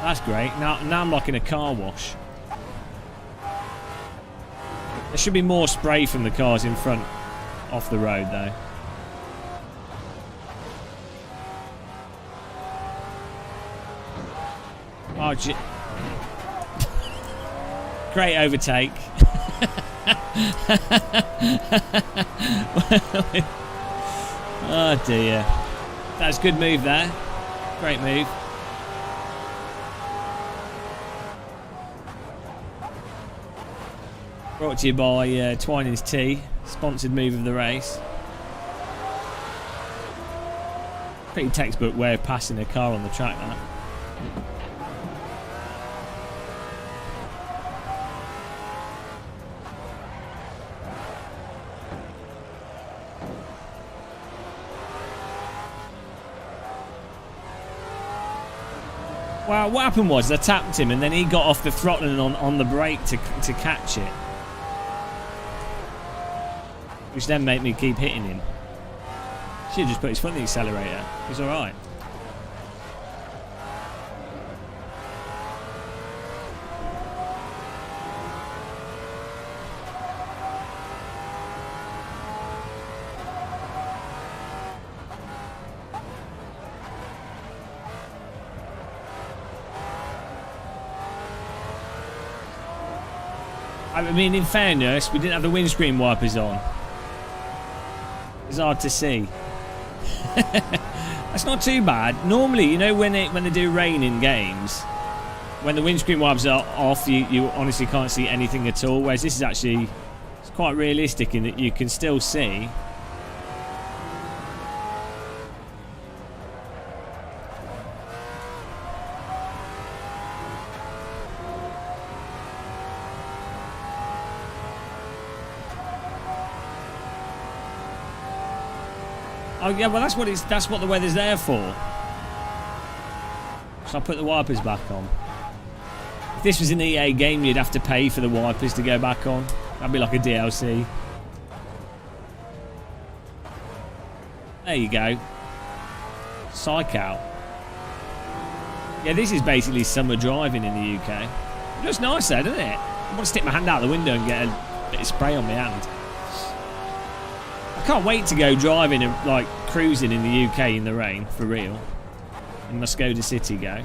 That's great. Now I'm like in a car wash. There should be more spray from the cars in front off the road, though. Oh, great overtake. Oh dear. That's a good move there. Great move. Brought to you by Twinings Tea, sponsored move of the race. Pretty textbook way of passing a car on the track, that. Well, what happened was I tapped him and then he got off the throttle and on the brake to catch it. Which then made me keep hitting him. Should have just put his foot in the accelerator. He's alright. I mean, in fairness, we didn't have the windscreen wipers on. It's hard to see. That's not too bad. Normally, you know, when they do rain in games, when the windscreen wipers are off, you honestly can't see anything at all. Whereas this is actually, it's quite realistic in that you can still see. Oh yeah, well that's what the weather's there for. So I'll put the wipers back on. If this was an EA game, you'd have to pay for the wipers to go back on. That'd be like a DLC. There you go. Psych out. Yeah, this is basically summer driving in the UK. It looks nice though, doesn't it? I want to stick my hand out the window and get a bit of spray on my hand. I can't wait to go driving and like cruising in the UK in the rain, for real. In Muscota City go.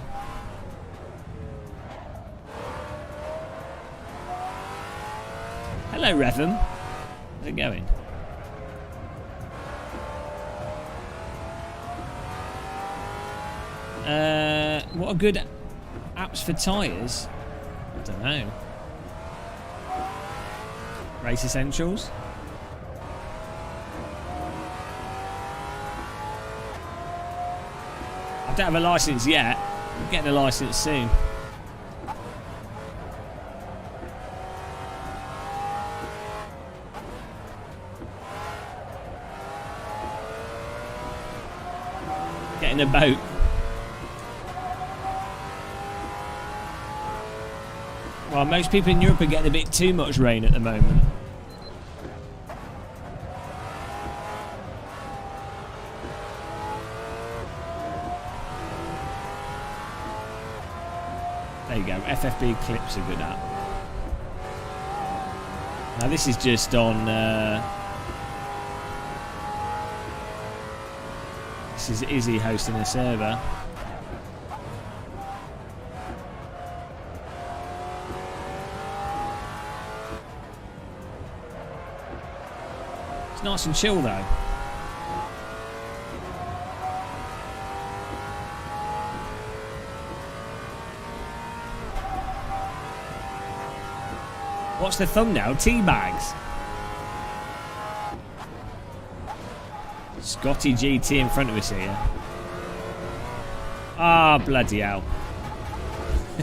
Hello Retham. How's it going? What are good apps for tyres? I don't know. Race Essentials? I don't have a licence yet. I'm getting a licence soon. Getting a boat. Well, most people in Europe are getting a bit too much rain at the moment. There you go, FFB Clips are good at. Now this is just on... this is Izzy hosting a server. It's nice and chill though. What's the thumbnail? Teabags. Scotty GT in front of us here. Ah, bloody hell.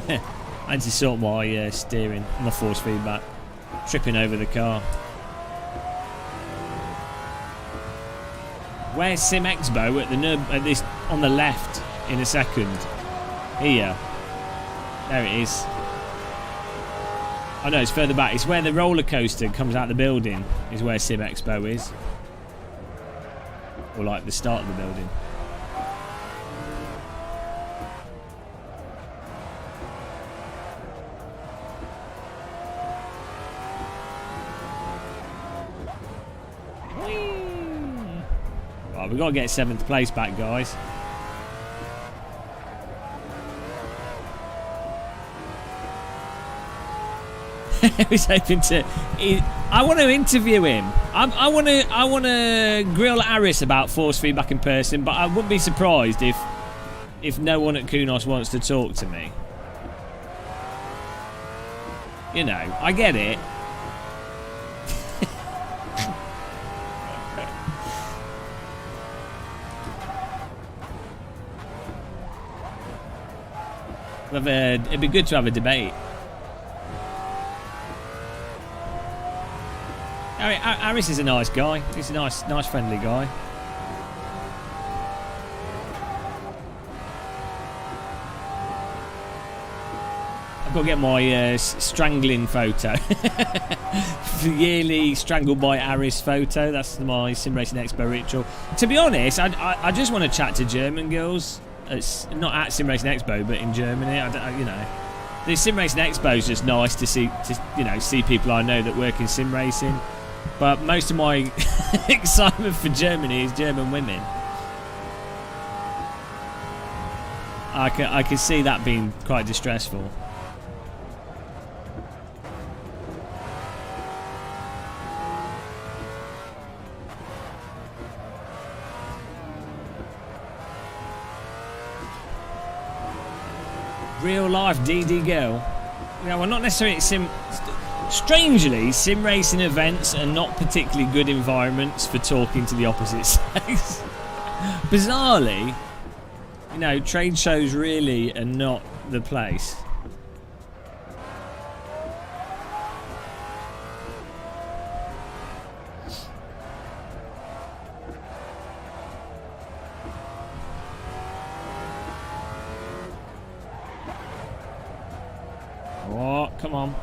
I need to sort my steering, my force feedback. Tripping over the car. Where's Sim Expo at the at this on the left in a second? Here. There it is. Oh no, it's further back. It's where the roller coaster comes out of the building, is where Sim Expo is. Or like the start of the building. Right, we've got to get 7th place back, guys. I was hoping to. I want to interview him. I want to grill Aris about force feedback in person, but I wouldn't be surprised if no one at Kunos wants to talk to me. You know, I get it. It'd be good to have a debate. Aris is a nice guy. He's a nice, friendly guy. I've got to get my strangling photo. The yearly Strangled by Aris photo. That's my Sim Racing Expo ritual. To be honest, I just want to chat to German girls. It's not at Sim Racing Expo, but in Germany. You know, the Sim Racing Expo is just nice to see. See people I know that work in sim racing. But most of my excitement for Germany is German women. I can see that being quite distressful. Real life DD girl. Yeah, well, not necessarily sim. Strangely, sim racing events are not particularly good environments for talking to the opposite sex. Bizarrely, you know, trade shows really are not the place. Oh, come on.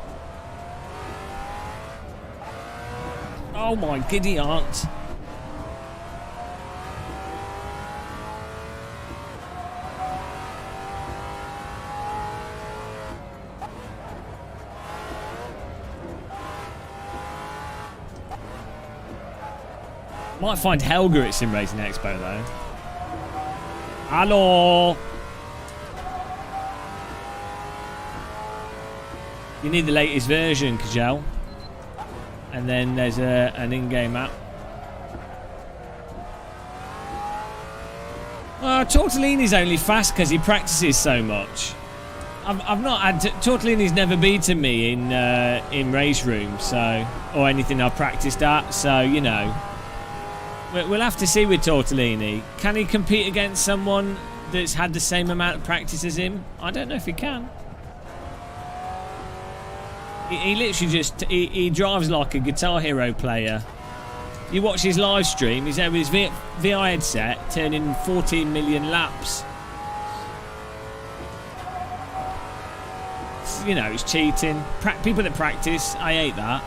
Oh my giddy aunt. Might find Helga at Sim Racing Expo though. Hello. You need the latest version, Kajal. And then there's an in-game app. Tortellini's only fast because he practices so much. I've not had Tortellini's never beaten me in race room, so or anything I've practiced at. So you know, we'll have to see with Tortellini. Can he compete against someone that's had the same amount of practice as him? I don't know if he can. He literally just he drives like a Guitar Hero player. You watch his live stream, he's there with his VI headset turning 14 million laps. You know, it's cheating. People that practice, I hate that.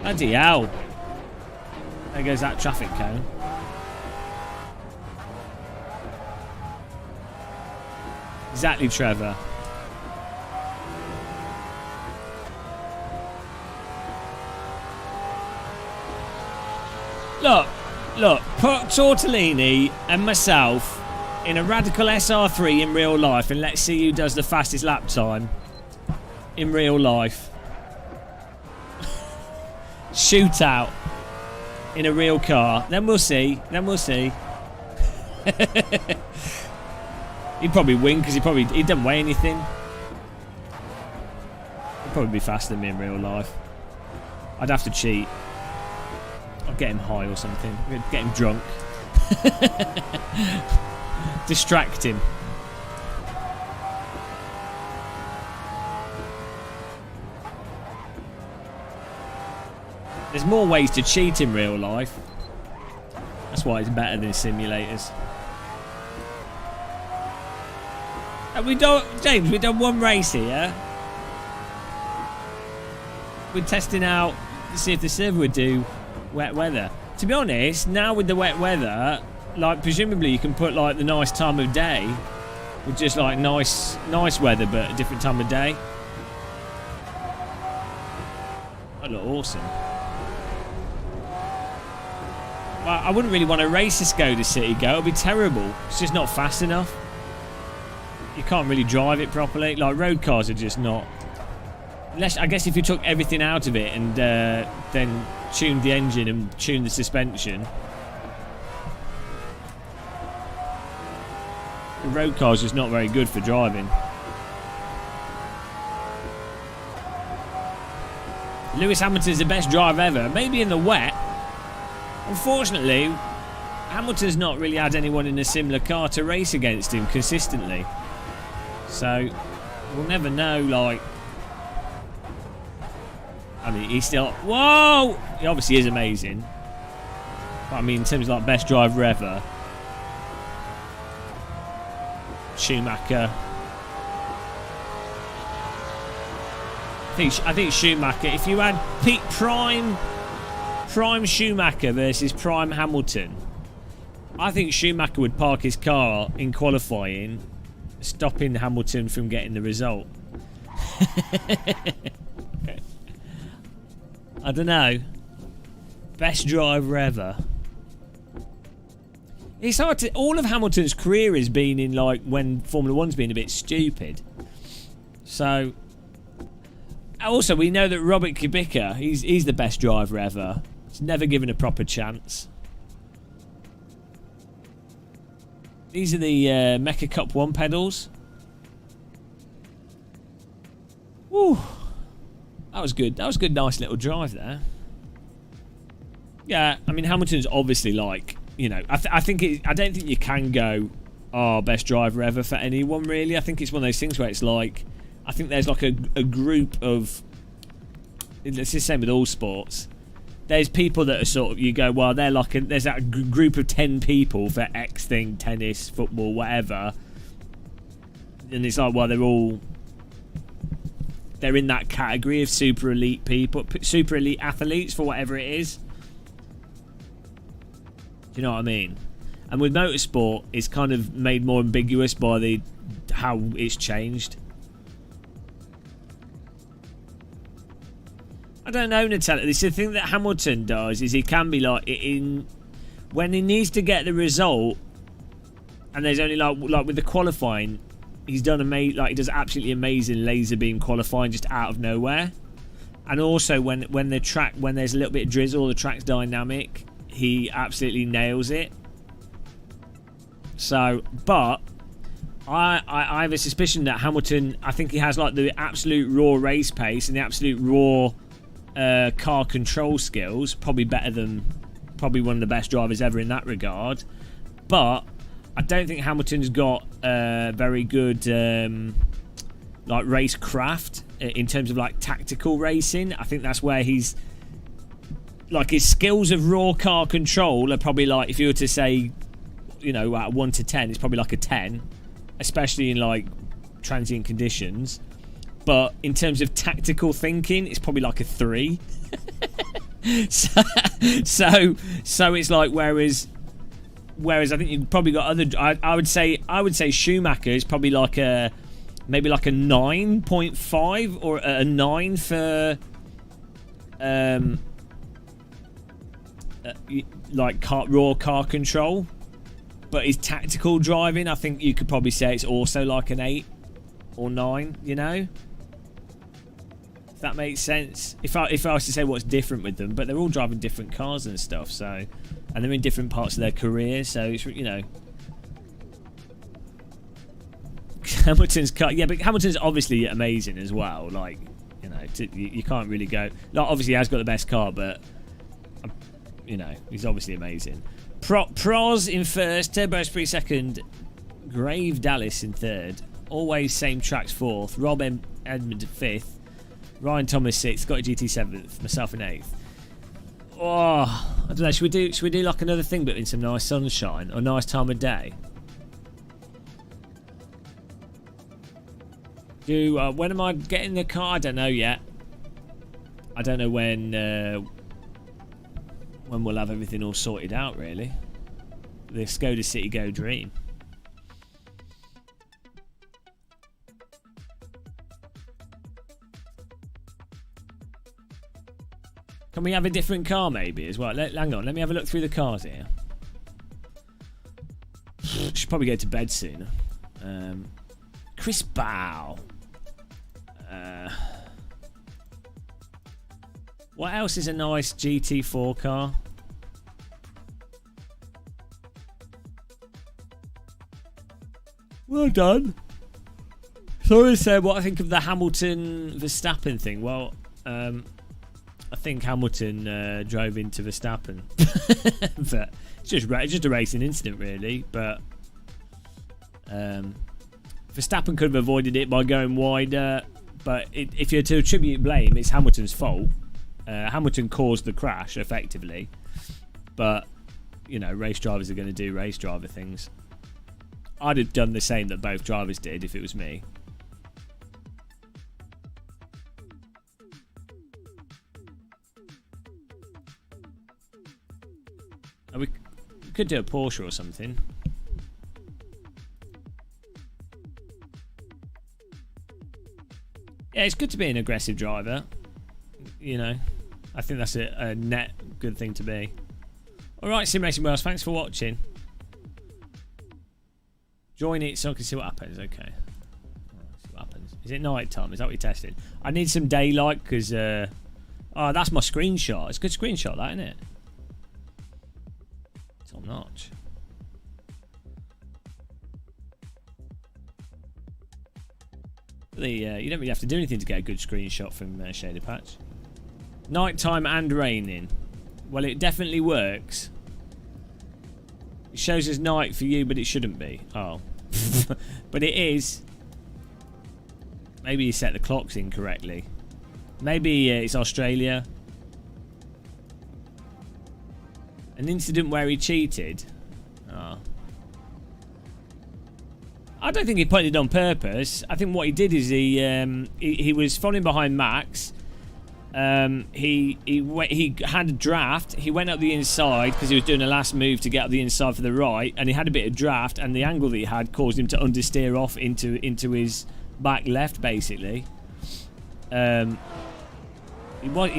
Bloody hell. There goes that traffic cone. Exactly, Trevor. Look, put Tortellini and myself in a Radical SR3 in real life and let's see who does the fastest lap time in real life. Shootout in a real car. Then we'll see. He'd probably win because he doesn't weigh anything. He'd probably be faster than me in real life. I'd have to cheat. I'll get him high or something. Get him drunk. Distract him. There's more ways to cheat in real life. That's why it's better than simulators. James, we've done one race here. We're testing out to see if the server would do wet weather. To be honest, now with the wet weather, like presumably you can put like the nice time of day with just like nice weather but a different time of day. That'd look awesome. Well, I wouldn't really want to race a Skoda City Go. It'd be terrible. It's just not fast enough. You can't really drive it properly. Like road cars are just not. Unless I guess if you took everything out of it and then tuned the engine and tuned the suspension. The road car's just not very good for driving. Lewis Hamilton's the best driver ever. Maybe in the wet. Unfortunately, Hamilton's not really had anyone in a similar car to race against him consistently. So, we'll never know, like... I mean, he's still... Whoa! He obviously is amazing. But I mean, in terms of like best driver ever, Schumacher. I think Schumacher. If you had peak prime Schumacher versus prime Hamilton, I think Schumacher would park his car in qualifying, stopping Hamilton from getting the result. I don't know. Best driver ever. It's hard to. All of Hamilton's career has been in like when Formula One's been a bit stupid. So. Also, we know that Robert Kubica, he's the best driver ever. He's never given a proper chance. These are the Mecha Cup 1 pedals. Woo! That was good. That was a good, nice little drive there. Yeah, I mean, Hamilton's obviously like, you know, I don't think you can go, best driver ever for anyone, really. I think it's one of those things where it's like, I think there's like a group of, it's the same with all sports. There's people that are sort of, you go, well, they're like, there's that group of 10 people for X thing, tennis, football, whatever. And it's like, well, they're in that category of super elite people, super elite athletes for whatever it is. Do you know what I mean? And with motorsport, it's kind of made more ambiguous by how it's changed. I don't know, Natalia. This is the thing that Hamilton does, is he can be like when he needs to get the result, and there's only like with the qualifying, he's done he does absolutely amazing laser beam qualifying just out of nowhere. And also when there's a little bit of drizzle, the track's dynamic, he absolutely nails it. So, but I have a suspicion that Hamilton, I think he has like the absolute raw race pace and the absolute raw car control skills, probably one of the best drivers ever in that regard. But I don't think Hamilton's got very good like race craft in terms of like tactical racing. I think that's where he's like, his skills of raw car control are probably like, if you were to say, you know, 1 to 10, it's probably like a 10, especially in like transient conditions. But in terms of tactical thinking, it's probably like a 3. so it's like, whereas I think you've probably got other. I would say Schumacher is probably like maybe like a 9.5 or a 9 for like raw car control. But his tactical driving, I think you could probably say it's also like an 8 or 9. You know. If that makes sense. If I was to say what's different with them, but they're all driving different cars and stuff, so, and they're in different parts of their career, so it's, you know, Hamilton's car, yeah, but Hamilton's obviously amazing as well. Like, you know, you can't really go. Like, obviously, he has got the best car, but you know, he's obviously amazing. Proz in first, Turbo Esprit second, Grave Dallas in third, Always Same Tracks fourth, Rob Edmund fifth. Ryan Thomas 6th, Scotty GT 7th, myself in 8th. Oh, I don't know. Should we do like another thing, but in some nice sunshine or nice time of day? When am I getting the car? I don't know yet. I don't know when we'll have everything all sorted out. Really, the Skoda City Go Dream. Can we have a different car maybe as well? Hang on, let me have a look through the cars here. Should probably go to bed soon. Chris Bow. What else is a nice GT4 car? Well done. Sorry to say what I think of the Hamilton Verstappen thing. Well, I think Hamilton drove into Verstappen. But it's just a racing incident, really. But Verstappen could have avoided it by going wider. But if you're to attribute blame, it's Hamilton's fault. Hamilton caused the crash, effectively. But, you know, race drivers are going to do race driver things. I'd have done the same that both drivers did if it was me. We could do a Porsche or something. Yeah, it's good to be an aggressive driver. You know, I think that's a net good thing to be. Alright, Simulation Wales, thanks for watching. Join it so I can see what happens. Okay. See what happens. Is it night time? Is that what you're testing? I need some daylight because... oh, that's my screenshot. It's a good screenshot, that, isn't it? Top notch. You don't really have to do anything to get a good screenshot from Shader Patch. Nighttime and raining. Well, it definitely works. It shows as night for you, but it shouldn't be. Oh. But it is. Maybe you set the clocks incorrectly. Maybe it's Australia. An incident where he cheated. Oh. I don't think he put it on purpose. I think what he did is he was following behind Max. He had a draft. He went up the inside because he was doing a last move to get up the inside for the right, and he had a bit of draft, and the angle that he had caused him to understeer off into his back left, basically. He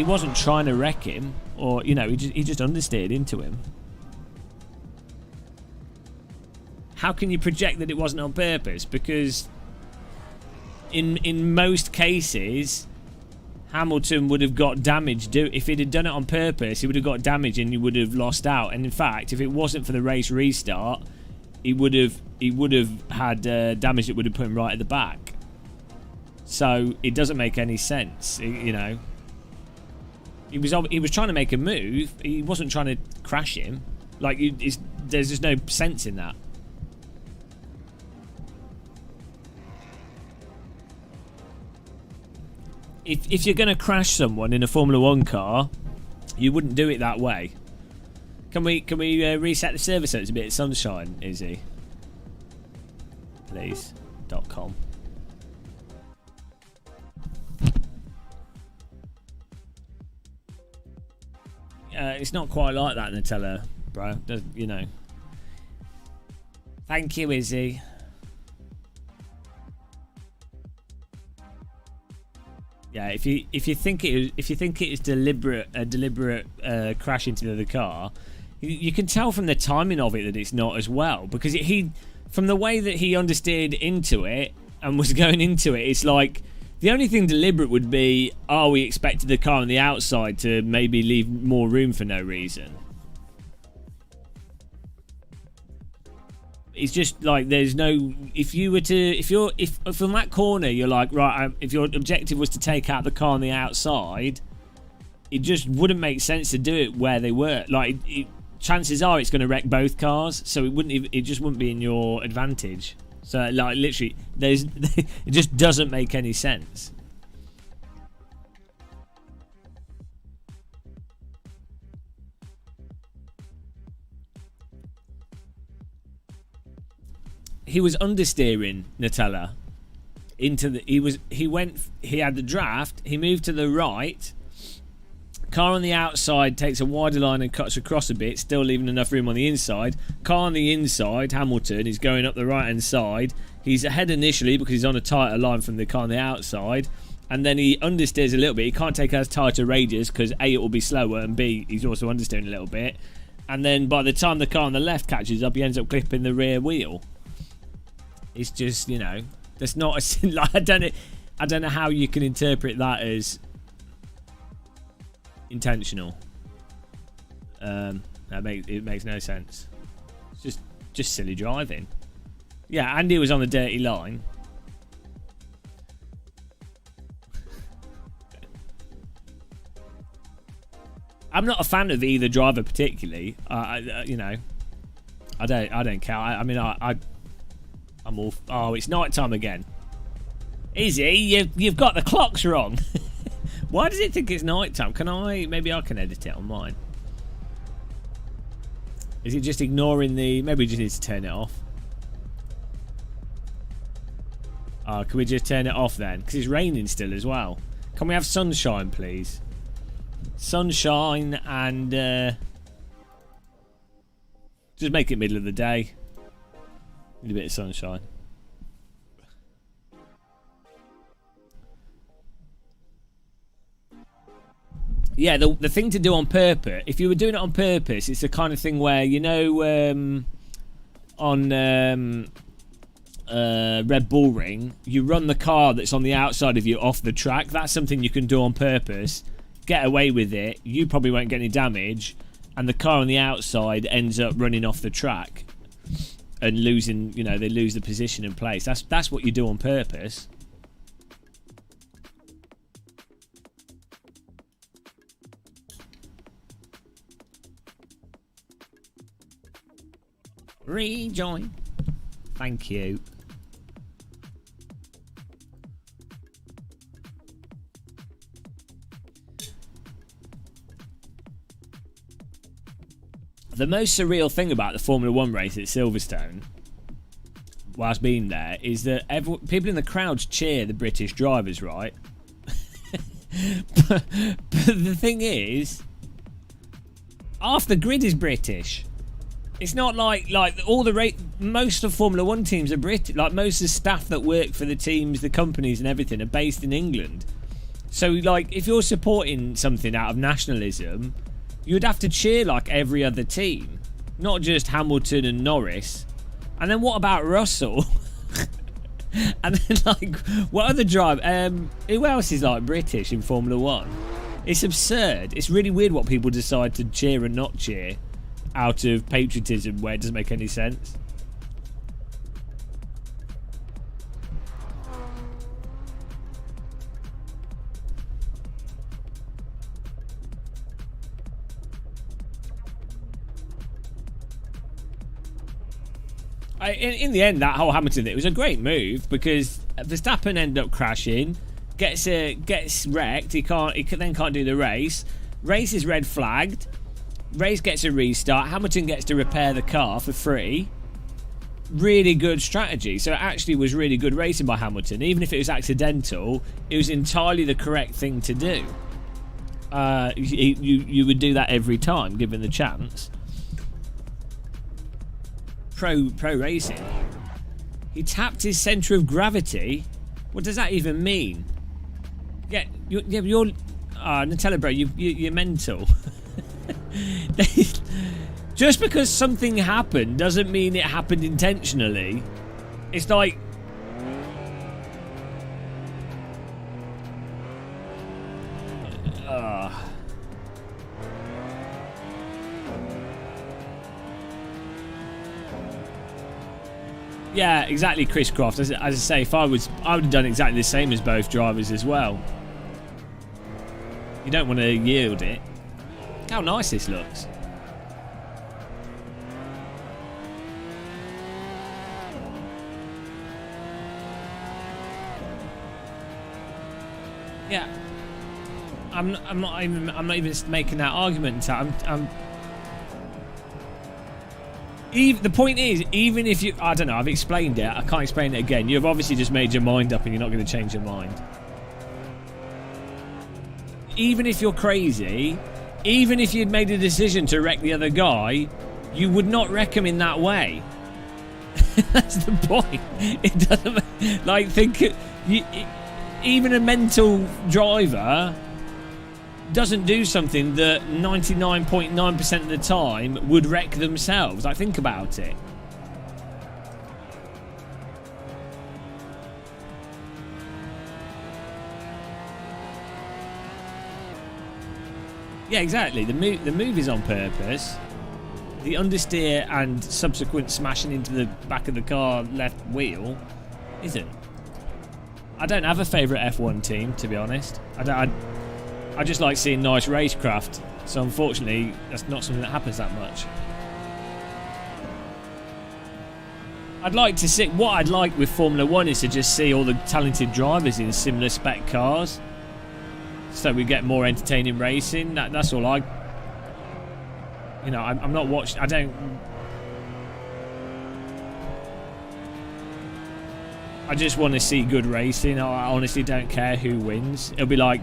wasn't trying to wreck him, or he just understeered into him. How can you project that it wasn't on purpose? Because in most cases, Hamilton would have got damage. If he'd have done it on purpose, he would have got damage and he would have lost out. And in fact, if it wasn't for the race restart, he would have had damage that would have put him right at the back. So it doesn't make any sense, you know. He was trying to make a move. He wasn't trying to crash him. Like there's just no sense in that. If you're going to crash someone in a Formula 1 car, you wouldn't do it that way. Can we reset the server so it's a bit of sunshine, Izzy? Please. .com. It's not quite like that, Nutella, bro. You know. Thank you, Izzy. Yeah, if you think it is a deliberate crash into the other car, you can tell from the timing of it that it's not as well, because from the way that he understeered into it and was going into it, it's like the only thing deliberate would be, we expected the car on the outside to maybe leave more room for no reason. It's just like there's no. If from that corner you're like, right, if your objective was to take out the car on the outside, it just wouldn't make sense to do it where they were. Like chances are it's going to wreck both cars, so it just wouldn't be in your advantage. So like literally, it just doesn't make any sense. He was understeering Nutella into the. He had the draft. He moved to the right. Car on the outside takes a wider line and cuts across a bit, still leaving enough room on the inside. Car on the inside, Hamilton, is going up the right hand side. He's ahead initially because he's on a tighter line from the car on the outside, and then he understeers a little bit. He can't take as tight a radius because A, it will be slower, and B, he's also understeering a little bit. And then by the time the car on the left catches up, he ends up clipping the rear wheel. It's just, you know, that's not a like, I don't know how you can interpret that as intentional. It makes no sense. It's just silly driving. Yeah, Andy was on the dirty line. I'm not a fan of either driver particularly. You know, I don't care. I'm all. Oh, it's night time again. Izzy, you've got the clocks wrong. Why does it think it's night time? Maybe I can edit it on mine. Is it just ignoring the? Maybe we just need to turn it off. Oh, can we just turn it off then? Because it's raining still as well. Can we have sunshine, please? Sunshine and... just make it middle of the day. Need a bit of sunshine. Yeah, the thing to do on purpose, if you were doing it on purpose, it's the kind of thing where, you know, on Red Bull Ring, you run the car that's on the outside of you off the track. That's something you can do on purpose. Get away with it. You probably won't get any damage. And the car on the outside ends up running off the track and losing, you know, they lose the position and place. That's what you do on purpose. Rejoin. Thank you. The most surreal thing about the Formula 1 race at Silverstone, whilst being there, is that people in the crowds cheer the British drivers, right? but the thing is, half the grid is British. It's not like all the most of Formula 1 teams are British. Like, most of the staff that work for the teams, the companies and everything are based in England. So, like, if you're supporting something out of nationalism, you'd have to cheer like every other team, not just Hamilton and Norris. And then what about Russell? And then, like, what other driver? Who else is like British in Formula 1? It's absurd. It's really weird what people decide to cheer and not cheer out of patriotism where it doesn't make any sense. In the end, that whole Hamilton thing, it was a great move because Verstappen ended up crashing, gets wrecked. He then can't do the race. Race is red flagged. Race gets a restart. Hamilton gets to repair the car for free. Really good strategy. So it actually was really good racing by Hamilton. Even if it was accidental, it was entirely the correct thing to do. You would do that every time, given the chance. Pro racing. He tapped his centre of gravity. What does that even mean? Yeah, you're Nutella, bro. You're mental. Just because something happened doesn't mean it happened intentionally. It's like, yeah, exactly, Chris Croft. As I say, I would have done exactly the same as both drivers as well. You don't want to yield it. Look how nice this looks. Yeah, I'm not even making that argument. The point is, even if you... I don't know, I've explained it. I can't explain it again. You've obviously just made your mind up and you're not going to change your mind. Even if you're crazy, even if you'd made a decision to wreck the other guy, you would not wreck him in that way. That's the point. It doesn't... Like, even a mental driver doesn't do something that 99.9% of the time would wreck themselves. Like, think about it. Yeah, exactly. The move is on purpose. The understeer and subsequent smashing into the back of the car left wheel isn't. I don't have a favourite F1 team, to be honest. I just like seeing nice racecraft, so unfortunately that's not something that happens that much. I'd like to see... What I'd like with Formula 1 is to just see all the talented drivers in similar spec cars, so we get more entertaining racing. That's all I... You know, I'm not watching... I don't... I just want to see good racing. I honestly don't care who wins. It'll be like,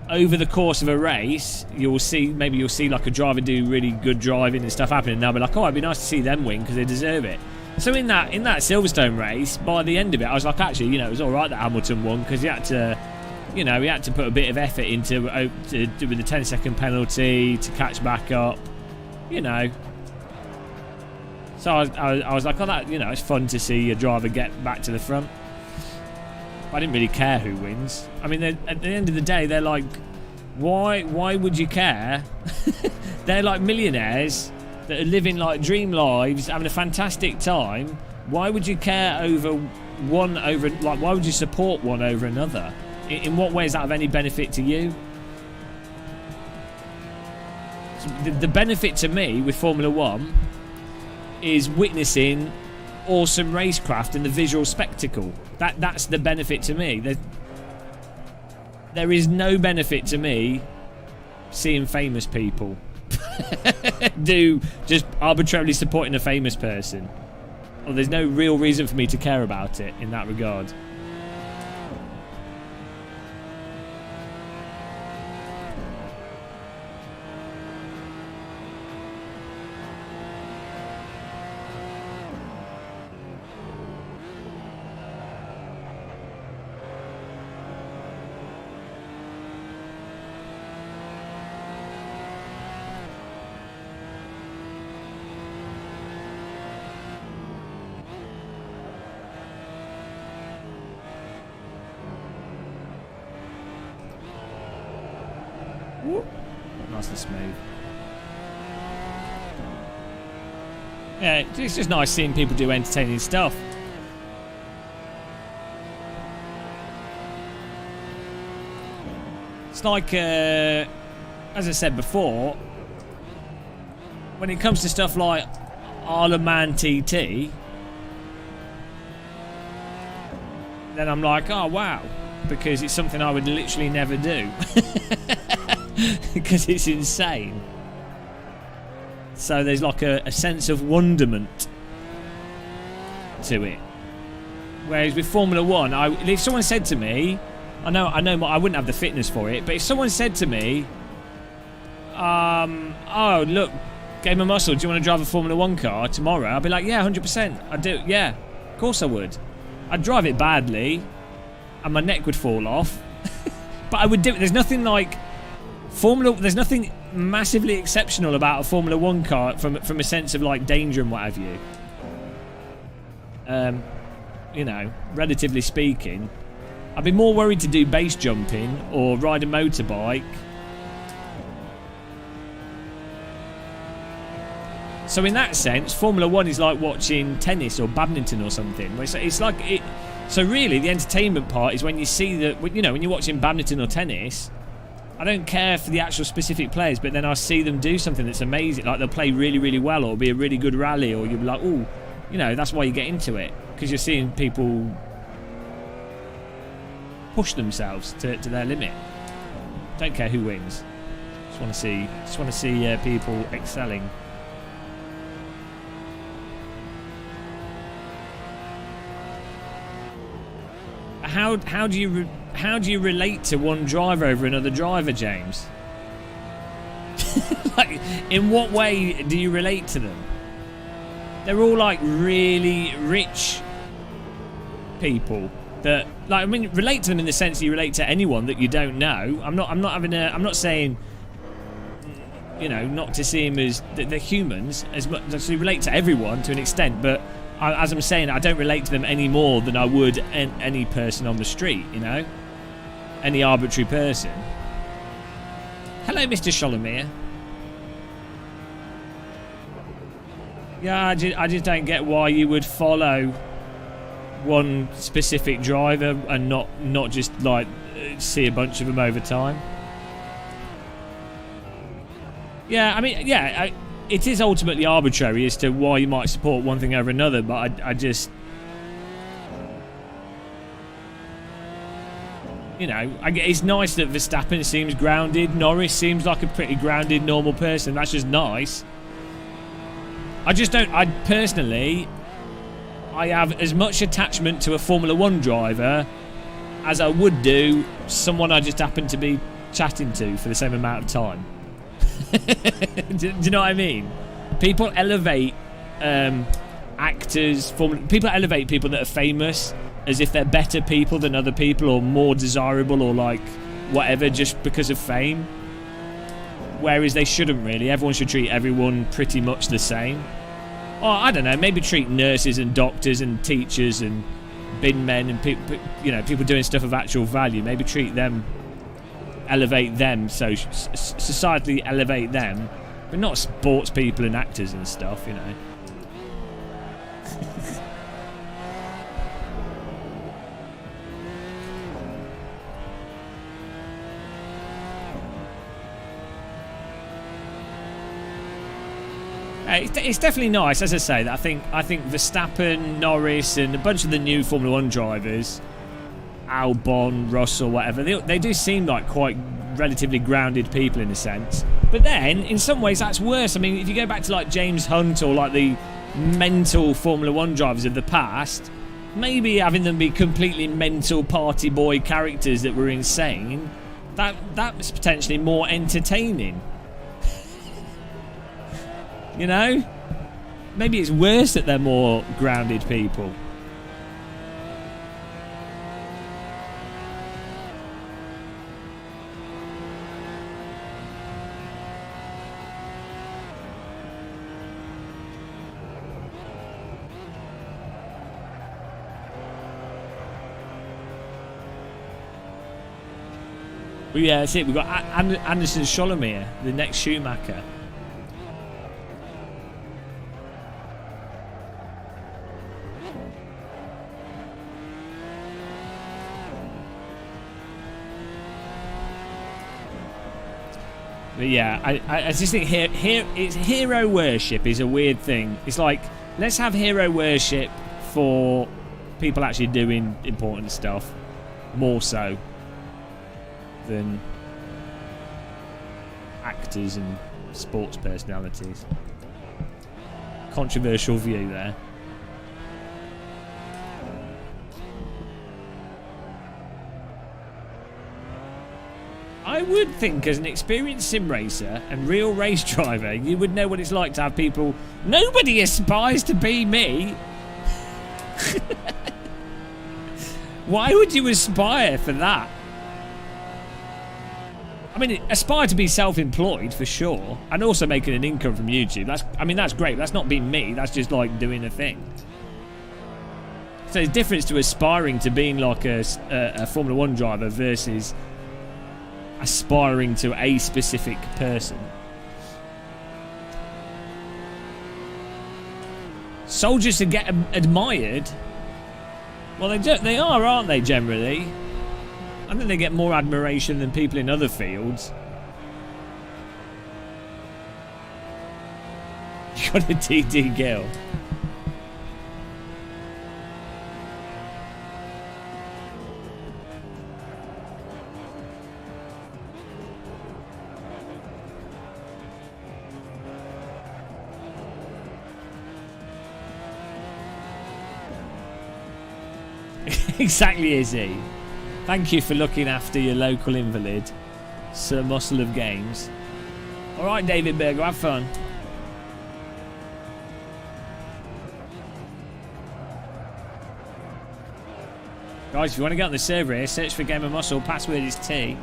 over the course of a race, you'll see like a driver do really good driving and stuff happening, and they'll be like, oh, it'd be nice to see them win because they deserve it. So in that Silverstone race, by the end of it, I was like, actually, it was all right that Hamilton won because he had to put a bit of effort into with the 10-second penalty to catch back up, So I was like, oh, that it's fun to see a driver get back to the front. I didn't really care who wins. I mean, at the end of the day, they're like, why would you care? They're like millionaires that are living like dream lives, having a fantastic time. Why would you care why would you support one over another? In what way is that of any benefit to you? So the benefit to me with Formula 1 is witnessing awesome racecraft and the visual spectacle. That's the benefit to me. There is no benefit to me seeing famous people do just arbitrarily supporting a famous person. Well, there's no real reason for me to care about it in that regard. Nice and smooth. Yeah, it's just nice seeing people do entertaining stuff. It's like, as I said before, when it comes to stuff like Isle of Man TT, then I'm like, oh wow, because it's something I would literally never do. Because it's insane. So there's like a sense of wonderment to it. Whereas with Formula 1, if someone said to me, I know I wouldn't have the fitness for it, but if someone said to me, oh look, Game of Muscle, do you want to drive a Formula 1 car tomorrow? I'd be like, yeah, 100%. I'd do, yeah, of course I would. I'd drive it badly and my neck would fall off. But I would do it. There's nothing like there's nothing massively exceptional about a Formula 1 car from a sense of like danger and what have you. Relatively speaking, I'd be more worried to do base jumping or ride a motorbike. So in that sense, Formula 1 is like watching tennis or badminton or something. It's like it. So really, the entertainment part is when you see that, when you're watching badminton or tennis. I don't care for the actual specific players, but then I see them do something that's amazing. Like they'll play really, really well, or it'll be a really good rally, or you'll be like, oh, that's why you get into it, because you're seeing people push themselves to their limit. Don't care who wins. Just want to see people excelling. How do you relate to one driver over another driver, James? Like, in what way do you relate to them? They're all like really rich people that, like, I mean, relate to them in the sense that you relate to anyone that you don't know. I'm not saying, not to see them as they're humans as much as you relate to everyone to an extent, but as I'm saying, I don't relate to them any more than I would any person on the street, any arbitrary person. Hello, Mr. Sholomir. Yeah, I just don't get why you would follow one specific driver and not just like see a bunch of them over time. Yeah, I mean, yeah, it is ultimately arbitrary as to why you might support one thing over another, but I just, it's nice that Verstappen seems grounded. Norris seems like a pretty grounded, normal person. That's just nice. I I have as much attachment to a Formula 1 driver as I would do someone I just happen to be chatting to for the same amount of time. do you know what I mean? People elevate actors, people elevate people that are famous as if they're better people than other people or more desirable or like whatever just because of fame. Whereas they shouldn't really. Everyone should treat everyone pretty much the same. Or I don't know, maybe treat nurses and doctors and teachers and bin men and people, you know, people doing stuff of actual value. Maybe treat them, elevate them, so societally elevate them, but not sports people and actors and stuff, you know. It's definitely nice, as I say. That I think Verstappen, Norris, and a bunch of the new Formula 1 drivers, Albon, Russell, whatever, they do seem like quite relatively grounded people in a sense. But then, in some ways, that's worse. I mean, if you go back to like James Hunt or like the mental Formula 1 drivers of the past, maybe having them be completely mental party boy characters that were insane, that was potentially more entertaining. You know? Maybe it's worse that they're more grounded people. Well, yeah, that's it. We've got Anderson Scholomir, the next Schumacher. But yeah, I just think it's hero worship is a weird thing. It's like, let's have hero worship for people actually doing important stuff, more so than actors and sports personalities. Controversial view there. I would think as an experienced sim racer and real race driver, you would know what it's like to have people... Nobody aspires to be me! Why would you aspire for that? I mean, aspire to be self-employed for sure, and also making an income from YouTube. That's great. That's not being me. That's just like doing a thing. So there's a difference to aspiring to being like a Formula 1 driver versus aspiring to a specific person. Soldiers to get admired. Well, they are, aren't they? Generally. I think they get more admiration than people in other fields. You got a TD Gill. Exactly, Izzy. Thank you for looking after your local invalid, Sir Muscle of Games. Alright, David Berger, have fun. Guys, if you want to get on the server here, search for Game of Muscle, password is T.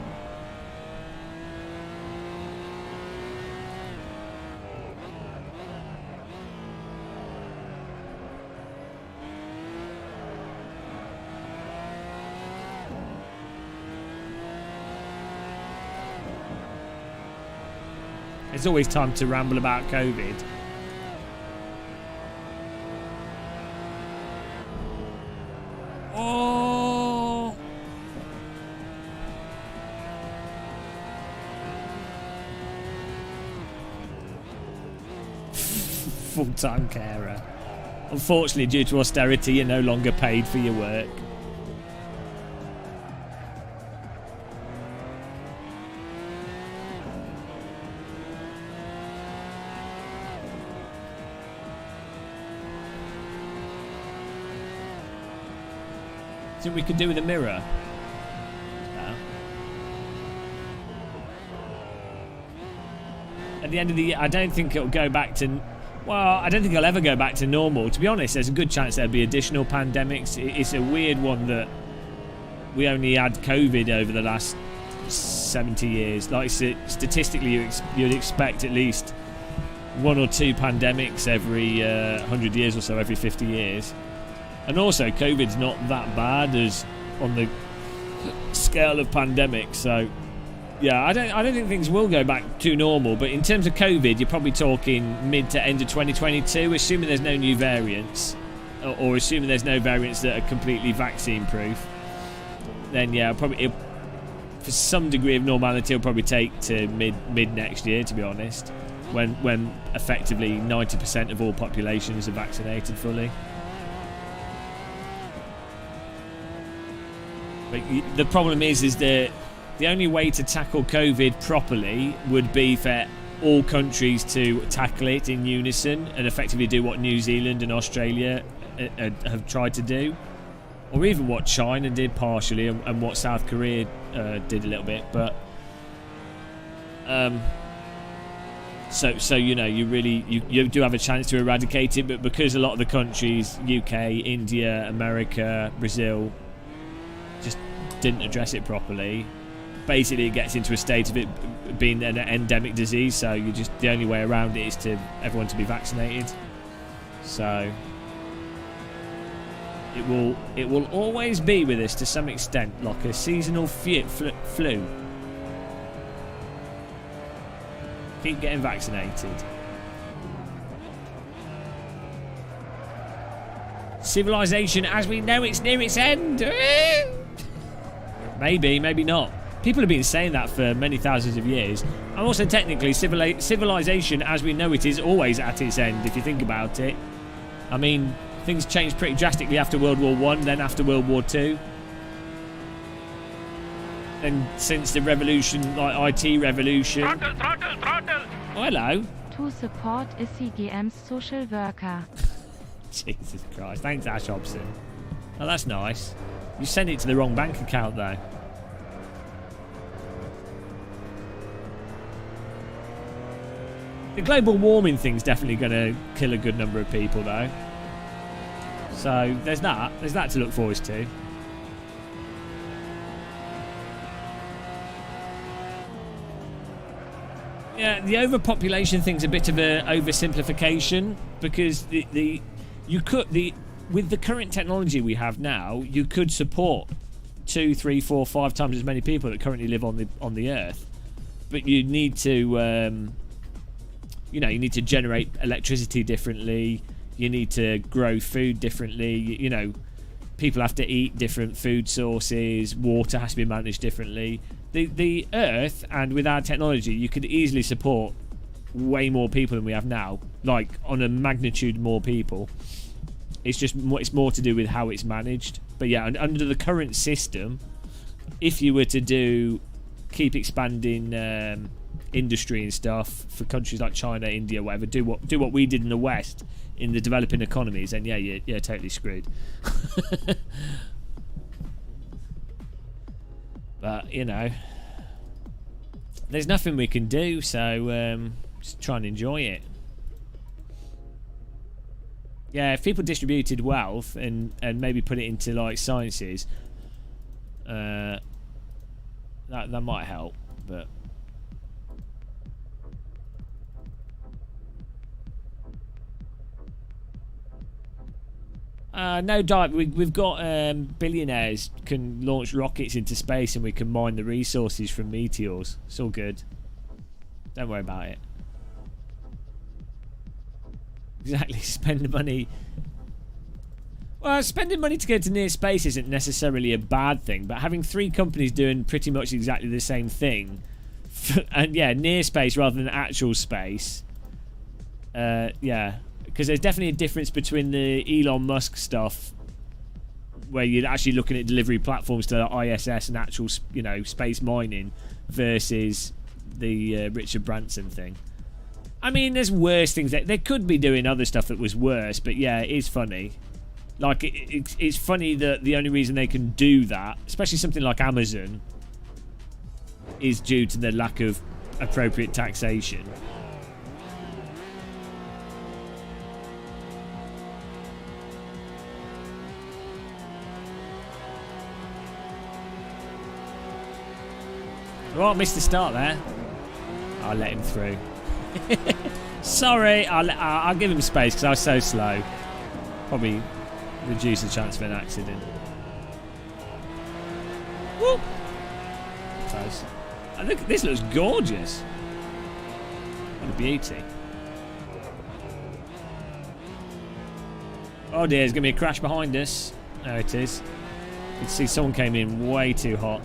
It's always time to ramble about COVID. Oh! Full-time carer. Unfortunately, due to austerity, you're no longer paid for your work. Think we could do with a mirror? At the end of the year, I don't think it'll go back to... Well, I don't think it'll ever go back to normal. To be honest, there's a good chance there'll be additional pandemics. It's a weird one that we only had COVID over the last 70 years. Like, statistically, you'd expect at least 1 or 2 pandemics every 100 years or so, every 50 years. And also, COVID's not that bad as on the scale of pandemics, so... Yeah, I don't think things will go back to normal, but in terms of COVID, you're probably talking mid to end of 2022, assuming there's no new variants, or assuming there's no variants that are completely vaccine-proof. Then yeah, probably for some degree of normality, it'll probably take to mid next year, to be honest, when effectively 90% of all populations are vaccinated fully. But the problem is that the only way to tackle COVID properly would be for all countries to tackle it in unison and effectively do what New Zealand and Australia have tried to do, or even what China did partially and what South Korea did a little bit. But so you know, you do have a chance to eradicate it, but because a lot of the countries, UK, India, America, Brazil, just didn't address it properly, basically it gets into a state of it being an endemic disease, so the only way around it is to everyone to be vaccinated. So it will always be with us to some extent, like a seasonal flu. Keep getting vaccinated. Civilization as we know it's near its end. Maybe not. People have been saying that for many thousands of years. And also, technically, civilization as we know it is always at its end, if you think about it. I mean, things changed pretty drastically after World War I, then after World War II. And since the revolution, like IT revolution... Throttle! Oh, hello. To support ICGM's social worker. Jesus Christ. Thanks, Ash Hobson. Oh, that's nice. You sent it to the wrong bank account, though. The global warming thing's definitely going to kill a good number of people, though. So there's that. There's that to look forward to. Yeah, the overpopulation thing's a bit of an oversimplification, because with the current technology we have now, you could support 2, 3, 4, 5 times as many people that currently live on the Earth, but you need to. You need to generate electricity differently. You need to grow food differently. You know, people have to eat different food sources. Water has to be managed differently. The Earth, and with our technology, you could easily support way more people than we have now. Like, on a magnitude more people. It's more to do with how it's managed. But yeah, under the current system, if you were to keep expanding industry and stuff for countries like China, India, whatever, do what we did in the West in the developing economies, then yeah, you're totally screwed. But you know, there's nothing we can do, so just try and enjoy it. Yeah, if people distributed wealth and maybe put it into like sciences, that might help, but. No doubt we've got billionaires can launch rockets into space, and we can mine the resources from meteors. It's all good. Don't worry about it. Exactly, spend the money. Well, spending money to go to near space isn't necessarily a bad thing, but having 3 companies doing pretty much exactly the same thing, and yeah, near space rather than actual space, yeah. Because there's definitely a difference between the Elon Musk stuff, where you're actually looking at delivery platforms to ISS and actual, space mining, versus the Richard Branson thing. I mean, there's worse things. They could be doing other stuff that was worse, but yeah, it is funny. Like, it's funny that the only reason they can do that, especially something like Amazon, is due to the lack of appropriate taxation. Oh, missed the start there. I'll let him through. Sorry, I'll give him space because I was so slow. Probably reduce the chance of an accident. Woo! Close. And look, this looks gorgeous. What a beauty. Oh dear, there's going to be a crash behind us. There it is. You can see someone came in way too hot.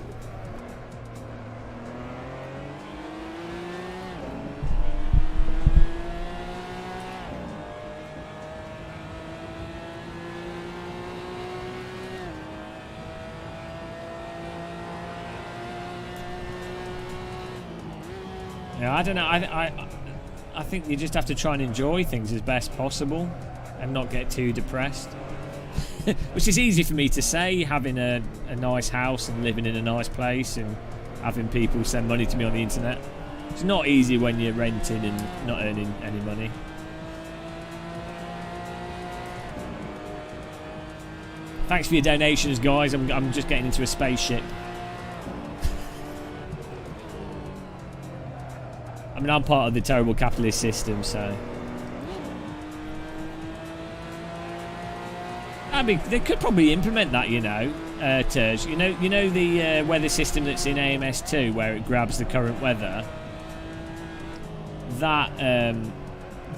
Yeah, I don't know. I think you just have to try and enjoy things as best possible and not get too depressed. Which is easy for me to say, having a nice house and living in a nice place and having people send money to me on the internet. It's not easy when you're renting and not earning any money. Thanks for your donations, guys. I'm just getting into a spaceship. I mean, I'm part of the terrible capitalist system, so... I mean, they could probably implement that, you know, Terj. You know the weather system that's in AMS2, where it grabs the current weather? That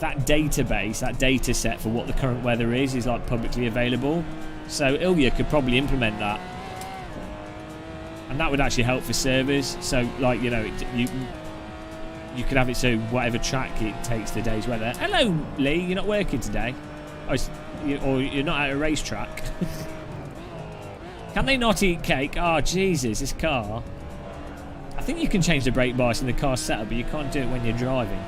database, that data set for what the current weather is like publicly available. So Ilya could probably implement that. And that would actually help for servers. So, like, you know, you could have it so whatever track it takes the day's weather. Hello, Lee. You're not working today? Or you're not at a racetrack? Can they not eat cake? Oh, Jesus, this car. I think you can change the brake bias in the car setup, but you can't do it when you're driving.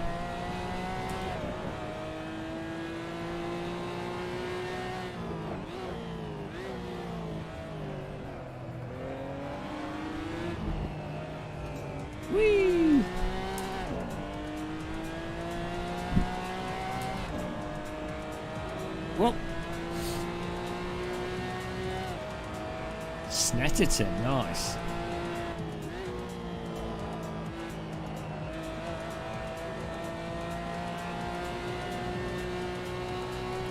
Whee! Well, Snetterton, nice.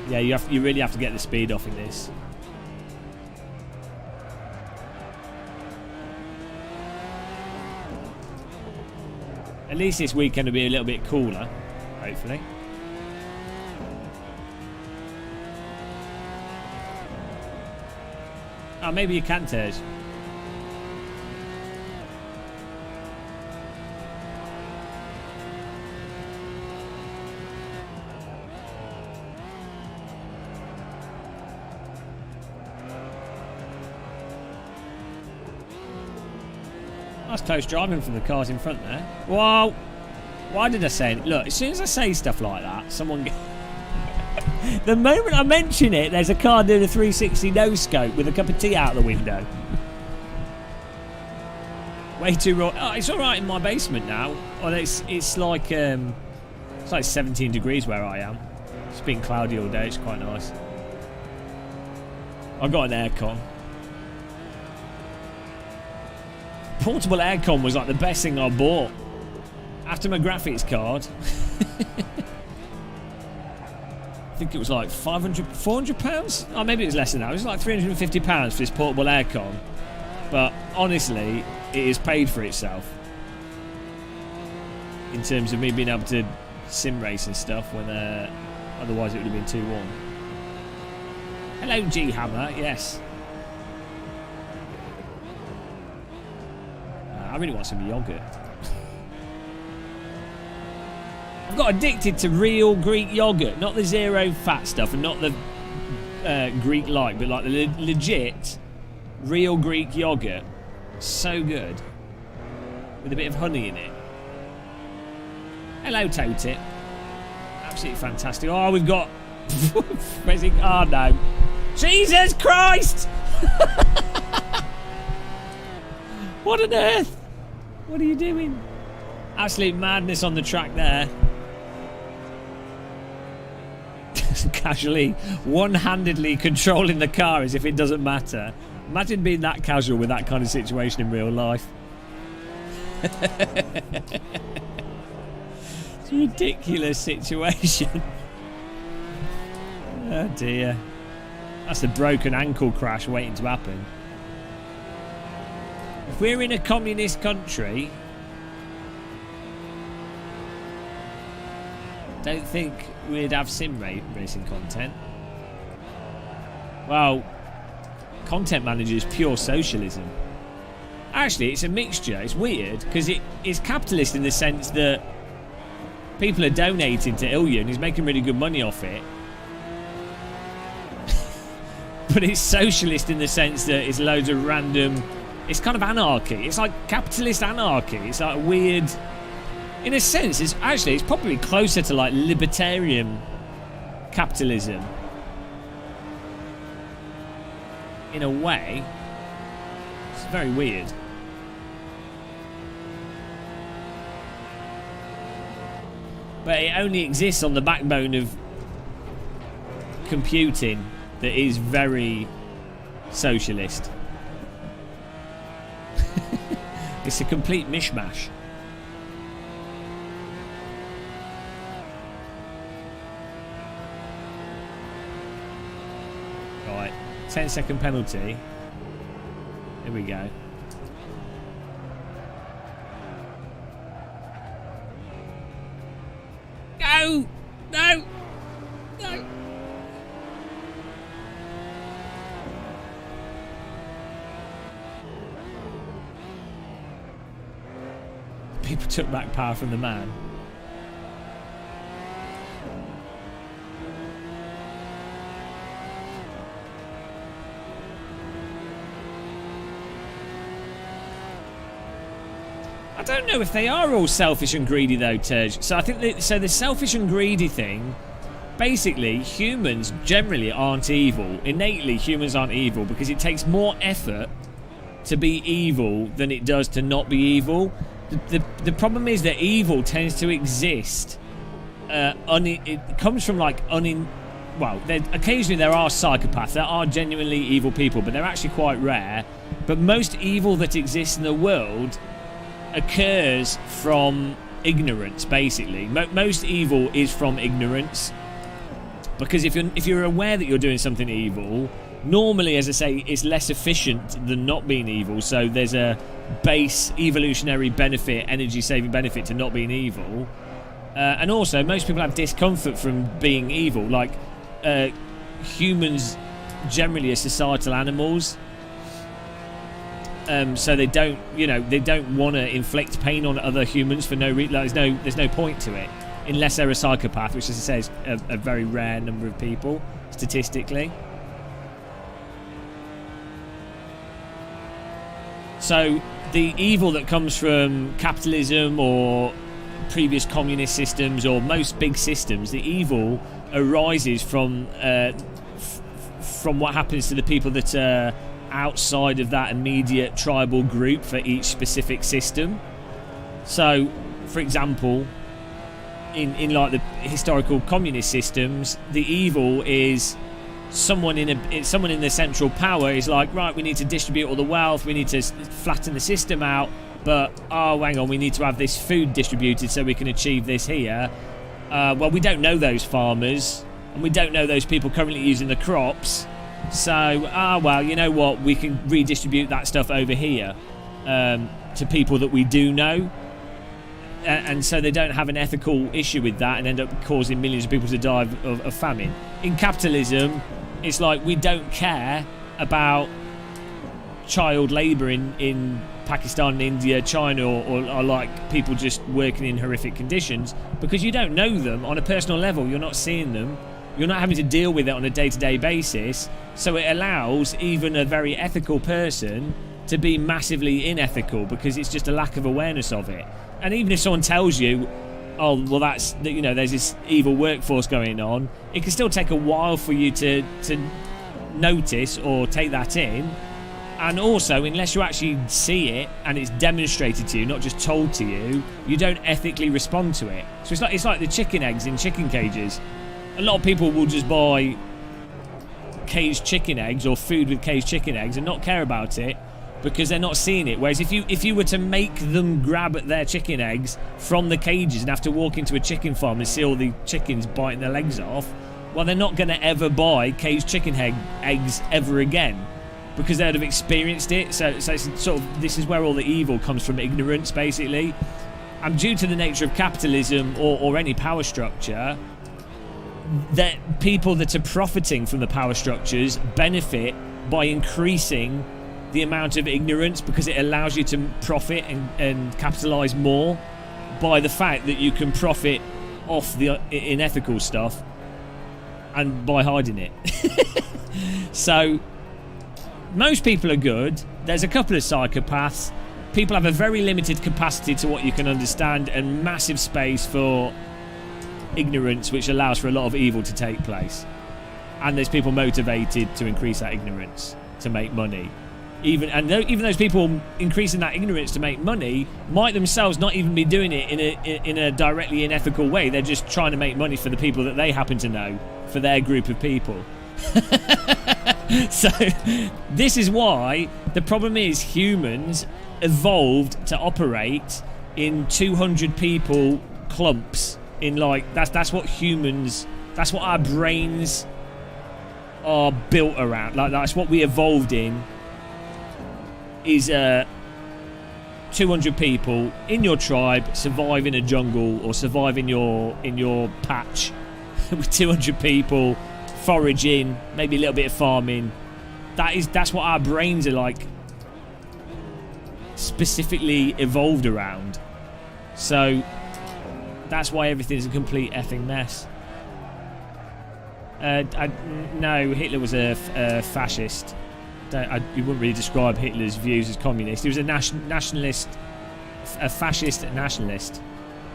Yeah, you really have to get the speed off in this. At least this weekend will be a little bit cooler, hopefully. Oh, maybe you can, Tej. That's close driving from the cars in front there. Whoa! Why did I say it? Look, as soon as I say stuff like that, someone... The moment I mention it, there's a car doing a 360 no-scope with a cup of tea out the window. Way too raw. Oh, it's all right in my basement now. Oh, it's like 17 degrees where I am. It's been cloudy all day. It's quite nice. I've got an aircon. Portable aircon was like the best thing I bought after my graphics card. I think it was like 400 pounds? Oh, maybe it was less than that. It was like 350 pounds for this portable aircon. But honestly, it has paid for itself. In terms of me being able to sim race and stuff when otherwise it would have been too warm. Hello, G Hammer. Yes. I really want some yogurt. I've got addicted to real Greek yogurt, not the zero fat stuff and not the Greek light, but like the legit real Greek yogurt. So good. With a bit of honey in it. Hello, Totit. Absolutely fantastic. Oh, we've got... Where's it? Oh, no. Jesus Christ! What on earth? What are you doing? Absolute madness on the track there. Casually, one-handedly controlling the car as if it doesn't matter. Imagine being that casual with that kind of situation in real life. It's a ridiculous situation. Oh dear. That's a broken ankle crash waiting to happen. If we're in a communist country, don't think we'd have sim racing content. Well, content manager is pure socialism. Actually, it's a mixture. It's weird because it's capitalist in the sense that people are donating to Ilya and he's making really good money off it. But it's socialist in the sense that it's loads of random... It's kind of anarchy. It's like capitalist anarchy. It's like weird... In a sense, it's probably closer to like libertarian capitalism. In a way. It's very weird. But it only exists on the backbone of computing that is very socialist. It's a complete mishmash. Right, 10-second penalty. Here we go. No! No! No! People took back power from the man. I don't know if they are all selfish and greedy though, Terj. So I think the selfish and greedy thing, basically humans generally aren't evil. Innately humans aren't evil because it takes more effort to be evil than it does to not be evil. The problem is that evil tends to exist. It comes from like well, occasionally there are psychopaths. There are genuinely evil people, but they're actually quite rare. But most evil that exists in the world occurs from ignorance. Basically, most evil is from ignorance. Because if you're aware that you're doing something evil, normally, as I say, it's less efficient than not being evil. So there's a base evolutionary benefit, energy saving benefit to not being evil. And also, most people have discomfort from being evil. Like humans generally are societal animals. So they don't, they don't want to inflict pain on other humans for no reason. Like, there's no point to it, unless they're a psychopath, which, as I say, is a very rare number of people statistically. So the evil that comes from capitalism or previous communist systems or most big systems, the evil arises from what happens to the people that are outside of that immediate tribal group for each specific system. So, for example, in like the historical communist systems, the evil is someone in the central power is like, right, we need to distribute all the wealth, we need to flatten the system out, but oh, hang on, we need to have this food distributed so we can achieve this here. Well, we don't know those farmers, and we don't know those people currently using the crops, so well, you know what, we can redistribute that stuff over here to people that we do know. And so they don't have an ethical issue with that and end up causing millions of people to die of famine. In capitalism, it's like we don't care about child labour in Pakistan, India, China, or like people just working in horrific conditions, because you don't know them on a personal level. You're not seeing them. You're not having to deal with it on a day-to-day basis. So it allows even a very ethical person to be massively unethical because it's just a lack of awareness of it. And even if someone tells you, oh, well, there's this evil workforce going on, it can still take a while for you to notice or take that in. And also, unless you actually see it and it's demonstrated to you, not just told to you, you don't ethically respond to it. So it's like the chicken eggs in chicken cages. A lot of people will just buy caged chicken eggs or food with caged chicken eggs and not care about it because they're not seeing it. Whereas if you were to make them grab at their chicken eggs from the cages and have to walk into a chicken farm and see all the chickens biting their legs off, well, they're not going to ever buy caged chicken eggs ever again, because they'd have experienced it. So it's sort of, this is where all the evil comes from, ignorance, basically. And due to the nature of capitalism or any power structure, that people that are profiting from the power structures benefit by increasing the amount of ignorance, because it allows you to profit and capitalize more by the fact that you can profit off the unethical stuff and by hiding it. So most people are good. There's a couple of psychopaths. People have a very limited capacity to what you can understand and massive space for ignorance, which allows for a lot of evil to take place. And there's people motivated to increase that ignorance to make money. Even those people increasing that ignorance to make money might themselves not even be doing it in a directly unethical way. They're just trying to make money for the people that they happen to know, for their group of people. So this is why the problem is humans evolved to operate in 200 people clumps. In like that's what humans, that's what our brains are built around. Like that's what we evolved in. Is 200 people in your tribe survive in a jungle or survive in your patch with 200 people foraging, maybe a little bit of farming. That's what our brains are like specifically evolved around. So that's why everything's a complete effing mess. No, Hitler was a fascist. You wouldn't really describe Hitler's views as communist. He was a nationalist, a fascist nationalist.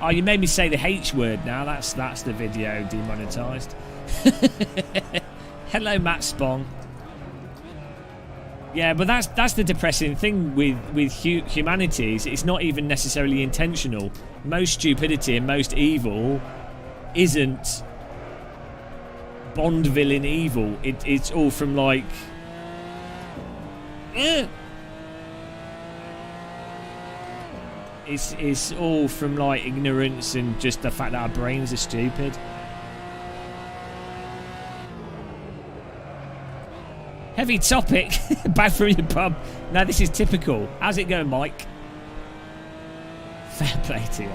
Oh, you made me say the H word now. That's the video demonetized. Hello, Matt Spong. Yeah, but that's the depressing thing with humanities. It's not even necessarily intentional. Most stupidity and most evil isn't Bond villain evil. It's all from like. It's all from like ignorance and just the fact that our brains are stupid. Heavy topic. Back from your pub. No, this is typical. How's it going, Mike? Fair play to you.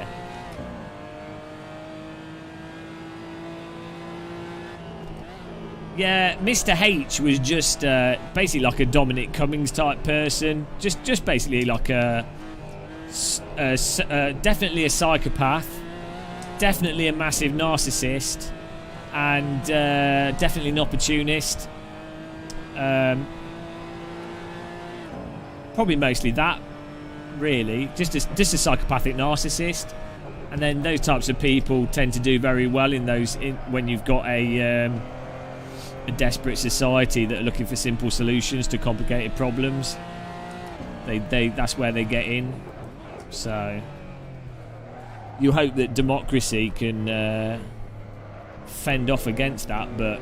Yeah, Mr. H was just basically like a Dominic Cummings type person. Just basically like definitely a psychopath, definitely a massive narcissist, and definitely an opportunist. Probably mostly that, really. Just a psychopathic narcissist. And then those types of people tend to do very well when you've got a desperate society that are looking for simple solutions to complicated problems. That's where they get in. So you hope that democracy can fend off against that, but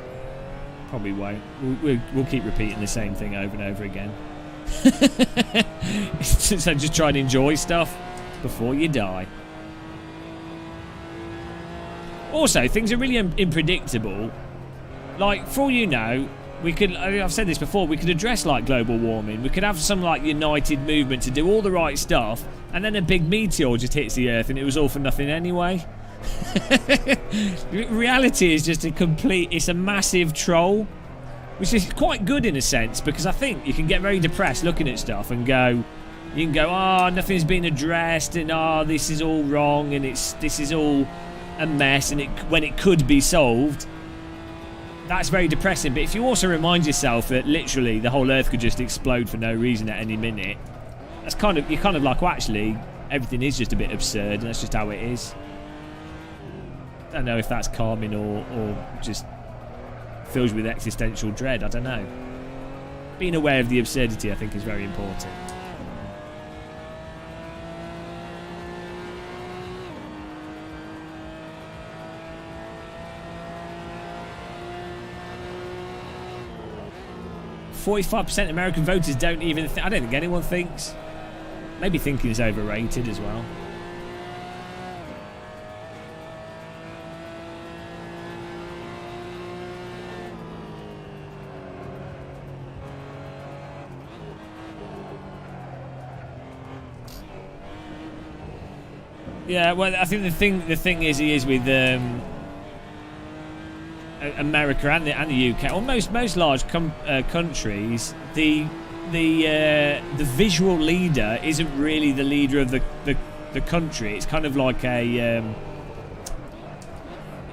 probably won't. We'll keep repeating the same thing over and over again. So just try and enjoy stuff before you die. Also, things are really unpredictable. Like, for all you know, I've said this before, we could address like global warming. We could have some like united movement to do all the right stuff, and then a big meteor just hits the earth and it was all for nothing anyway. Reality is just it's a massive troll, which is quite good in a sense, because I think you can get very depressed looking at stuff and you can go, oh, nothing's been addressed, and oh, this is all wrong, and this is all a mess, and when it could be solved. That's very depressing. But if you also remind yourself that literally the whole earth could just explode for no reason at any minute, you're kind of like, well, actually everything is just a bit absurd, and that's just how it is. I don't know if that's calming or just fills you with existential dread. I don't know. being aware of the absurdity, I think, is very important. "45% American voters don't even I don't think anyone thinks. Maybe thinking is overrated as well. Yeah, well, I think the thing is, he is with America and the UK, or most large countries. The visual leader isn't really the leader of the country. It's kind of like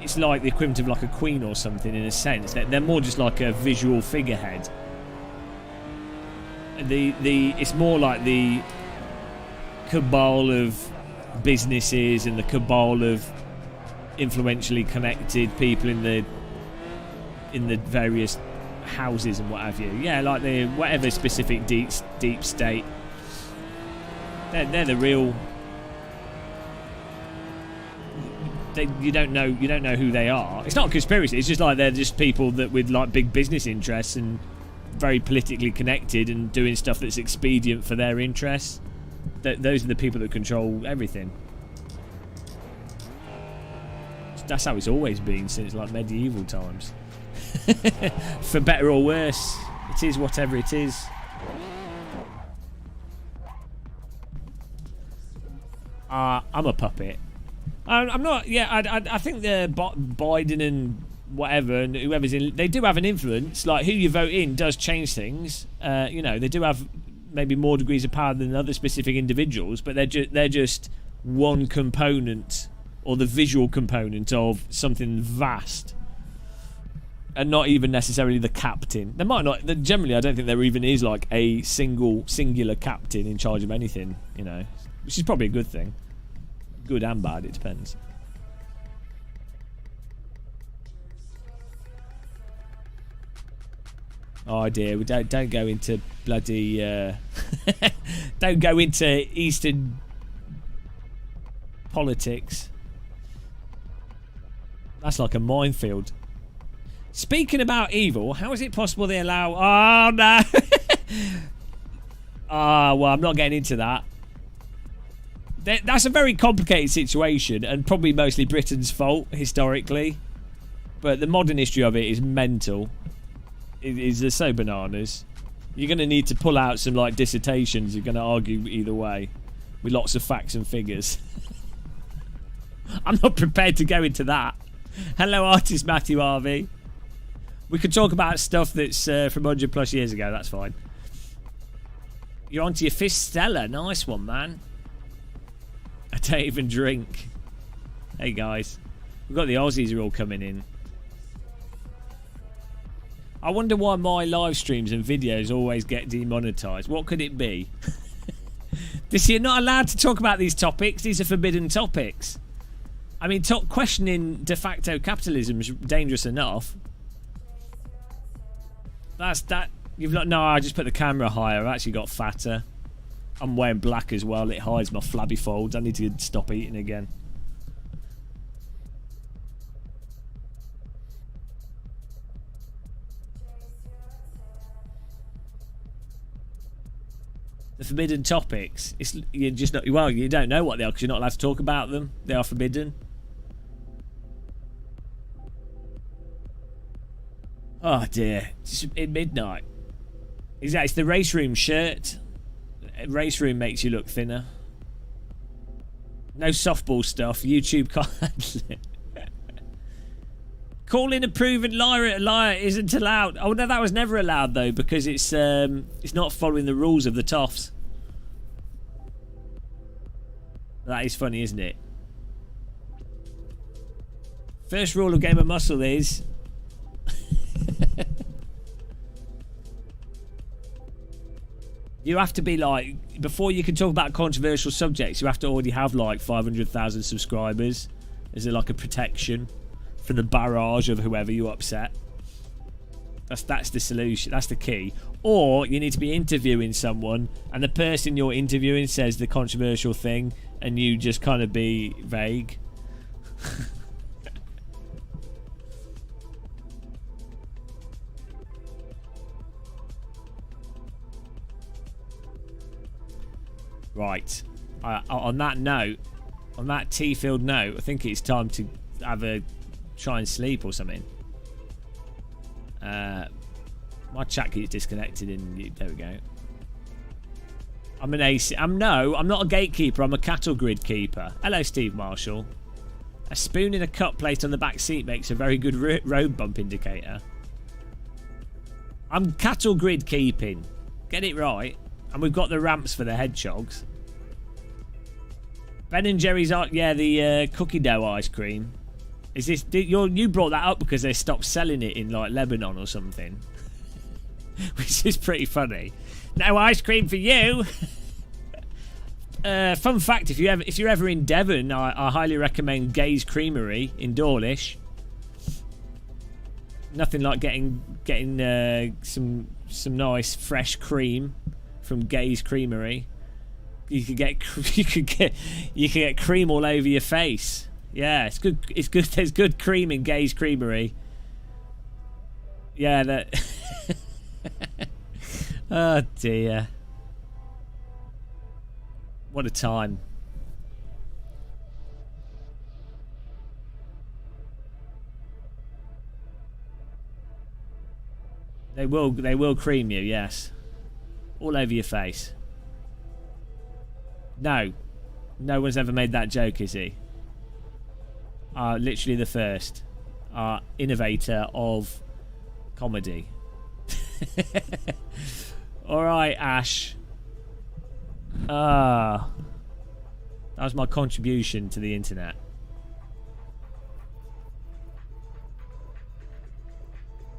it's like the equivalent of like a queen or something, in a sense. They're more just like a visual figurehead. It's more like the cabal of businesses and the cabal of influentially connected people in the various houses and what have you. Yeah, like the whatever specific deep state. They're the real. You don't know who they are. It's not a conspiracy. It's just like they're just people that with like big business interests and very politically connected and doing stuff that's expedient for their interests. Those are the people that control everything. That's how it's always been since like medieval times. For better or worse, it is whatever it is. I'm a puppet. I'm not. Yeah, I think the Biden and whatever and whoever's in, they do have an influence. Like who you vote in does change things. They do have maybe more degrees of power than other specific individuals, but they're just one component, or the visual component of something vast, and not even necessarily the captain. There might not. Generally, I don't think there even is like a singular captain in charge of anything. Which is probably a good thing. Good and bad, it depends. Oh dear, we don't go into bloody don't go into Eastern politics. That's like a minefield. Speaking about evil, how is it possible they allow... Oh no. Well, I'm not getting into that. That's a very complicated situation, and probably mostly Britain's fault historically, but the modern history of it is mental. They're so bananas. You're going to need to pull out some like dissertations. You're going to argue either way with lots of facts and figures. I'm not prepared to go into that. Hello, artist Matthew Harvey. We could talk about stuff that's from 100 plus years ago. That's fine. You're onto your fifth Stella. Nice one, man. I don't even drink. Hey guys, we've got the Aussies are all coming in. I wonder why my live streams and videos always get demonetized. What could it be? You're not allowed to talk about these topics. These are forbidden topics. I mean, questioning de facto capitalism is dangerous enough. That's that. No, I just put the camera higher. I've actually got fatter. I'm wearing black as well. It hides my flabby folds. I need to stop eating again. The forbidden topics. You're just not. Well, you don't know what they are because you're not allowed to talk about them. They are forbidden. Oh dear! It's at midnight. Exactly. It's the race room shirt. Race room makes you look thinner. No softball stuff. YouTube can't handle it. Calling a proven liar a liar isn't allowed. Oh no, that was never allowed though, because it's not following the rules of the toffs. That is funny, isn't it? First rule of Game of Muscle is you have to be like, before you can talk about controversial subjects, you have to already have like 500,000 subscribers. Is it like a protection for the barrage of whoever you upset? That's the solution. That's the key. Or you need to be interviewing someone, and the person you're interviewing says the controversial thing, and you just kind of be vague. Right. On that note, on that tea-filled note, I think it's time to have a try and sleep or something. My chat keeps disconnected and there we go. I'm an AC. I'm not a gatekeeper. I'm a cattle grid keeper. Hello, Steve Marshall. A spoon in a cup placed on the back seat makes a very good road bump indicator. I'm cattle grid keeping. Get it right. And we've got the ramps for the hedgehogs. Ben and Jerry's, the cookie dough ice cream. Is this you brought that up because they stopped selling it in like Lebanon or something, which is pretty funny. No ice cream for you. Fun fact: if you're ever in Devon, I highly recommend Gay's Creamery in Dawlish. Nothing like getting some nice fresh cream from Gay's Creamery. You could get cream all over your face. Yeah, it's good. It's good. There's good cream in Gay's Creamery. Yeah, that. Oh dear. What a time. They will cream you, yes. All over your face. No one's ever made that joke, is he? Literally the first innovator of comedy. Alright, Ash. That was my contribution to the internet.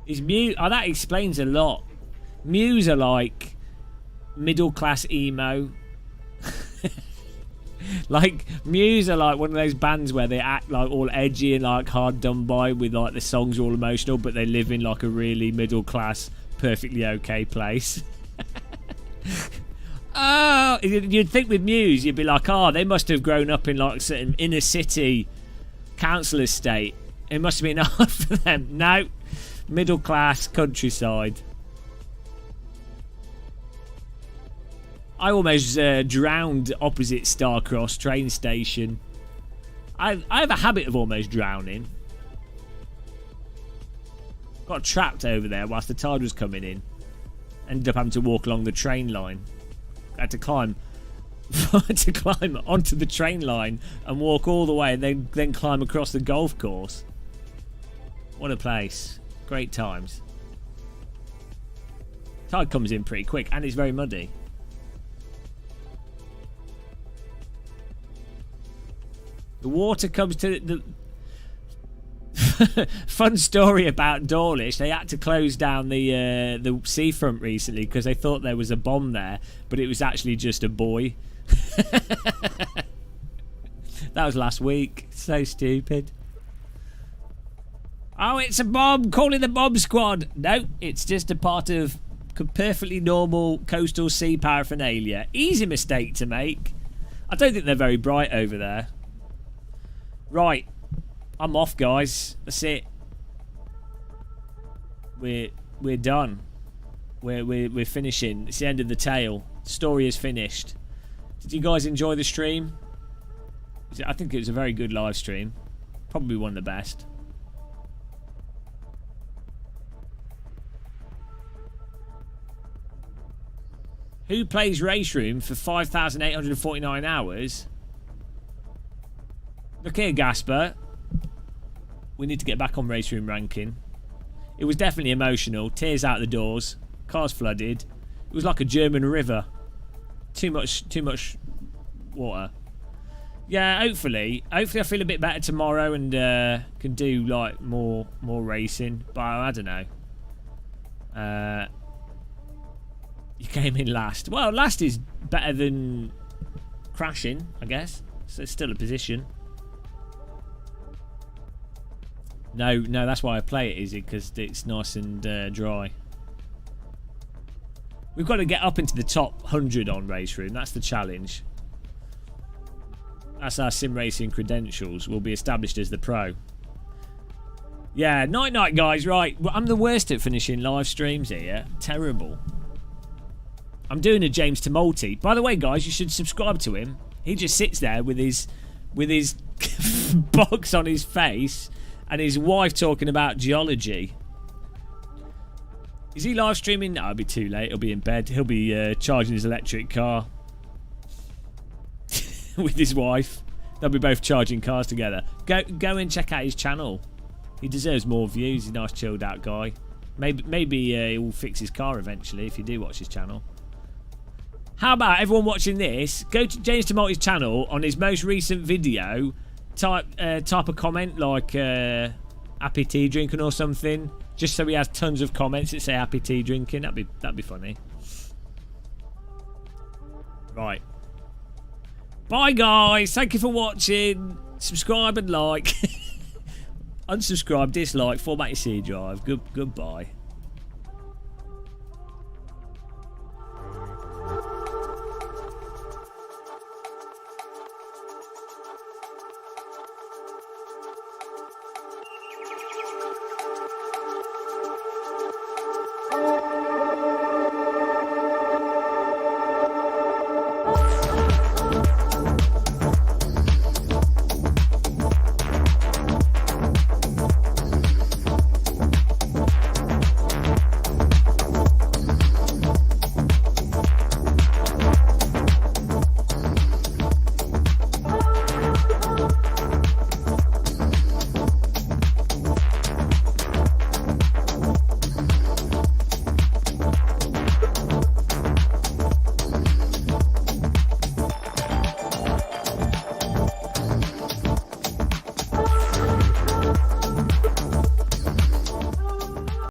Is Muse? That explains a lot. Muse are like middle class emo. Like Muse are like one of those bands where they act like all edgy and like hard done by, with like the songs are all emotional, but they live in like a really middle class, perfectly okay place. Oh, you'd think with Muse, you'd be like, they must have grown up in like certain inner city council estate. It must have been hard for them. No, middle class countryside. I almost drowned opposite Starcross train station. I have a habit of almost drowning. Got trapped over there whilst the tide was coming in. Ended up having to walk along the train line. I had to climb onto the train line and walk all the way, and then climb across the golf course. What a place. Great times. Tide comes in pretty quick and it's very muddy. The water comes to the fun story about Dawlish. They had to close down the seafront recently because they thought there was a bomb there, but it was actually just a buoy. That was last week. So stupid. Oh, it's a bomb. Call it the bomb squad. No, it's just a part of perfectly normal coastal sea paraphernalia. Easy mistake to make. I don't think they're very bright over there. Right, I'm off, guys. That's it. We're done. We're finishing. It's the end of the tale. The story is finished. Did you guys enjoy the stream? I think it was a very good live stream. Probably one of the best. Who plays Race Room for 5,849 hours? Look here, Gasper. We need to get back on Race Room ranking. It was definitely emotional. Tears out the doors. Cars flooded. It was like a German river. Too much water. Yeah, hopefully I feel a bit better tomorrow and can do like more racing. But I don't know. You came in last. Well, last is better than crashing, I guess. So it's still a position. No, that's why I play it, is it? Because it's nice and dry. We've got to get up into the top 100 on Race Room. That's the challenge. That's our sim racing credentials. We'll be established as the pro. Yeah, night, guys. Right, well, I'm the worst at finishing live streams here. Terrible. I'm doing a James Tumulty. By the way, guys, you should subscribe to him. He just sits there with his box on his face and his wife talking about geology. Is he live streaming? No, it'll be too late. He'll be in bed. He'll be charging his electric car with his wife. They'll be both charging cars together. Go and check out his channel. He deserves more views. He's a nice, chilled out guy. Maybe he'll fix his car eventually if you do watch his channel. How about everyone watching this? Go to James Tumulty's channel on his most recent video. Type a comment like happy tea drinking or something. Just so he has tons of comments that say happy tea drinking. That'd be funny. Right. Bye guys. Thank you for watching. Subscribe and like. Unsubscribe, dislike, format your C drive. Goodbye.